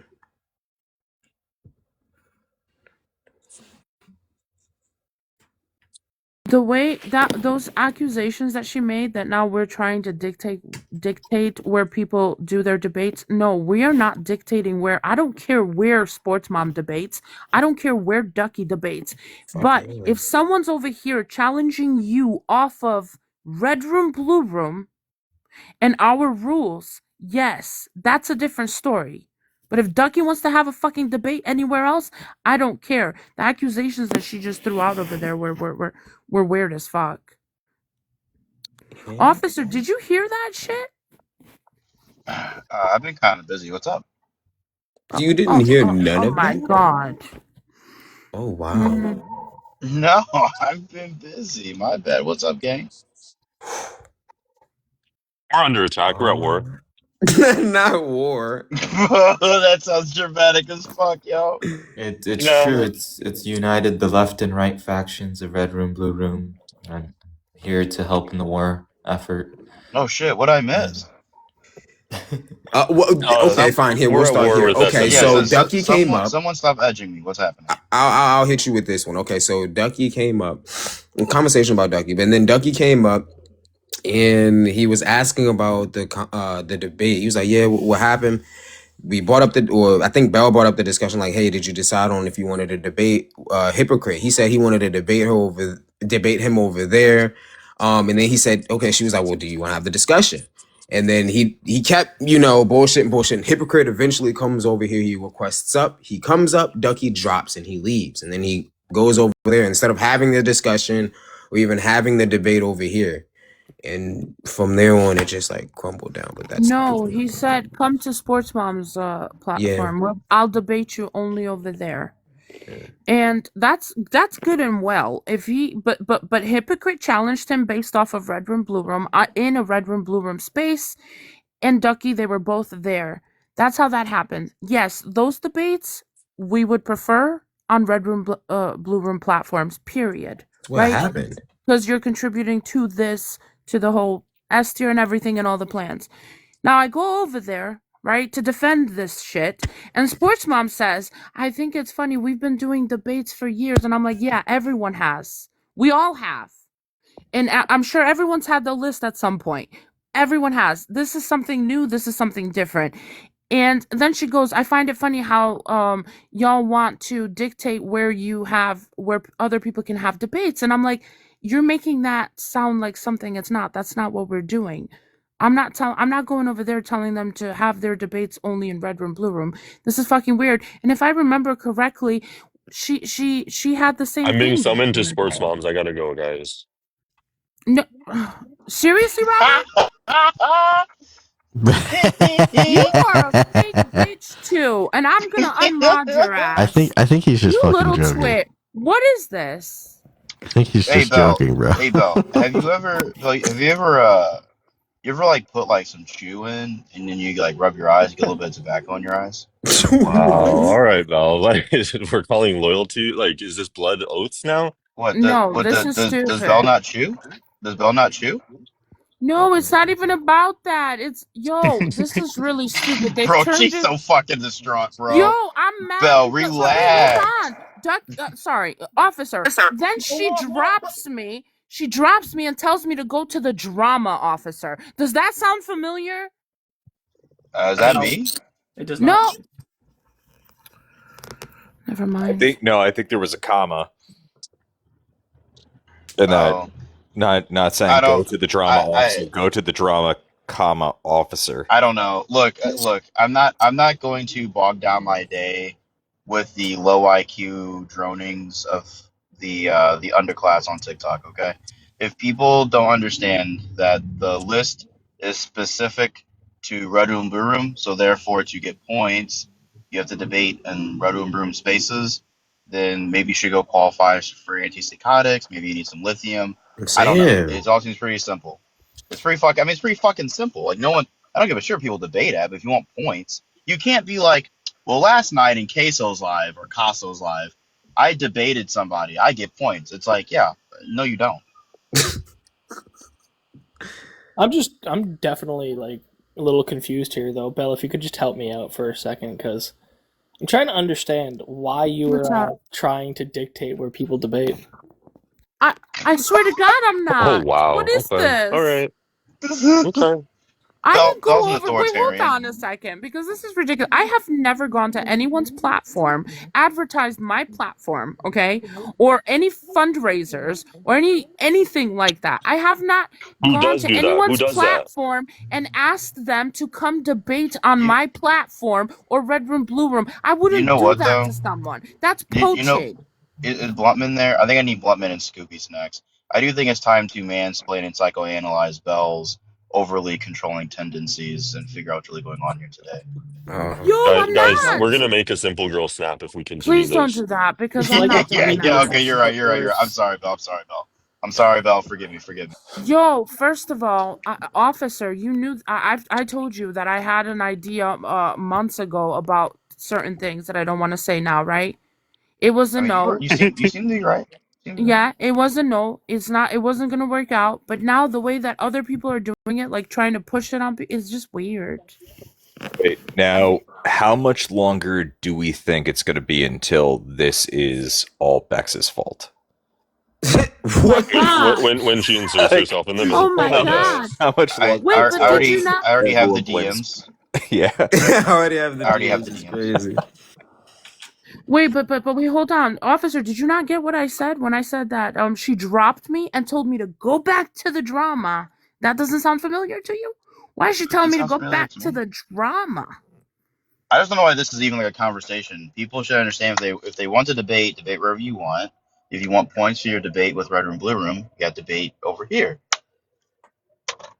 The way that those accusations that she made that now we're trying to dictate where people do their debates. No, we are not dictating where. I don't care where Sports Mom debates. I don't care where Ducky debates. But if someone's over here challenging you off of Red Room, Blue Room, and our rules, yes, that's a different story. But if Ducky wants to have a fucking debate anywhere else, I don't care. The accusations that she just threw out over there were weird as fuck. Officer, did you hear that shit? I've been kind of busy. What's up? You didn't hear none Oh of my that? god. Oh wow. No, I've been busy. My bad. What's up, gang? We're under attack. We're at war. Not war. That sounds dramatic as fuck, yo. It's Yeah. true. It's united the left and right factions of Red Room, Blue Room. I'm here to help in the war effort. Oh shit, what I miss? Okay, fine. Here, We're we'll at start war here. with Okay, Yeah, so SMU. Ducky came up. Someone stop edging me. What's happening? I'll hit you with this one. Okay, so Ducky came up. Conversation about Ducky, but then Ducky came up and he was asking about the debate. He was like, "Yeah, what happened?" We brought up or I think Bell brought up the discussion. Like, "Hey, did you decide on if you wanted to debate Hypocrite?" He said he wanted to debate him over there. And then he said, "Okay." She was like, "Well, do you want to have the discussion?" And then he kept, bullshit. Hypocrite eventually comes over here. He requests up. He comes up. Ducky drops and he leaves. And then he goes over there instead of having the discussion or even having the debate over here. And from there on, it just like crumbled down. But that's No, he said, "Come to Sports Mom's platform. I'll debate you only over there." And that's good and well. If he but Hypocrite challenged him based off of Red Room Blue Room in a Red Room Blue Room space, and Ducky, they were both there. That's how that happened. Yes, those debates we would prefer on Red Room Blue Room platforms. Period. what happened. Because you're contributing to the whole S tier and everything and all the plans. Now I go over there, right, to defend this shit, and Sports Mom says, "I think it's funny, we've been doing debates for years," and I'm like, yeah, everyone has. We all have. And I'm sure everyone's had the list at some point. Everyone has. This is something new, this is something different. And then she goes, I find it funny how y'all want to dictate where other people can have debates. And I'm like, you're making that sound like something it's not. That's not what we're doing. I'm not going over there telling them to have their debates only in red room, blue room. This is fucking weird. And if I remember correctly, she had the same I'm being thing back summoned in to the sports day. moms. I gotta go, guys. No, seriously, Robert? You are a fake bitch too, and I'm gonna unmod your ass. I think he's just You fucking little joking. twit. What is this? I think he's Hey just Bell, joking, bro. hey Bell, you ever like put like some chew in and then you like rub your eyes, get a little bit of tobacco in your eyes? Wow. What? All right, Val. Like, we're calling loyalty. Like, is this blood oaths now? No, this is Does Bell stupid. not chew? Does Bell not chew? No, it's not even about that. This is really stupid. They've Bro, turned she's it. so fucking distraught, Yo, bro. I'm mad Bell, because wait, hold relax. on. Sorry, officer. Then she drops me. She drops me and tells me to go to the drama officer. Does that sound familiar? Is that No, me? it does not. No. Never I mind. think there was a comma in that. Oh, Not I saying go don't. to the drama I officer. Go to the drama, comma officer. I don't know. Look. I'm not going to bog down my day with the low IQ dronings of the underclass on TikTok. Okay, if people don't understand that the list is specific to red room, blue room, so therefore to get points, you have to debate in red room, blue room spaces. Then maybe you should go qualify for antipsychotics. Maybe you need some lithium. I'm I don't know. saying. It all seems pretty simple. It's pretty fuck. I mean, it's pretty fucking simple. Like no one. I don't give a shit if people debate at, but if you want points, you can't be like, well, last night in Queso's live or Caso's live, I debated somebody. I get points. It's like, yeah, no, you don't. I'm definitely like a little confused here though. Belle, if you could just help me out for a second, because I'm trying to understand why you What's were up? trying to dictate where people debate. I swear to God, I'm Oh, not. What wow. is Okay. All this? right. Okay. I didn't Bell's go an over. Wait, hold authoritarian. on a second, because this is ridiculous. I have never gone to anyone's platform, advertised my platform, okay, or any fundraisers or anything like that. I have not Who gone does to do that? Who anyone's does that? platform and asked them to come debate on You my platform or red room, blue room. I you wouldn't know do what that though? to someone. That's You know poaching. is Bluntman there? I think I need Bluntman and Scooby's next. I do think it's time to mansplain and psychoanalyze Bell's overly controlling tendencies and figure out what's really going on here today. Yo, It's I'm Guys, like not. we're gonna make a simple girl snap if we continue Please don't this. do that because it's I'm like a not Yeah, doing whole yeah, that. okay, business you're right, you're right, you're right. I'm outburst. sorry, Bell. I'm sorry, Bell. I'm sorry, Bell. Forgive me, forgive me. Yo, first of all, officer, you knew I told you that I had an idea months ago about certain things that I don't want to say now, right? It was I a mean, no. you seem to be right. Seem to be right. Yeah, it was a no. It's not. It wasn't gonna work out. But now the way that other people are doing it, like trying to push it on, is just weird. Wait, now how much longer do we think it's going to be until this is all Bex's fault? Oh my What? god. When she inserts Like, herself in the Oh middle. my How about god. it? how much I, longer Wait, I, but I until did you already, not? I already have the everyone wins? DMs. Yeah. I already have the I already have DMs. the It's DMs. crazy. Wait, but wait, hold on, officer. Did you not get what I said when I said that she dropped me and told me to go back to the drama? That doesn't sound familiar to you? Why is she telling It me to sounds go familiar back to to me. the drama? I just don't know why this is even like a conversation. People should understand if they want to debate, debate wherever you want. If you want points for your debate with red room, blue room, you got to debate over here.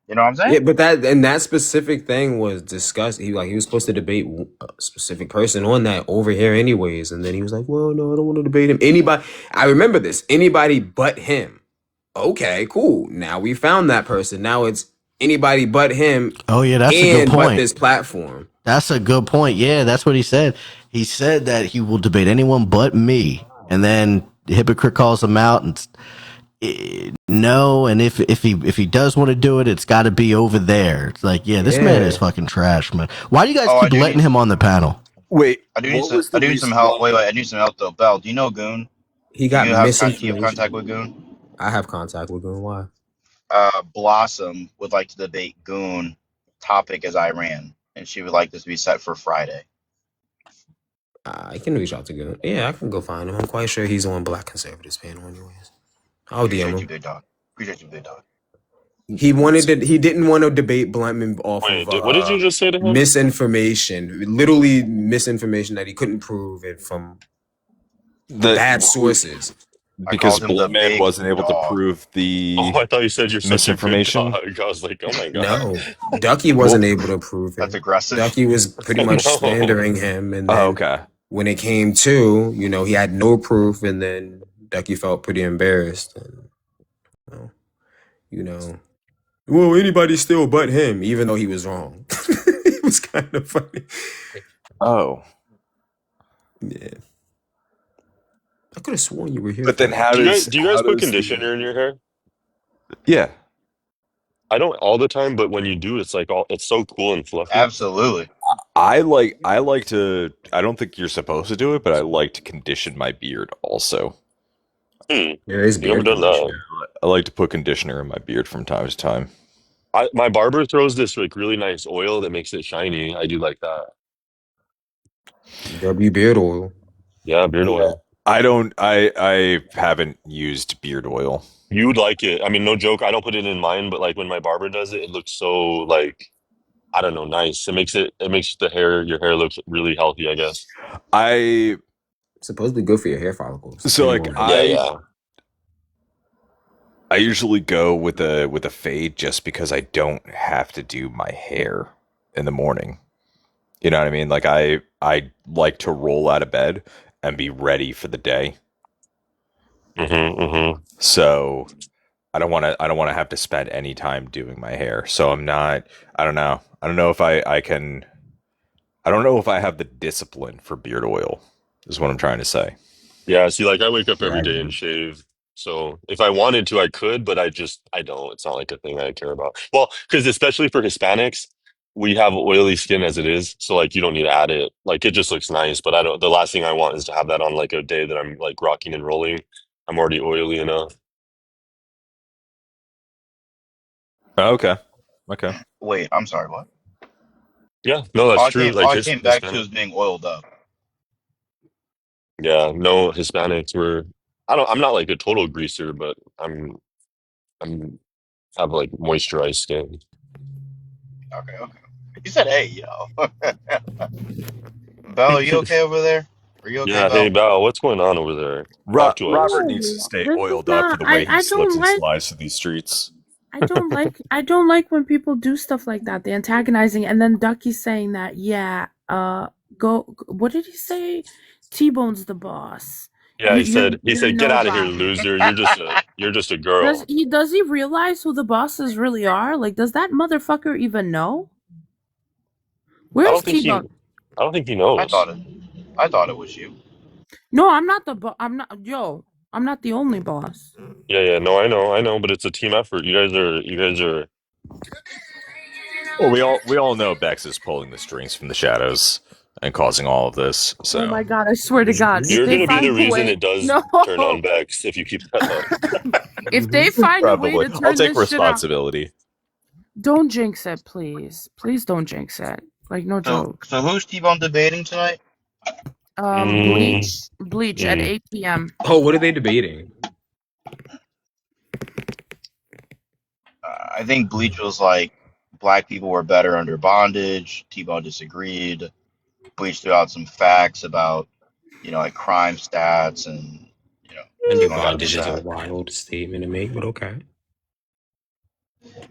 You know what I'm Yeah, saying? but that specific thing was discussed. He was supposed to debate a specific person on that over here anyways, and then he was like, "Well, no, I don't want to debate him." Anybody, I remember this. Anybody but him. Okay, cool. Now we found that person. Now it's anybody but him Oh yeah, that's a good and but point. this platform. That's a good point. Yeah, that's what he said. He said that he will debate anyone but me, and then the hypocrite calls him out and no. And if he does want to do it, it's got to be over there. It's like, yeah, this man is Yeah, fucking trash, man. Why do you guys Oh, I keep do letting need him on the panel? Wait, I do need what some was I the do need some reason help. why? Wait, I need some help though. Bell, do you know Goon? he Do got do you have contact misinformation. with Goon? I have contact with him. Why? Blossom would like to debate Goon. Topic is Iran. and she would like this to be set for Friday. I can reach out to Goon. Yeah, I can go find him. I'm quite sure he's on Black Conservatives panel, anyways. I'll DM Appreciate you, him. big dog. Appreciate you, big dog. He wanted to. He didn't want to debate Bluntman off Wait, of what did you just say to him? misinformation, literally misinformation that he couldn't prove it from bad sources. Because him the Bluntman big wasn't able to dog. prove the Oh, I thought you said you're such a good misinformation. dog. I was like, oh my god. No, Ducky wasn't able to prove That's it. aggressive. Ducky was pretty much No. slandering him, and then okay. when it came to, he had no proof, and then Ducky felt pretty embarrassed. And, well, anybody still but him, even though he was wrong. It was kind of funny. Oh. Yeah. I could have sworn you were here. But then how Do does you guys how put does conditioner in your hair? Yeah. I don't all the time, but when you do, it's so cool and fluffy. Absolutely. I like to I don't think you're supposed to do it, but I like to condition my beard also. There is Never beard done that. I like to put conditioner in my beard from time to time. My barber throws this like really nice oil that makes it shiny. I do like that. W beard oil. Yeah, beard oil. I haven't used beard oil. You would like it. I mean, no joke. I don't put it in mine, but like when my barber does it, it looks so like I don't know, nice. It makes your hair looks really healthy, I guess. I supposedly good for your hair follicles. So like yeah. I usually go with a fade just because I don't have to do my hair in the morning. You know what I mean? Like I like to roll out of bed and be ready for the day. So I don't want to have to spend any time doing my hair. So I'm not. I don't know. I don't know if I can. I don't know if I have the discipline for beard oil. Is what I'm trying to say. Yeah. See, like I wake up every day and shave. So if I wanted to, I could, but I don't. It's not like a thing I care about. Well, because especially for Hispanics, we have oily skin as it is. So like you don't need to add it. Like it just looks nice, but the last thing I want is to have that on like a day that I'm like rocking and rolling. I'm already oily enough. Okay. Wait, I'm sorry, what? Yeah, no, that's true. Like all I came back to is being oiled up. Yeah, no, Hispanics I'm not like a total greaser, but I'm have like moisturized skin. Okay. You said hey, yo. Belle, are you okay over there? Are you okay, Yeah, Belle? hey Val, what's going on over there? Talk to us. Robert needs to stay This is oiled up for not. the way he I slips don't and like. slides through these streets. I don't like when people do stuff like that. The antagonizing, and then Ducky's saying that, yeah, go. What did he say? T-Bone's the boss. Yeah, he said get out of here, nobody." loser. You're just a girl. Does he realize who the bosses really are? Like, does that motherfucker even know? Where's T-Bone? I don't think he knows. I thought it was you. No, I'm not the I'm not the only boss. Yeah, no, I know, but it's a team effort. You guys are Well, we all know Bex is pulling the strings from the shadows and causing all of this. So Oh my god, I swear to God. You're gonna be the reason it does turn on Bex if you keep that up. If they find a way probably to turn I'll take this shit out, responsibility. don't jinx it, please. Please don't jinx it. Like, no joke. So who's T-Bone debating tonight? Bleach at 8 p.m. Oh, what are they debating? I think Bleach was like black people were better under bondage. T-Bone disagreed. Bleach threw out some facts about, like crime stats and, Under T-Bone had bondage is a that. wild statement to make, but okay.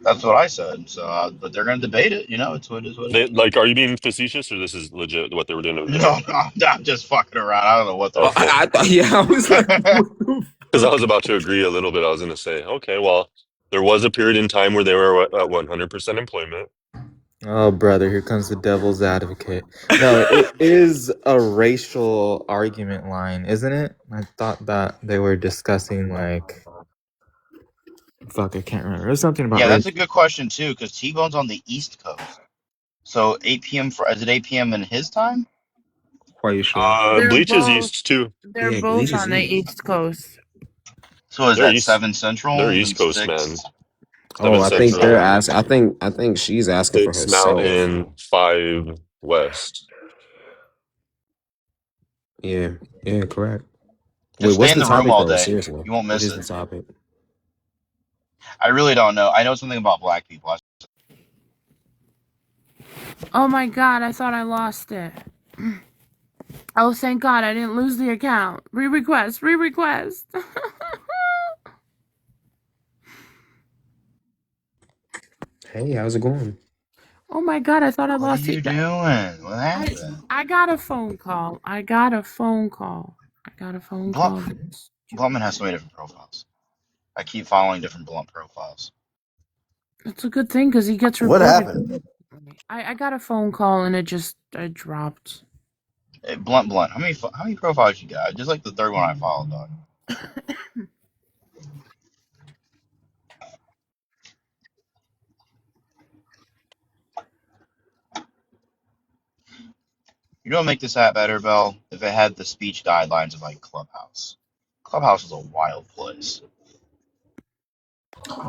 That's what I said. So, but they're going to debate it. It's what it is. What it is. Like, are you being facetious or this is legit what they were doing? No, I'm just fucking around. I don't know what the. I was like, because I was about to agree a little bit. I was going to say, okay, well, there was a period in time where they were at 100% employment. Oh, brother, here comes the devil's advocate. No, it is a racial argument line, isn't it? I thought that they were discussing, like... Fuck, I can't remember. There's something about... Yeah, that's a good question, too, because T-Bone's on the East Coast. So 8 p.m. Is it 8 p.m. in his time? Are you sure? Bleach is East, too. They're both on the East Coast. So is that 7 Central? They're East Coast, 6? man. Oh, I 7-6. think they're asking. I think she's asking for 6 herself. Mountain, 5 West. Yeah, yeah, correct. Wait, Just stay what's in the the room topic all though? day. Seriously, You won't what miss is it. the topic? I really don't know. I know something about black people. Oh my god, I thought I lost it. Oh, thank god I didn't lose the account. Re-request, re-request. Hey, how's it going? Oh my god, I thought I What are lost you it. doing? What happened? I got a phone call. I got a phone call. Bluntman has so many different profiles. I keep following different Blunt profiles. It's a good thing because he gets What reported. happened? I got a phone call and I dropped. Hey, Blunt. How many profiles you got? Just like the third one I followed, dog. You know what make this app better, Bell? If it had the speech guidelines of like Clubhouse. Clubhouse is a wild place.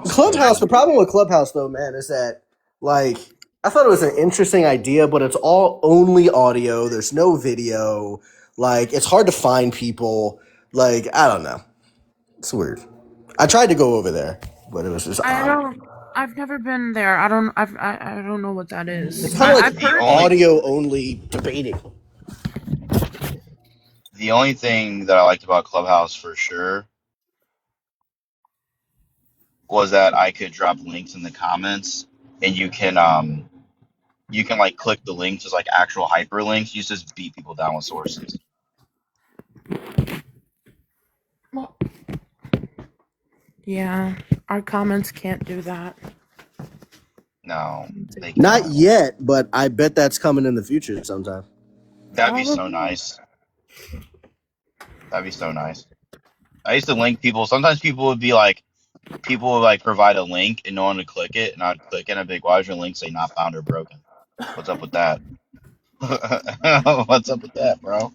Clubhouse. The problem with Clubhouse, though, man, is that like I thought it was an interesting idea, but it's all only audio. There's no video. Like it's hard to find people. Like I don't know. It's weird. I tried to go over there, but it was just odd. I've never been there. I don't know what that It's is. kind of I've like The heard. only audio only debating. the only thing that I liked about Clubhouse for sure was that I could drop links in the comments and you can like click the links as like actual hyperlinks. You just beat people down with sources. Well, yeah, our comments can't do that. No, they Not can't. yet, but I bet that's coming in the future sometime. That'd be so nice. That'd be so nice. I used to link people. Sometimes people would like provide a link and no one would click it, and I'd click it and I'd be like, why is your link say not found or broken? What's up with that? What's up with that, bro?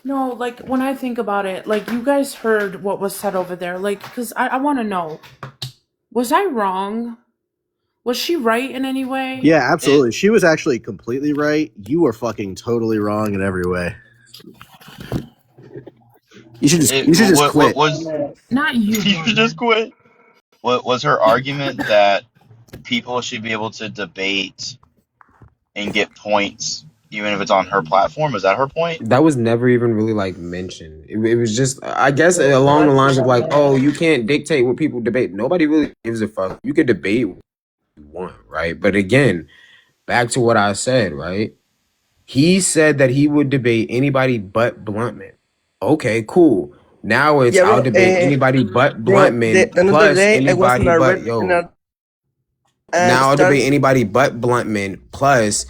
No, like when I think about it, like you guys heard what was said over there, like because I want to know, was I wrong? Was she right in any way? Yeah, absolutely. She was actually completely right. You were fucking totally wrong in every way. You should just What quit. was Not you, you should just quit. What was her argument that people should be able to debate and get points even if it's on her platform? Is that her point? That was never even really like mentioned. It was just, I guess, along the lines of like, oh, you can't dictate what people debate. Nobody really gives a fuck. You could debate what you want, right? But again, back to what I said, right? He said that he would debate anybody but Bluntman. Okay, cool. Now it's Yeah, I'll bro. debate anybody but Bluntman The other plus day it wasn't anybody a but rip, yo. and Now I'll debate starts. anybody but Bluntman plus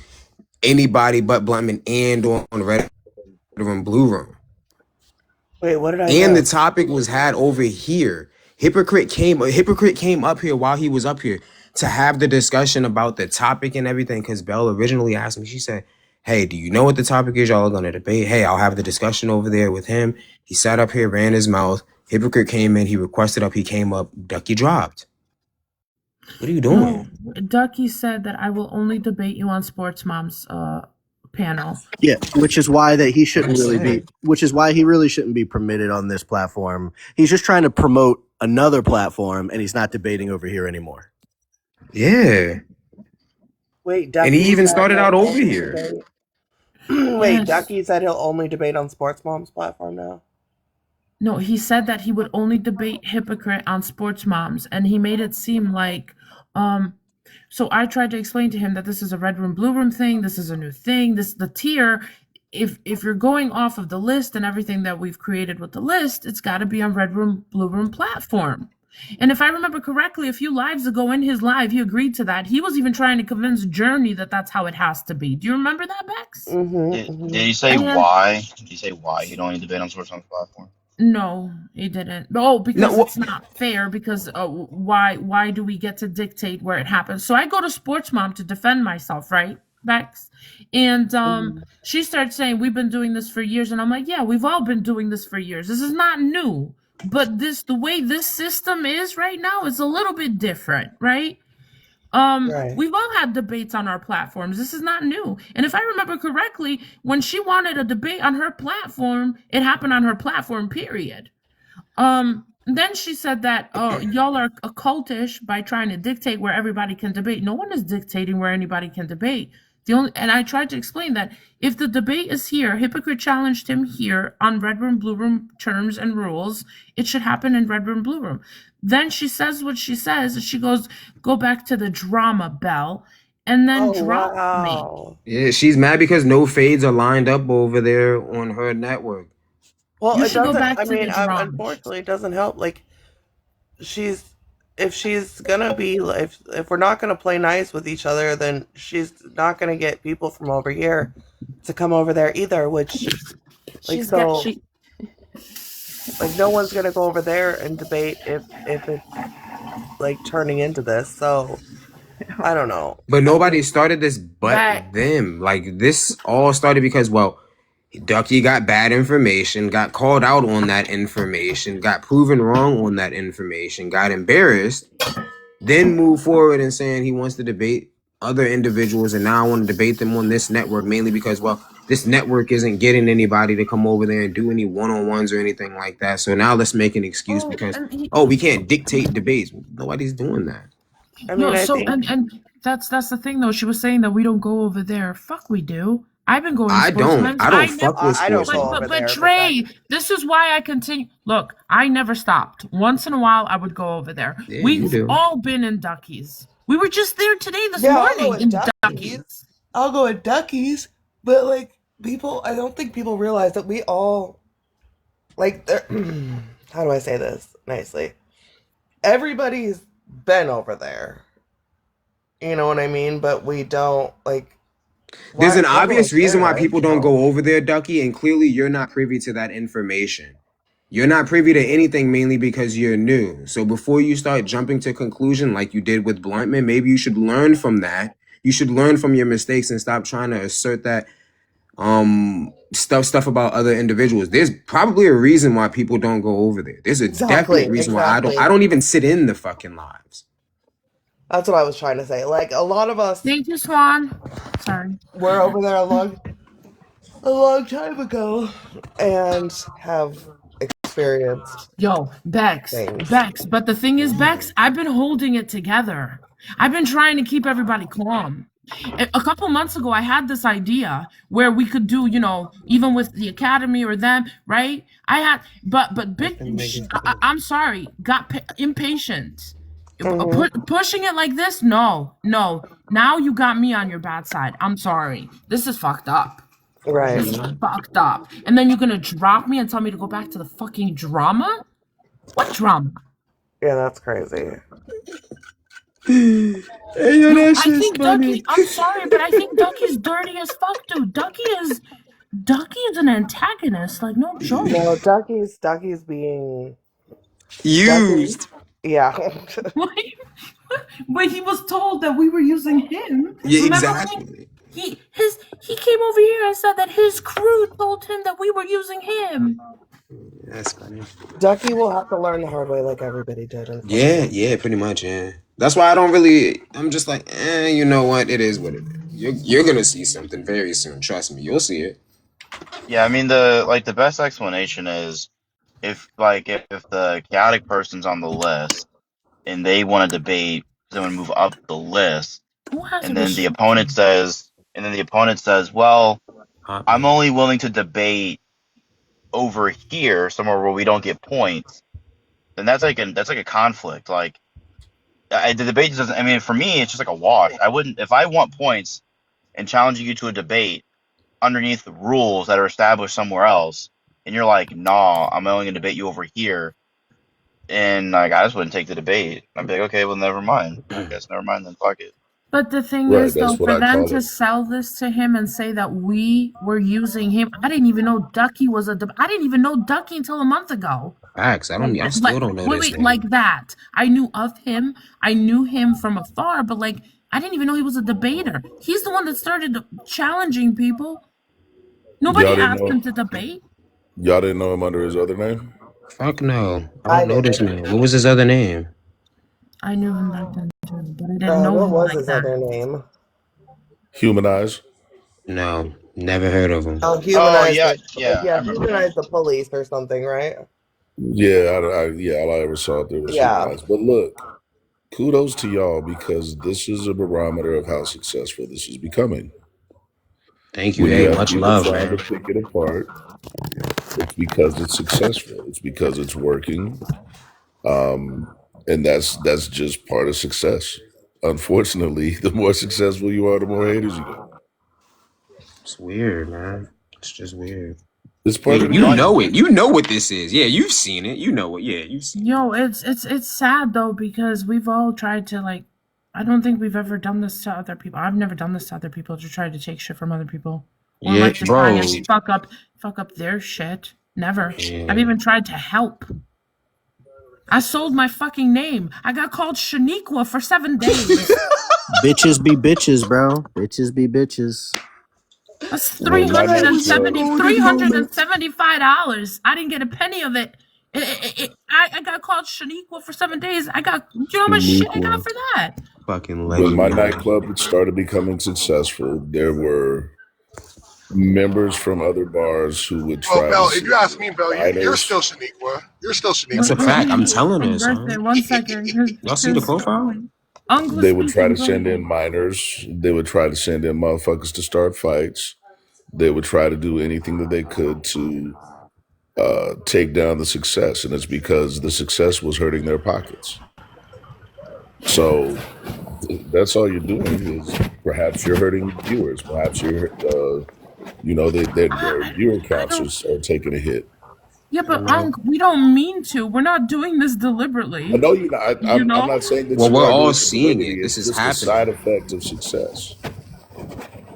anybody but Bluntman and on Red Room Blue Room. Wait, what did I And the miss? topic was had over here. Hypocrite came up here while he was up here to have the discussion about the topic and everything. Because Belle originally asked me, she said, hey, do you know what the topic is y'all are gonna debate? Hey, I'll have the discussion over there with him. He sat up here, ran his mouth. Hypocrite came in, he requested up, he came up, Ducky dropped. What are you No, doing? Ducky said that I will only debate you on Sports Mom's panel. Yeah, which is why that he shouldn't That's really be. it. Which is why he really shouldn't be permitted on this platform. He's just trying to promote another platform, and he's not debating over here anymore. Yeah. Wait, And he Ducky even said started he'll out over only here. debate. Wait, Yes. Ducky said he'll only debate on Sports Mom's platform now. No, he said that he would only debate Hypocrite on Sports Moms, and he made it seem like, so I tried to explain to him that this is a red room, blue room thing. This is a new thing. This the tier. If you're going off of the list and everything that we've created with the list, it's got to be on red room, blue room platform. And if I remember correctly, a few lives ago in his live, he agreed to that. He was even trying to convince Journey that that's how it has to be. Do you remember that, Bex? Did he say And why? Did he say why he don't need debate on Source on the platform? No, he didn't. Oh, No, because it's not fair. Because why do we get to dictate where it happens? So I go to Sports Mom to defend myself, right, Bex? And Mhm. she starts saying we've been doing this for years, and I'm like, yeah, we've all been doing this for years. This is not new, but the way this system is right now is a little bit different, right? Right. We've all had debates on our platforms. This is not new. And if I remember correctly, when she wanted a debate on her platform, it happened on her platform, period. Then she said that y'all are occultish by trying to dictate where everybody can debate. No one is dictating where anybody can debate. The only and I tried to explain that if the debate is here, Hypocrite challenged him here on Red Room, Blue Room terms and rules. It should happen in Red Room, Blue Room. Then she says what she says, and she goes, "Go back to the drama, Bell," and then Oh drops me. wow. yeah, she's mad because no fades are lined up over there on her network. Well, You it should go doesn't. back I to mean, the drama. unfortunately, it doesn't help. Like she's, if she's gonna be, if we're not gonna play nice with each other, then she's not gonna get people from over here to come over there either. Which, like, She's got so, she like, no one's gonna go over there and debate if it's like turning into this. So I don't know. But I nobody think started this but back. them. Like this all started because, well, Ducky got bad information, got called out on that information, got proven wrong on that information, got embarrassed, then moved forward and saying he wants to debate other individuals, and now I want to debate them on this network mainly because, well, this network isn't getting anybody to come over there and do any one-on-ones or anything like that. So now let's make an excuse Oh, because, and he, oh, we can't dictate debates. Nobody's doing that. I mean, no, I so think and that's the thing though. She was saying that we don't go over there. Fuck, we do. I've been going to I sports don't. events. I don't I never, fuck with I don't sports go moms. over but there, but that Trey, this is why I continue. Look, I never stopped. Once in a while, I would go over there. Yeah, you We've do. all been in Duckies. We were just there today, this yeah, I'll go morning with in Duckies. Duckies. I'll go with Duckies, but like people, I don't think people realize that we all like. How do I say this nicely? Everybody's been over there. You know what I mean? But we don't like. There's Why? an Why would I obvious reason care? why I people don't don't. go over there, Ducky, and clearly you're not privy to that information. You're not privy to anything mainly because you're new. So before you start jumping to conclusion like you did with Bluntman, maybe you should learn from that. You should learn from your mistakes and stop trying to assert that stuff about other individuals. There's probably a reason why people don't go over there. There's a definite Exactly. reason why I Exactly. don't even sit in the fucking lives. That's what I was trying to say. Like a lot of us Thank you, Swan. Sorry. were over there a long time ago, and have experienced Yo, things. Bex. But the thing is, Bex, I've been holding it together. I've been trying to keep everybody calm. A couple months ago, I had this idea where we could do, even with the academy or them, right? I had, but big. I'm sorry, got impatient. Hmm. Pushing it like this, no, no. Now you got me on your bad side. I'm sorry. This is fucked up. Right. This is fucked up. And then you're gonna drop me and tell me to go back to the fucking drama? What drama? Yeah, that's crazy. Hey, yo, Dude, that I shit's think Ducky, funny. I'm sorry, but I think Ducky's dirty as fuck, dude. Ducky is an antagonist, like no joke. No, Ducky's being Ducky. Used. Yeah. Like, but he was told that we were using him. Yeah, Remember when exactly. he came over here and said that his crew told him that we were using him. That's funny. Ducky will have to learn the hard way like everybody did, Yeah, unfortunately. yeah, pretty much, yeah. That's why I don't really. I'm just like, you know what? It is what it is. You're gonna see something very soon. Trust me, you'll see it. Yeah, I mean the best explanation is if the chaotic person's on the list and they want to debate someone move up the list, Who has a and then the opponent restriction? says well, Hot I'm man. only willing to debate over here, somewhere where we don't get points, then that's like a conflict. Like the debate doesn't. I mean, for me, it's just like a wash. I wouldn't if I want points and challenging you to a debate underneath the rules that are established somewhere else, and you're like, nah, I'm only gonna debate you over here, and like I just wouldn't take the debate. I'd be like, okay, well, never mind. I guess never mind then. Fuck it. But the thing Right, is, though, that's what for I them call to it. sell this to him and say that we were using him, I didn't even know Ducky was I didn't even know Ducky until a month ago. Facts. I still don't know Wait, this wait, like name. that. I knew of him. I knew him from afar, but like, I didn't even know he was a debater. He's the one that started challenging people. Nobody Y'all didn't asked him know to debate. y'all didn't know him under his other name? Fuck no. I I don't know this didn't. man. What was his other name? I knew him back then too, but I didn't know What him was like his that. other name? Humanize. No, never heard of him. Oh, Oh humanize yeah, the yeah, I remember him. humanize the police or something, right? Yeah, yeah, all I ever saw there was Yeah. Humanize. But look, kudos to y'all because this is a barometer of how successful this is becoming. Thank you. When you Hey, have much people love, trying to man. pick it apart, it's because it's successful. It's because it's working. And that's just part of success. Unfortunately, the more successful you are, the more haters you get. It's weird, man. It's just weird. It's part of Wait, the you Well, game. know it. You know what this is. Yeah, you've seen it. You know it. Yeah, you've seen it. Yo, it's sad though because we've all tried to like. I don't think we've ever done this to other people. I've never done this to other people to try to take shit from other people or Yeah, like to try bro. and fuck up their shit. Never. I've Yeah. even tried to help. I sold my fucking name. I got called Shaniqua for 7 days. Bitches be bitches, bro. Bitches be bitches. That's When my name was $375. I didn't get a penny of it. I got called Shaniqua for 7 days. You know how much shit I got Uniqua. for that? Fucking when my legendary. nightclub started becoming successful, there were members from other bars who would Well, try to Bell, if you send ask in me, Bell, you're still minors. Shaniqua. You're still That's a Shaniqua, Bell. fact. I'm telling His her, birthday. son. 1 second. Y'all see the His profile? They English would try speaking to send birthday. in minors. They would try to send in motherfuckers to start fights. They would try to do anything that they could to take down the success, and it's because the success was hurting their pockets. So that's all you're doing is perhaps you're hurting viewers. Perhaps their viewer I counts don't. are taking a hit. Yeah, You but know. we don't mean to. We're not doing this I deliberately. know You I'm know? not saying that Well, you we're are all doing it seeing deliberately. it. This It's is just a side happening. effect of success.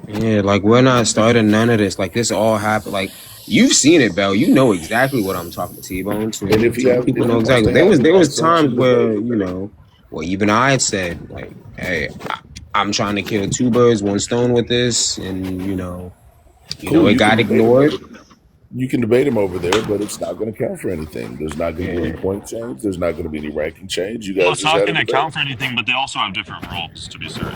Yeah, like we're not starting none of this. Like this all happened. Like you've seen it, Bell. You know exactly what I'm talking to. T-Bone And too. T people if know he wants exactly. to have an There was times unsanctioned where debate, well, even I had said like, hey, I'm trying to kill two birds, one stone with this, and cool, it you can got debate him ignored. over you can debate him over there, but it's not going to count for anything. There's not going to be any Yeah, point change. There's not going to be any ranking change. You Well, guys it's just not had a going to debate. count for anything, but they also have different rules, to be certain.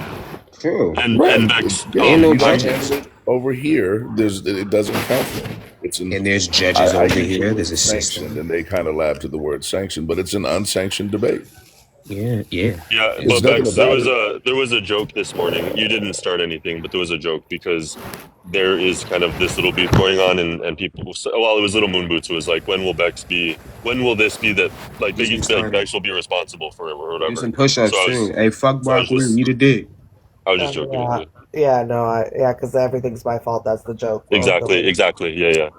true. And Right. Bex, Yeah. And no You guys I'm handle judges. it over here. It doesn't count for anything. And there's judges I over use the here. There's word a sanctioned, system. and they kind of laugh to the word sanctioned, but it's an unsanctioned debate. Yeah, yeah. Yeah, There's but It's nothing Bex, there about was it. a joke this morning. You didn't start anything, but there was a joke because there is kind of this little beef going on, and people. Well, it was Little Moon Boots who was like, "When will Bex be? When will this be that like they Just used to be like restarted. Bex will be responsible for it or Do whatever?" some push-ups too. Hey, fuck So I was broccoli. just Eat a dick. I was just joking with Yeah. you. Yeah, no, because everything's my fault. That's the joke. Well, Exactly, exactly. Yeah, yeah.